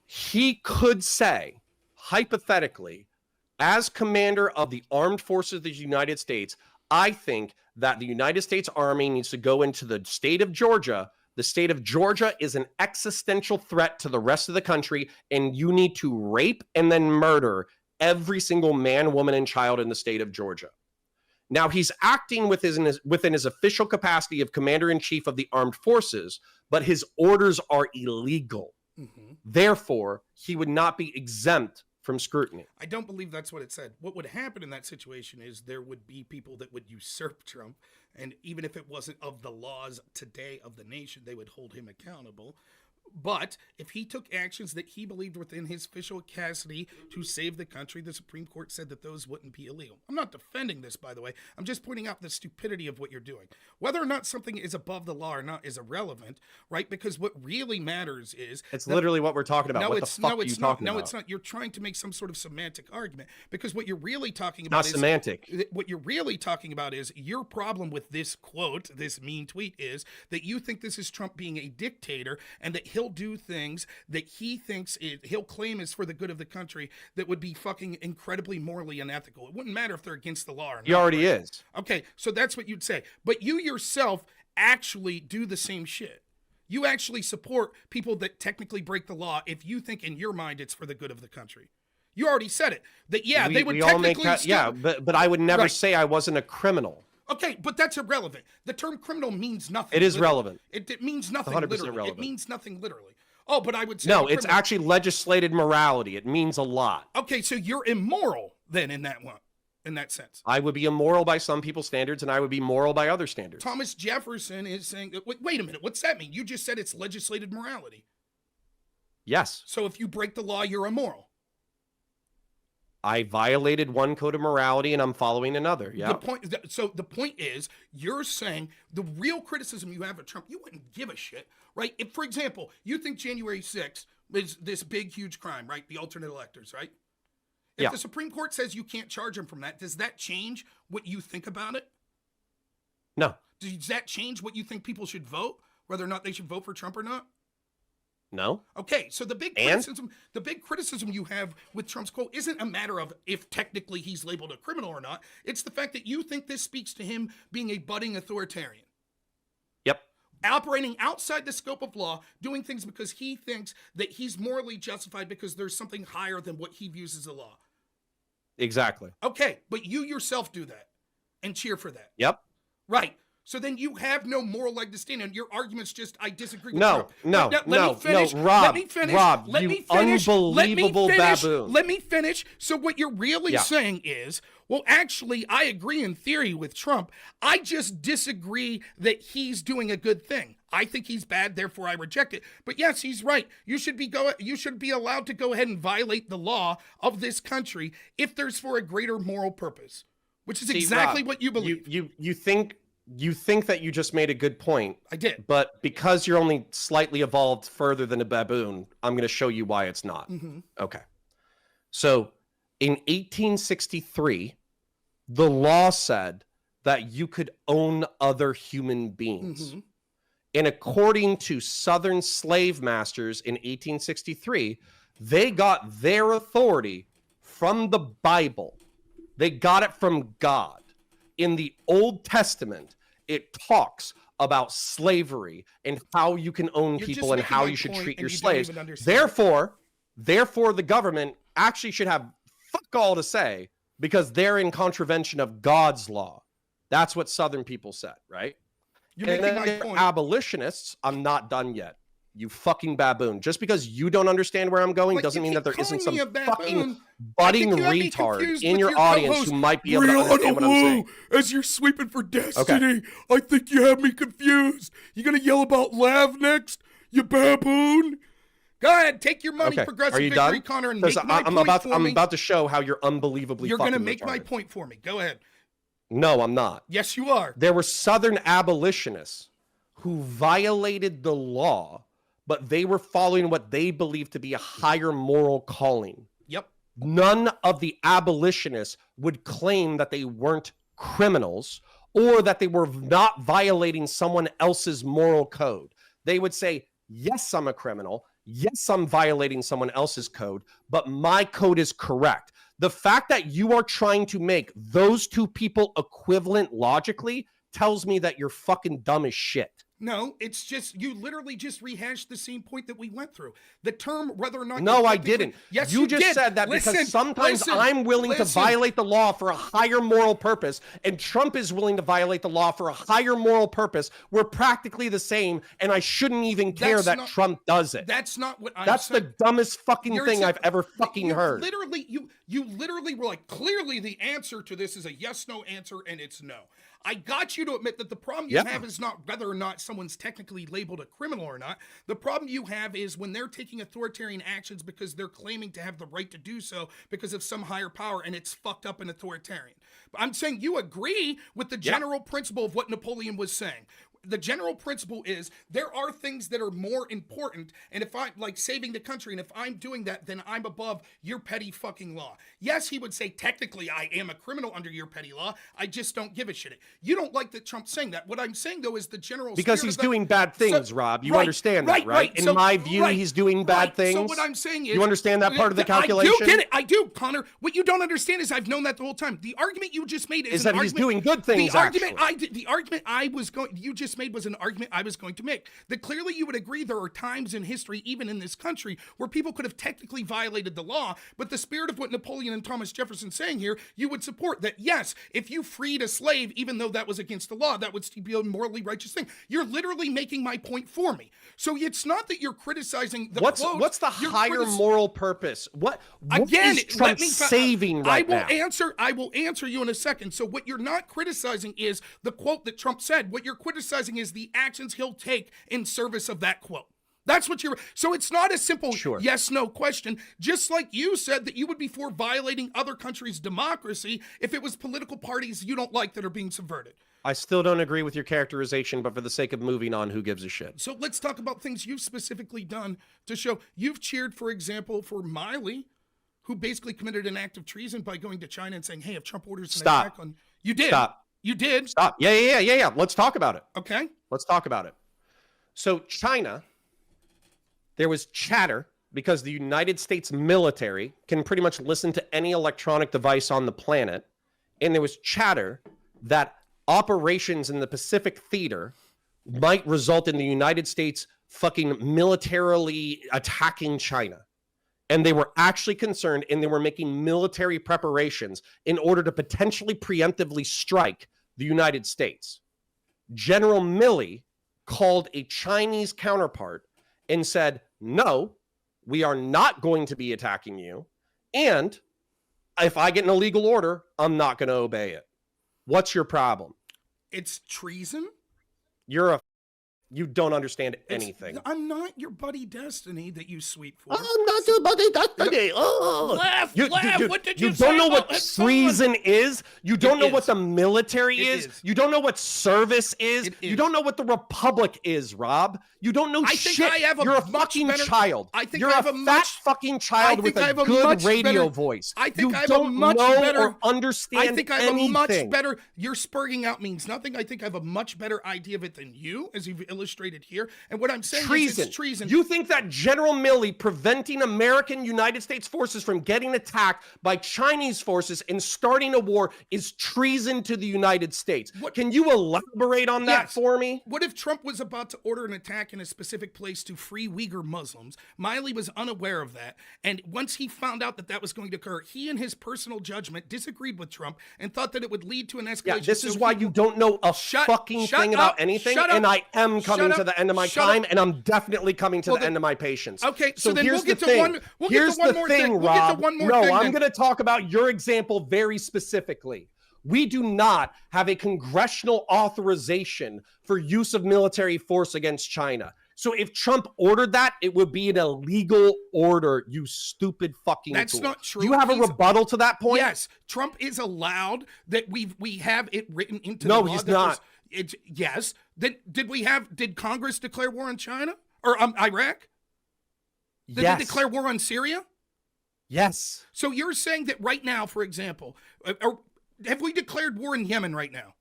He could say, hypothetically, as commander of the armed forces of the United States, I think that the United States Army needs to go into the state of Georgia. The state of Georgia is an existential threat to the rest of the country, and you need to rape and then murder every single man, woman, and child in the state of Georgia. Now, he's acting within his official capacity of commander-in-chief of the armed forces, but his orders are illegal. Mm-hmm. Therefore, he would not be exempt from scrutiny. I don't believe that's what it said. What would happen in that situation is there would be people that would usurp Trump, and even if it wasn't of the laws today of the nation, they would hold him accountable. But if he took actions that he believed within his official capacity to save the country, the Supreme Court said that those wouldn't be illegal. I'm not defending this, by the way. I'm just pointing out the stupidity of what you're doing. Whether or not something is above the law or not is irrelevant, right? Because what really matters is... It's literally what we're talking about. What the fuck are you talking about? No, it's not. You're trying to make some sort of semantic argument. Because what you're really talking about is... Not semantic. What you're really talking about is your problem with this quote, this mean tweet, is that you think this is Trump being a dictator and that he'll do things that he thinks he'll claim is for the good of the country that would be fucking incredibly morally unethical. It wouldn't matter if they're against the law or not. He already is. Okay, so that's what you'd say. But you yourself actually do the same shit. You actually support people that technically break the law if you think in your mind it's for the good of the country. You already said it. That, yeah, they would technically... but I would never say I wasn't a criminal. Okay, but that's irrelevant. The term criminal means nothing. It is relevant. It means nothing 100% literally. relevant. It means nothing literally. Oh, but I would say No, it's actually legislated morality. It means a lot. Okay, so you're immoral then in that one, in that sense. I would be immoral by some people's standards, and I would be moral by other standards. Thomas Jefferson is saying, wait a minute, what's that mean? You just said it's legislated morality. Yes. So if you break the law, you're immoral. I violated one code of morality and I'm following another. Yeah. The point is, you're saying the real criticism you have of Trump, you wouldn't give a shit, right? If, for example, you think January 6th is this big, huge crime, right? The alternate electors, right? If the Supreme Court says you can't charge him from that, does that change what you think about it? No. Does that change what you think people should vote, whether or not they should vote for Trump or not? No. Okay, so the big criticism you have with Trump's quote isn't a matter of if technically he's labeled a criminal or not. It's the fact that you think this speaks to him being a budding authoritarian. Yep. Operating outside the scope of law, doing things because he thinks that he's morally justified because there's something higher than what he views as a law. Exactly. Okay, but you yourself do that and cheer for that. Yep. Right. So then you have no moral leg to stand on. Your argument's just, I disagree with Rob, unbelievable baboon. Let me finish. So what you're really saying is, well, actually, I agree in theory with Trump. I just disagree that he's doing a good thing. I think he's bad, therefore I reject it. But yes, he's right. You should be allowed to go ahead and violate the law of this country if there's for a greater moral purpose, which is exactly Rob, what you believe. You think that you just made a good point. I did. But because you're only slightly evolved further than a baboon, I'm going to show you why it's not. Mm-hmm. Okay. So in 1863, the law said that you could own other human beings. Mm-hmm. And according to Southern slave masters in 1863, they got their authority from the Bible. They got it from God. In the Old Testament, it talks about slavery and how you can own people and how you should treat your slaves. Therefore, the government actually should have fuck all to say because they're in contravention of God's law. That's what Southern people said, right? And then abolitionists, I'm not done yet. You fucking baboon. Just because you don't understand where I'm going doesn't mean that there isn't some fucking budding retard in your audience who might be able to understand what I'm saying. As you're sweeping for destiny, I think you have me confused. You gonna yell about Lav next, you baboon? Go ahead, take your money, progressive victory, Conor, and make my point for me. I'm about to show how you're unbelievably fucking retarded. You're gonna make my point for me. Go ahead. No, I'm not. Yes, you are. There were Southern abolitionists who violated the law, but they were following what they believed to be a higher moral calling. Yep. None of the abolitionists would claim that they weren't criminals or that they were not violating someone else's moral code. They would say, yes, I'm a criminal. Yes, I'm violating someone else's code, but my code is correct. The fact that you are trying to make those two people equivalent logically tells me that you're fucking dumb as shit. No, it's just, you literally just rehashed the same point that we went through. The term, whether or not... No, I didn't. Yes, you just said that because sometimes I'm willing to violate the law for a higher moral purpose, and Trump is willing to violate the law for a higher moral purpose. We're practically the same, and I shouldn't even care that Trump does it. That's not what I'm saying. That's the dumbest fucking thing I've ever fucking heard. Literally, you literally were like, clearly the answer to this is a yes-no answer, and it's no. I got you to admit that the problem you have is not whether or not someone's technically labeled a criminal or not. The problem you have is when they're taking authoritarian actions because they're claiming to have the right to do so because of some higher power, and it's fucked up and authoritarian. But I'm saying you agree with the general principle of what Napoleon was saying. The general principle is there are things that are more important, and if I like saving the country, and if I'm doing that, then I'm above your petty fucking law. Yes, he would say technically I am a criminal under your petty law. I just don't give a shit. You don't like that Trump's saying that. What I'm saying though is the general because he's doing bad things, Rob. You understand that, right? In my view, he's doing bad things. So what I'm saying is, you understand that part of the calculation? I do get it. I do, Conor. What you don't understand is I've known that the whole time. The argument you just made is that he's doing good things. The argument I was going. You just just made was an argument I was going to make. That clearly you would agree there are times in history, even in this country, where people could have technically violated the law, but the spirit of what Napoleon and Thomas Jefferson saying here, you would support that, yes, if you freed a slave, even though that was against the law, that would be a morally righteous thing. You're literally making my point for me. So it's not that you're criticizing the what's the higher moral purpose? What again is Trump saving right now? I will answer you in a second. So what you're not criticizing is the quote that Trump said. What you're criticizing is the actions he'll take in service of that quote. That's what you're. So it's not a simple yes, no question. Just like you said that you would be for violating other countries' democracy if it was political parties you don't like that are being subverted. I still don't agree with your characterization, but for the sake of moving on, who gives a shit? So let's talk about things you've specifically done to show. You've cheered, for example, for Miley, who basically committed an act of treason by going to China and saying, hey, if Trump orders an attack on... You did. Stop. You did. Stop. Yeah. Let's talk about it. Okay. Let's talk about it. So China, there was chatter because the United States military can pretty much listen to any electronic device on the planet. And there was chatter that operations in the Pacific Theater might result in the United States fucking militarily attacking China. And they were actually concerned, and they were making military preparations in order to potentially preemptively strike the United States. General Milley called a Chinese counterpart and said, no, we are not going to be attacking you. And if I get an illegal order, I'm not going to obey it. What's your problem? It's treason. You don't understand anything. I'm not your buddy Destiny that you sweep for. I'm not your buddy Destiny. Oh. Laugh. What did you don't know what treason is. You don't know what the military is. You don't know what service is. You don't know what the republic is, Rob. You don't know shit. You're a fucking child. You're a fat fucking child with a good radio voice. I think you I have don't a much know better, or understand I think I have anything. a much better. Your spurging out means nothing. I think I have a much better idea of it than you, as you've illustrated here. And what I'm saying is it's treason. You think that General Milley preventing American United States forces from getting attacked by Chinese forces and starting a war is treason to the United States? Can you elaborate on that for me? What if Trump was about to order an attack in a specific place to free Uyghur Muslims? Miley was unaware of that. And once he found out that that was going to occur, he in his personal judgment disagreed with Trump and thought that it would lead to an escalation. Yeah, this is why you don't know a fucking thing about anything. And I am coming to the end of my time, and I'm definitely coming to the end of my patience. Okay, so then here's we'll get the to thing. one. Here's the thing, Rob. No, I'm going to talk about your example very specifically. We do not have a congressional authorization for use of military force against China. So if Trump ordered that, it would be an illegal order, you stupid fucking That's tool. not true. Do you have a rebuttal to that point? Yes, Trump is allowed that we have it written into the law. No, he's not. Yes. Did Congress declare war on China or Iraq? Did they declare war on Syria? Yes. So you're saying that right now, for example, have we declared war in Yemen right now?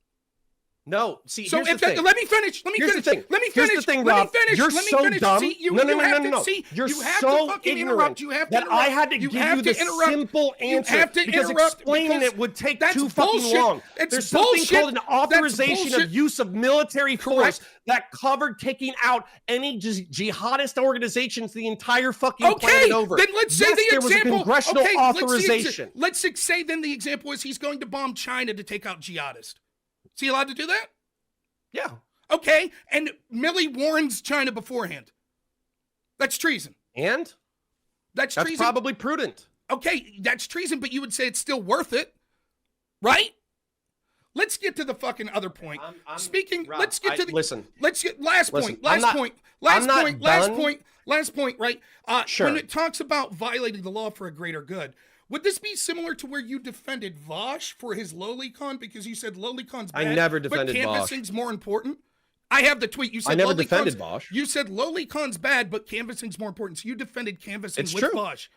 No. See, so here's the thing. Let me finish. Here's the thing, Rob. You're so dumb. See, No. See, you're you have so to fucking ignorant interrupt. You have to that interrupt. I had to give you the simple answer. You have to because interrupt explaining it would take too fucking bullshit. long. There's something called an authorization of use of military force that covered taking out any jihadist organizations the entire fucking planet over. Then let's say the example. There was a congressional authorization. Let's say then the example is he's going to bomb China to take out jihadists. Is he allowed to do that? Yeah. Okay, and Milley warns China beforehand. That's treason. And? That's treason. That's probably prudent. Okay, that's treason, but you would say it's still worth it, right? Let's get to the fucking other point. Rob, let's get to the... Listen. Let's get... Last point, right? Sure. When it talks about violating the law for a greater good, would this be similar to where you defended Vosh for his lolicon because you said lolicon's bad? I never defended but canvassing's more important? I have the tweet. You said I never defended Vosh. You said lolicon's bad, but canvassing's more important. So you defended canvassing with Vosh.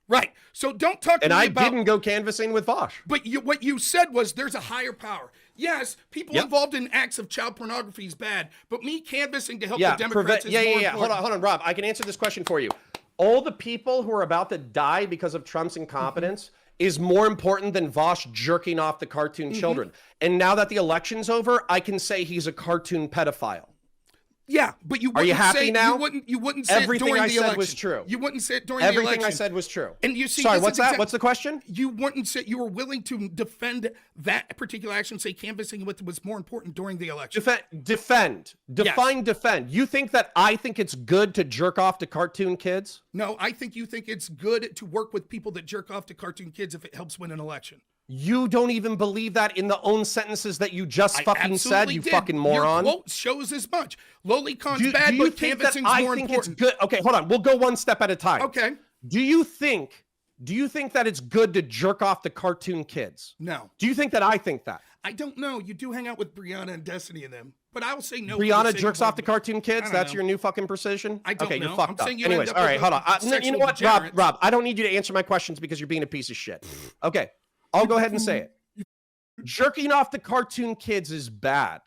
Right. So don't talk to me about... And I didn't go canvassing with Vosh. But what you said was there's a higher power. Yes, people involved in acts of child pornography is bad, but me canvassing to help the Democrats is more important. Hold on, Rob. I can answer this question for you. All the people who are about to die because of Trump's incompetence is more important than Vosh jerking off the cartoon children. And now that the election's over, I can say he's a cartoon pedophile. Yeah, but you wouldn't Are you happy say, now? You wouldn't say everything it during I the said election. was true. You wouldn't say it during the election. Everything I said was true. And you see, sorry, what's that? What's the question? You wouldn't say you were willing to defend that particular action, say canvassing what was more important during the election. Defend. Define defend. You think that I think it's good to jerk off to cartoon kids? No, I think you think it's good to work with people that jerk off to cartoon kids if it helps win an election. You don't even believe that in the own sentences that you just fucking said, you fucking moron. Your quote shows as much. Lolicon's bad, but canvassing's more important. It's good? Okay, hold on. We'll go one step at a time. Okay. Do you think that it's good to jerk off to cartoon kids? No. Do you think that I think that? I don't know. You do hang out with Brianna and Destiny and them, but I will say no. Brianna jerks off to cartoon kids? That's your new fucking precision? I don't know. You're fucked up. You anyways, all right, hold on. You know what, Rob, I don't need you to answer my questions because you're being a piece of shit. Okay, I'll go ahead and say it. Jerking off the cartoon kids is bad.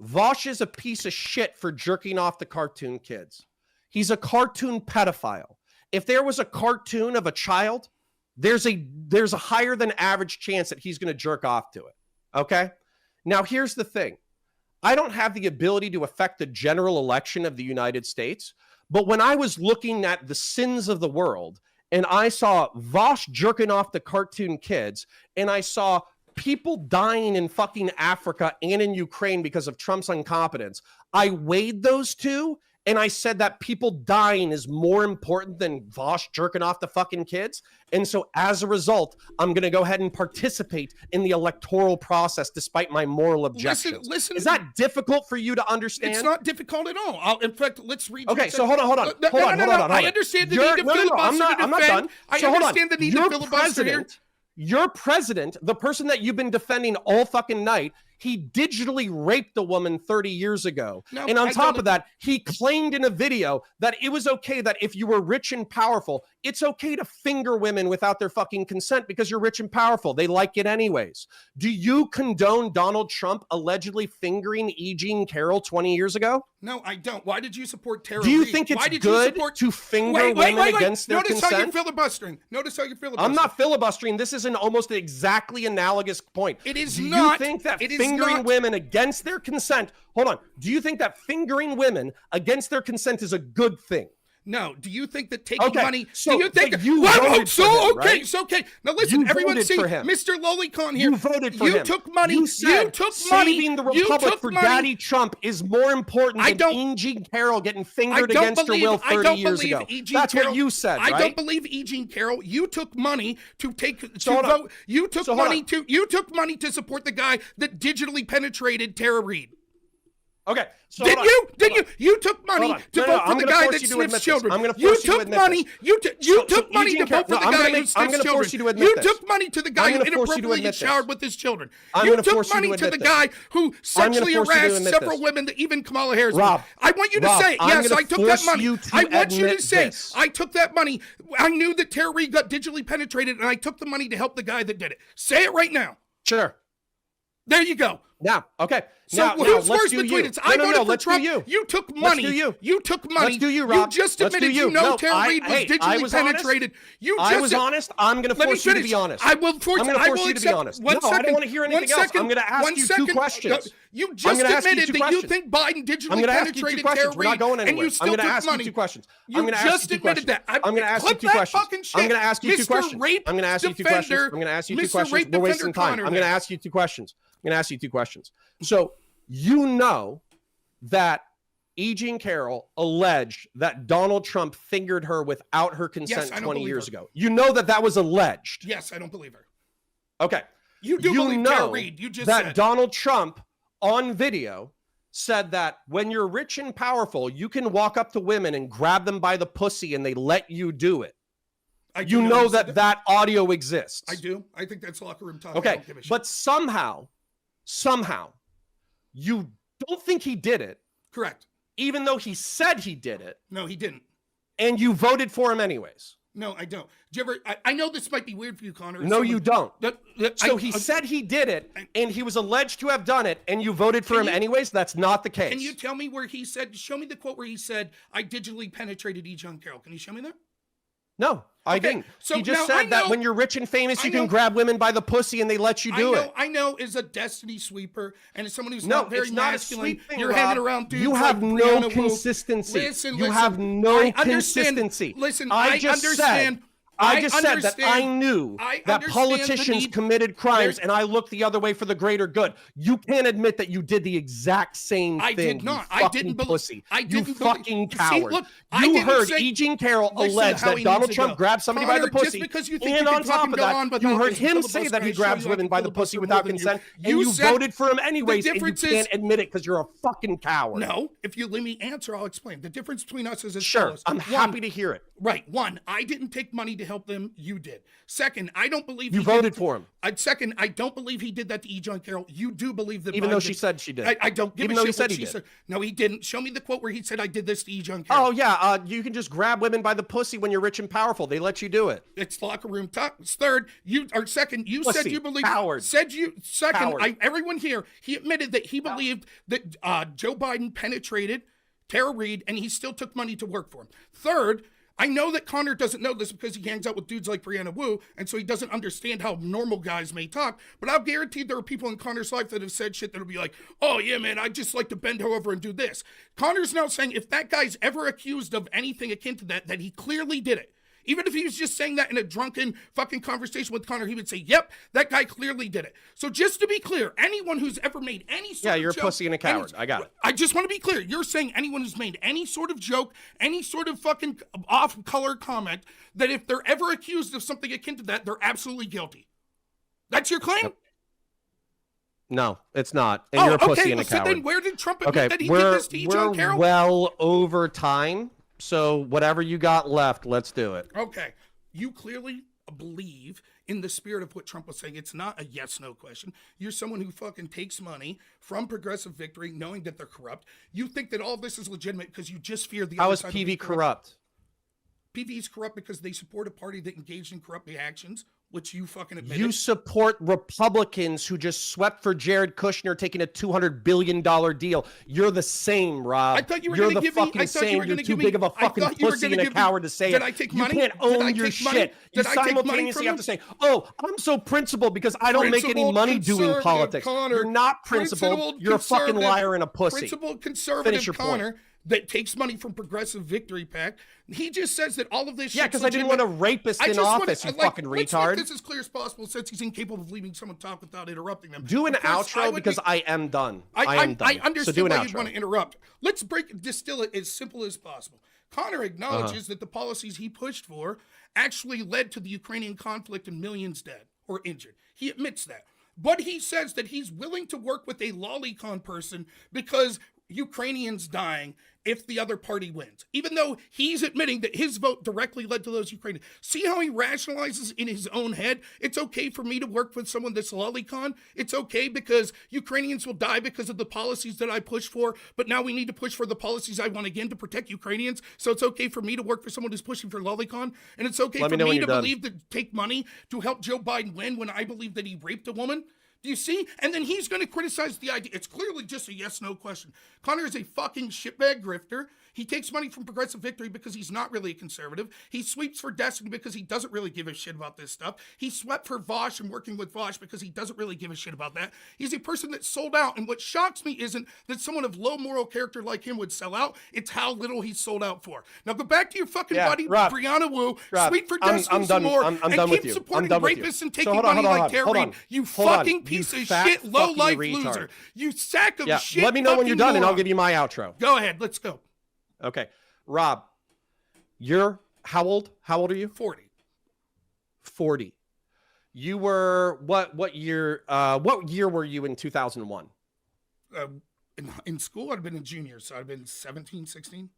Vosh is a piece of shit for jerking off the cartoon kids. He's a cartoon pedophile. If there was a cartoon of a child, there's a higher than average chance that he's going to jerk off to it. Okay? Now, here's the thing. I don't have the ability to affect the general election of the United States, but when I was looking at the sins of the world and I saw Vosh jerking off the cartoon kids and I saw people dying in fucking Africa and in Ukraine because of Trump's incompetence, I weighed those two and I said that people dying is more important than Vosh jerking off the fucking kids. And so as a result, I'm going to go ahead and participate in the electoral process despite my moral objections. Listen. Is that difficult for you to understand? It's not difficult at all. In fact, let's read. Okay, so hold on. I understand the need to filibuster to defend. I'm not done. I understand the need to filibuster here. Your president, the person that you've been defending all fucking night, he digitally raped a woman 30 years ago. No, and on top of that, he claimed in a video that it was okay that if you were rich and powerful, it's okay to finger women without their fucking consent because you're rich and powerful. They like it anyways. Do you condone Donald Trump allegedly fingering E. Jean Carroll 20 years ago? No, I don't. Why did you support Tara Do you Reid? think it's good to finger women against their consent? Notice how you're filibustering. I'm not filibustering. This is an almost exactly analogous point. It is not. Do you think that fingering women against their consent, hold on, do you think that fingering women against their consent is a good thing? No. Do you think that taking money? So, do you think you voted for him, right? It's okay. Now listen, everyone see Mr. Lolicon here. You voted for him. You took money. You said saving the Republic for Daddy Trump is more important than E. Jean Carroll getting fingered against her will 30 years ago. That's what you said, right? I don't believe E. Jean Carroll. You took money to vote. You took money to support the guy that digitally penetrated Tara Reid. Okay. So Did you? You took money to vote for the guy that sniffs children. I'm going to force you to admit this. You took money to vote for the guy who sniffs children. You took money to the guy who inappropriately showered with his children. You took money to the guy who sexually harassed several women, even Kamala Harris. Rob, I want you to say, yes, I took that money. I want you to say, I took that money. I knew that Tara Reid got digitally penetrated, and I took the money to help the guy that did it. Say it right now. Sure. There you go. Now, okay. So who's worse between us? I voted for Trump. You took money. You took money. Let's do you, Rob. You just admitted you know Tara Reid was digitally penetrated. I was honest. I'm going to force you to be honest. I will force you to be honest. No, I don't want to hear anything else. I'm going to ask you two questions. You just admitted that you think Biden digitally penetrated Tara Reid. We're not going anywhere. And you still took money. You just admitted that. I'm going to ask you two questions. I'm going to ask you two questions. I'm going to ask you two questions. I'm going to ask you two questions. We're wasting time. I'm going to ask you two questions. So you know that E. Jean Carroll alleged that Donald Trump fingered her without her consent 20 years ago. You know that was alleged. Yes, I don't believe her. Okay. You do believe Tara Reid. You just said Donald Trump on video said that when you're rich and powerful, you can walk up to women and grab them by the pussy and they let you do it. You know that audio exists. I do. I think that's locker room talk. Okay. But somehow, you don't think he did it. Correct. Even though he said he did it. No, he didn't. And you voted for him anyways. No, I don't. Do you ever? I know this might be weird for you, Conor. No, you don't. So he said he did it, and he was alleged to have done it, and you voted for him anyways? That's not the case. Can you tell me where he said, show me the quote where he said, I digitally penetrated E. Jean Carroll. Can you show me that? No, I didn't. So he just now I said that know- when you're rich and famous, you I can know- grab women by the pussy and they let you do it. I know is a destiny sweeper and as someone who's No, not very it's not a masculine, sweep thing, you're Rob. hanging around dudes You have like no Brianna Wu. consistency. Listen, You have no I understand- consistency. Listen, I just said that I knew that politicians committed crimes and I looked the other way for the greater good. You can't admit that you did the exact same thing. I did not. You fucking pussy. You fucking coward. You heard E. Jean Carroll allege that Donald Trump grabbed somebody by the pussy. And on top of that, you heard him say that he grabs women by the pussy without consent. And you voted for him anyways. And you can't admit it because you're a fucking coward. No, if you let me answer, I'll explain. The difference between us is as sure. follows. I'm happy to hear it. Right. One, I didn't take money to help them. You did. Second, I don't believe you voted for him. Second, I don't believe he did that to E. John Carroll. You do believe that. Even though she said she did. I don't give Even a though shit he said what he she did. said. No, he didn't. Show me the quote where he said I did this to E. John Carroll. Oh yeah, you can just grab women by the pussy when you're rich and powerful. They let you do it. It's locker room talk. Third, second, you pussy. said you believe. Coward. Second, everyone here, he admitted that he believed that Joe Biden penetrated Tara Reid and he still took money to work for him. Third, I know that Conor doesn't know this because he hangs out with dudes like Brianna Wu, and so he doesn't understand how normal guys may talk, but I'll guarantee there are people in Conor's life that have said shit that'll be like, oh yeah, man, I just like to bend over and do this. Conor's now saying if that guy's ever accused of anything akin to that, that he clearly did it. Even if he was just saying that in a drunken fucking conversation with Conor, he would say, yep, that guy clearly did it. So just to be clear, anyone who's ever made any sort of you're joke, a pussy and a coward. I got it. I just want to be clear. You're saying anyone who's made any sort of joke, any sort of fucking off-color comment, that if they're ever accused of something akin to that, they're absolutely guilty. That's your claim? Yep. No, it's not. And you're a pussy and a coward. So then where did Trump admit that he did this to E. John Carroll? We're well over time. So whatever you got left, let's do it. Okay. You clearly believe in the spirit of what Trump was saying. It's not a yes-no question. You're someone who fucking takes money from Progressive Victory knowing that they're corrupt. You think that all this is legitimate because you just fear the How other is side. PV corrupt? PV is corrupt because they support a party that engaged in corrupt actions, which you fucking admitted. You support Republicans who just swept for Jared Kushner taking a $200 billion deal. You're the same, Rob. I thought you were You're going to give me. I thought you were You're going to too give me. big of a fucking pussy and a coward to say it. Did I take money? You can't own your shit. You Did I take money simultaneously from have to say, "Oh, I'm so principled because I don't make any money doing politics." Conor, you're not principled. You're a fucking liar and a pussy. Principled conservative Conor that takes money from Progressive Victory PAC. He just says that all of this. Yeah, because I didn't want a rapist in office. You fucking retard. Let's make this as clear as possible, since he's incapable of leaving someone talk without interrupting them. Do an outro because I am done. I am done. I understand so why you'd want to interrupt. Let's distill it as simple as possible. Conor acknowledges that the policies he pushed for actually led to the Ukrainian conflict and millions dead or injured. He admits that. But he says that he's willing to work with a lolicon person because Ukrainians dying if the other party wins, even though he's admitting that his vote directly led to those Ukrainians. See how he rationalizes in his own head? It's okay for me to work with someone that's lolicon. It's okay because Ukrainians will die because of the policies that I push for, but now we need to push for the policies I want again to protect Ukrainians. So it's okay for me to work for someone who's pushing for lolicon, and it's okay for me to believe that take money to help Joe Biden win when I believe that he raped a woman. Do you see? And then he's going to criticize the idea. It's clearly just a yes-no question. Conor is a fucking shitbag grifter. He takes money from Progressive Victory because he's not really a conservative. He sweeps for Destiny because he doesn't really give a shit about this stuff. He swept for Vosh and working with Vosh because he doesn't really give a shit about that. He's a person that sold out. And what shocks me isn't that someone of low moral character like him would sell out. It's how little he's sold out for. Now go back to your fucking buddy, Rob, Brianna Wu. Rob, sweep for Destiny some more. I'm done with you. Keep supporting rapists and taking money like Terry. You fucking piece of shit, low-life loser. You sack of shit. Let me know when you're done and I'll give you my outro. Go ahead. Let's go. Okay. Rob, you're how old? How old are you? 40. 40. You were what year were you in 2001? In school, I'd been a junior, so I'd been 17, 16.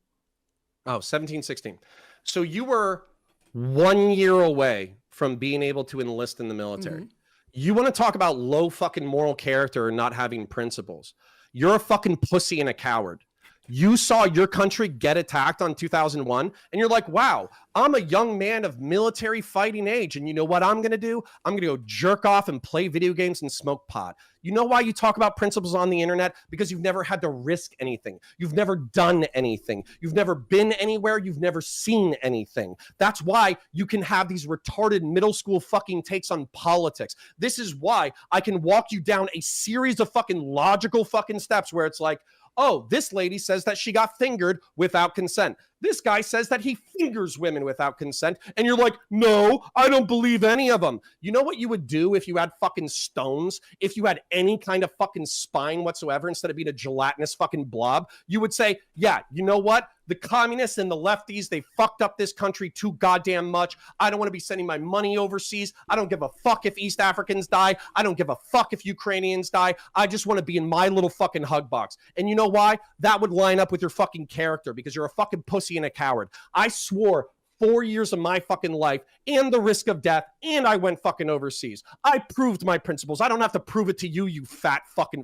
Oh, 17, 16. So you were 1 year away from being able to enlist in the military. Mm-hmm. You want to talk about low fucking moral character and not having principles. You're a fucking pussy and a coward. You saw your country get attacked on 2001, and you're like, wow, I'm a young man of military fighting age, and you know what I'm going to do? I'm going to go jerk off and play video games and smoke pot. You know why you talk about principles on the internet? Because you've never had to risk anything. You've never done anything. You've never been anywhere. You've never seen anything. That's why you can have these retarded middle school fucking takes on politics. This is why I can walk you down a series of fucking logical fucking steps where it's like, oh, this lady says that she got fingered without consent. This guy says that he fingers women without consent. And you're like, no, I don't believe any of them. You know what you would do if you had fucking stones? If you had any kind of fucking spine whatsoever, instead of being a gelatinous fucking blob, you would say, yeah, you know what? The communists and the lefties, they fucked up this country too goddamn much. I don't want to be sending my money overseas. I don't give a fuck if East Africans die. I don't give a fuck if Ukrainians die. I just want to be in my little fucking hug box. And you know why? That would line up with your fucking character, because you're a fucking pussy and a coward. I swore 4 years of my fucking life and the risk of death, and I went fucking overseas. I proved my principles. I don't have to prove it to you, you fat fucking.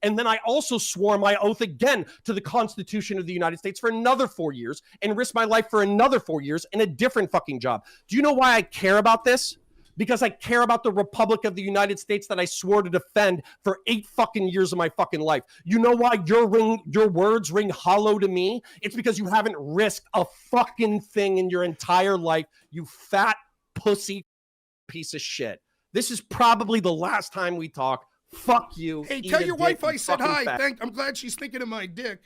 And then I also swore my oath again to the Constitution of the United States for another 4 years and risked my life for another 4 years in a different fucking job. Do you know why I care about this? Because I care about the Republic of the United States that I swore to defend for 8 fucking years of my fucking life. You know why your words ring hollow to me? It's because you haven't risked a fucking thing in your entire life, you fat pussy piece of shit. This is probably the last time we talk. Fuck you. Hey, tell your wife I said hi. I'm glad she's thinking of my dick.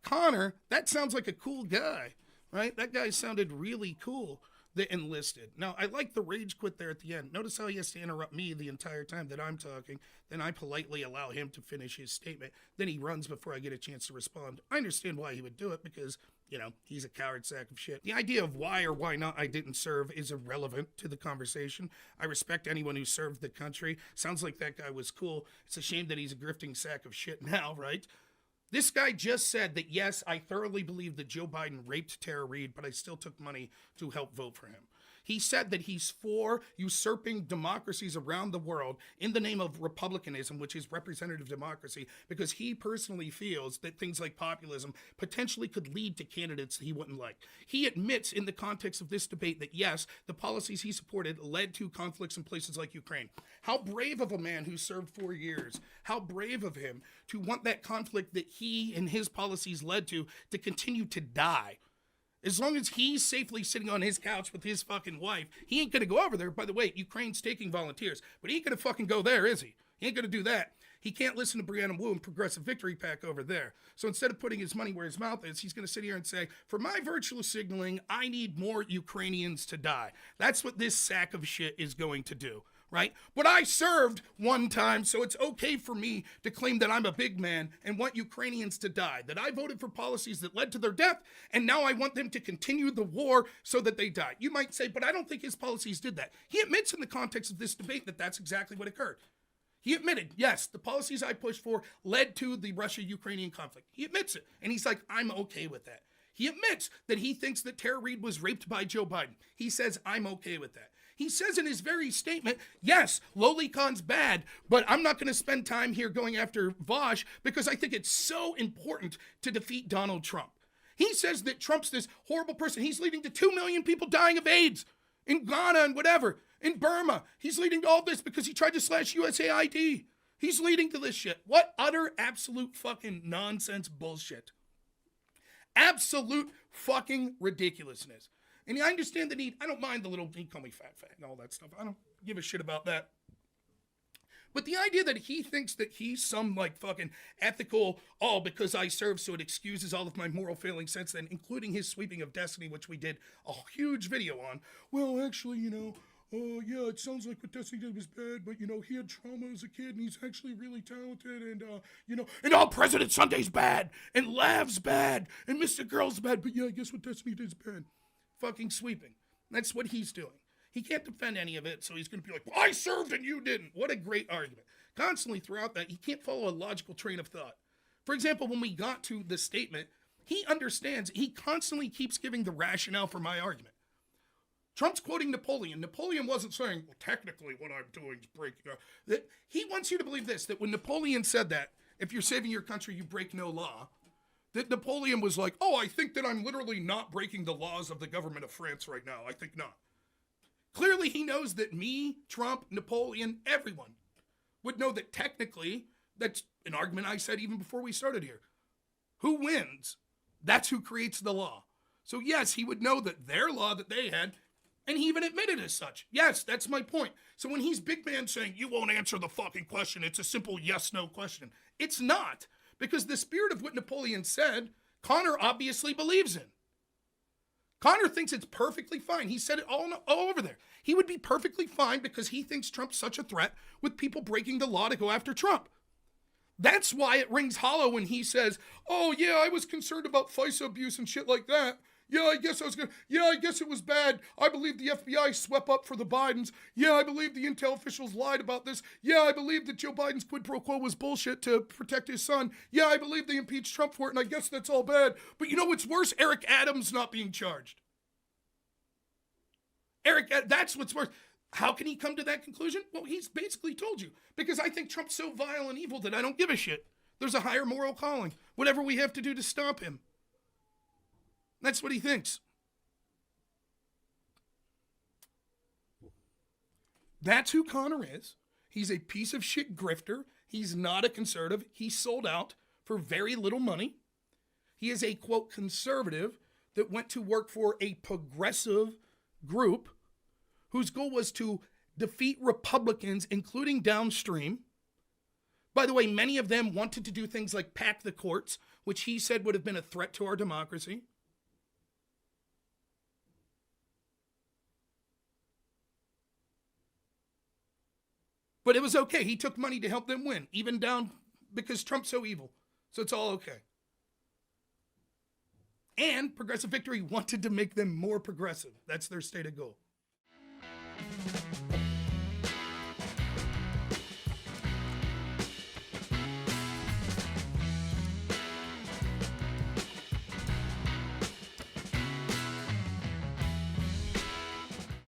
Conor, that sounds like a cool guy, right? That guy sounded really cool. That enlisted. Now, I like the rage quit there at the end. Notice how he has to interrupt me the entire time that I'm talking. Then I politely allow him to finish his statement. Then he runs before I get a chance to respond. I understand why he would do it, because, you know, he's a coward sack of shit. The idea of why or why not I didn't serve is irrelevant to the conversation. I respect anyone who served the country. Sounds like that guy was cool. It's a shame that he's a grifting sack of shit now, right? This guy just said that, yes, I thoroughly believe that Joe Biden raped Tara Reade, but I still took money to help vote for him. He said that he's for usurping democracies around the world in the name of republicanism, which is representative democracy, because he personally feels that things like populism potentially could lead to candidates he wouldn't like. He admits in the context of this debate that, yes, the policies he supported led to conflicts in places like Ukraine. How brave of a man who served 4 years, how brave of him to want that conflict that he and his policies led to continue to die. As long as he's safely sitting on his couch with his fucking wife, he ain't gonna go over there. By the way, Ukraine's taking volunteers, but he ain't gonna fucking go there, is he? He ain't gonna do that. He can't listen to Brianna Wu and Progressive Victory PAC over there. So instead of putting his money where his mouth is, he's gonna sit here and say, for my virtual signaling, I need more Ukrainians to die. That's what this sack of shit is going to do. Right? But I served one time, so it's okay for me to claim that I'm a big man and want Ukrainians to die, that I voted for policies that led to their death, and now I want them to continue the war so that they die. You might say, but I don't think his policies did that. He admits in the context of this debate that that's exactly what occurred. He admitted, yes, the policies I pushed for led to the Russia-Ukrainian conflict. He admits it, and he's like, I'm okay with that. He admits that he thinks that Tara Reade was raped by Joe Biden. He says, I'm okay with that. He says in his very statement, yes, Lolicon's bad, but I'm not going to spend time here going after Vosh because I think it's so important to defeat Donald Trump. He says that Trump's this horrible person. He's leading to 2 million people dying of AIDS in Ghana and whatever, in Burma. He's leading to all this because he tried to slash USAID. He's leading to this shit. What utter, absolute fucking nonsense bullshit. Absolute fucking ridiculousness. And I understand the need. I don't mind the little, he call me fat and all that stuff. I don't give a shit about that. But the idea that he thinks that he's some like fucking ethical, oh, because I serve, so it excuses all of my moral failings since then, including his sweeping of destiny, which we did a huge video on. Well, actually, you know, oh, yeah, it sounds like what Destiny did was bad, but, you know, he had trauma as a kid, and he's actually really talented, and, you know, and all President Sunday's bad, and Lav's bad, and Mr. Girl's bad, but, yeah, I guess what Destiny did is bad. Fucking sweeping. That's what he's doing. He can't defend any of it, so he's going to be like, well, I served and you didn't. What a great argument. Constantly throughout that, he can't follow a logical train of thought. For example, when we got to the statement, he understands, he constantly keeps giving the rationale for my argument. Trump's quoting Napoleon. Napoleon wasn't saying, well, technically what I'm doing is breaking up. That he wants you to believe this, that when Napoleon said that, if you're saving your country, you break no law, that Napoleon was like, oh, I think that I'm literally not breaking the laws of the government of France right now. I think not. Clearly, he knows that me, Trump, Napoleon, everyone would know that technically, that's an argument I said even before we started here. Who wins? That's who creates the law. So yes, he would know that their law that they had, and he even admitted as such. Yes, that's my point. So when he's big man saying, you won't answer the fucking question, it's a simple yes-no question. It's not, because the spirit of what Napoleon said, Conor obviously believes in. Conor thinks it's perfectly fine. He said it all over there. He would be perfectly fine because he thinks Trump's such a threat with people breaking the law to go after Trump. That's why it rings hollow when he says, oh yeah, I was concerned about FISA abuse and shit like that. Yeah, I guess it was bad. I believe the FBI swept up for the Bidens. Yeah, I believe the intel officials lied about this. Yeah, I believe that Joe Biden's quid pro quo was bullshit to protect his son. Yeah, I believe they impeached Trump for it, and I guess that's all bad. But you know what's worse? Eric Adams not being charged. That's what's worse. How can he come to that conclusion? Well, he's basically told you. Because I think Trump's so vile and evil that I don't give a shit. There's a higher moral calling. Whatever we have to do to stop him. That's what he thinks. That's who Conor is. He's a piece of shit grifter. He's not a conservative. He sold out for very little money. He is a, quote, conservative that went to work for a progressive group whose goal was to defeat Republicans, including downstream. By the way, many of them wanted to do things like pack the courts, which he said would have been a threat to our democracy. But it was okay. He took money to help them win, even down because Trump's so evil. So it's all okay. And Progressive Victory wanted to make them more progressive. That's their stated goal.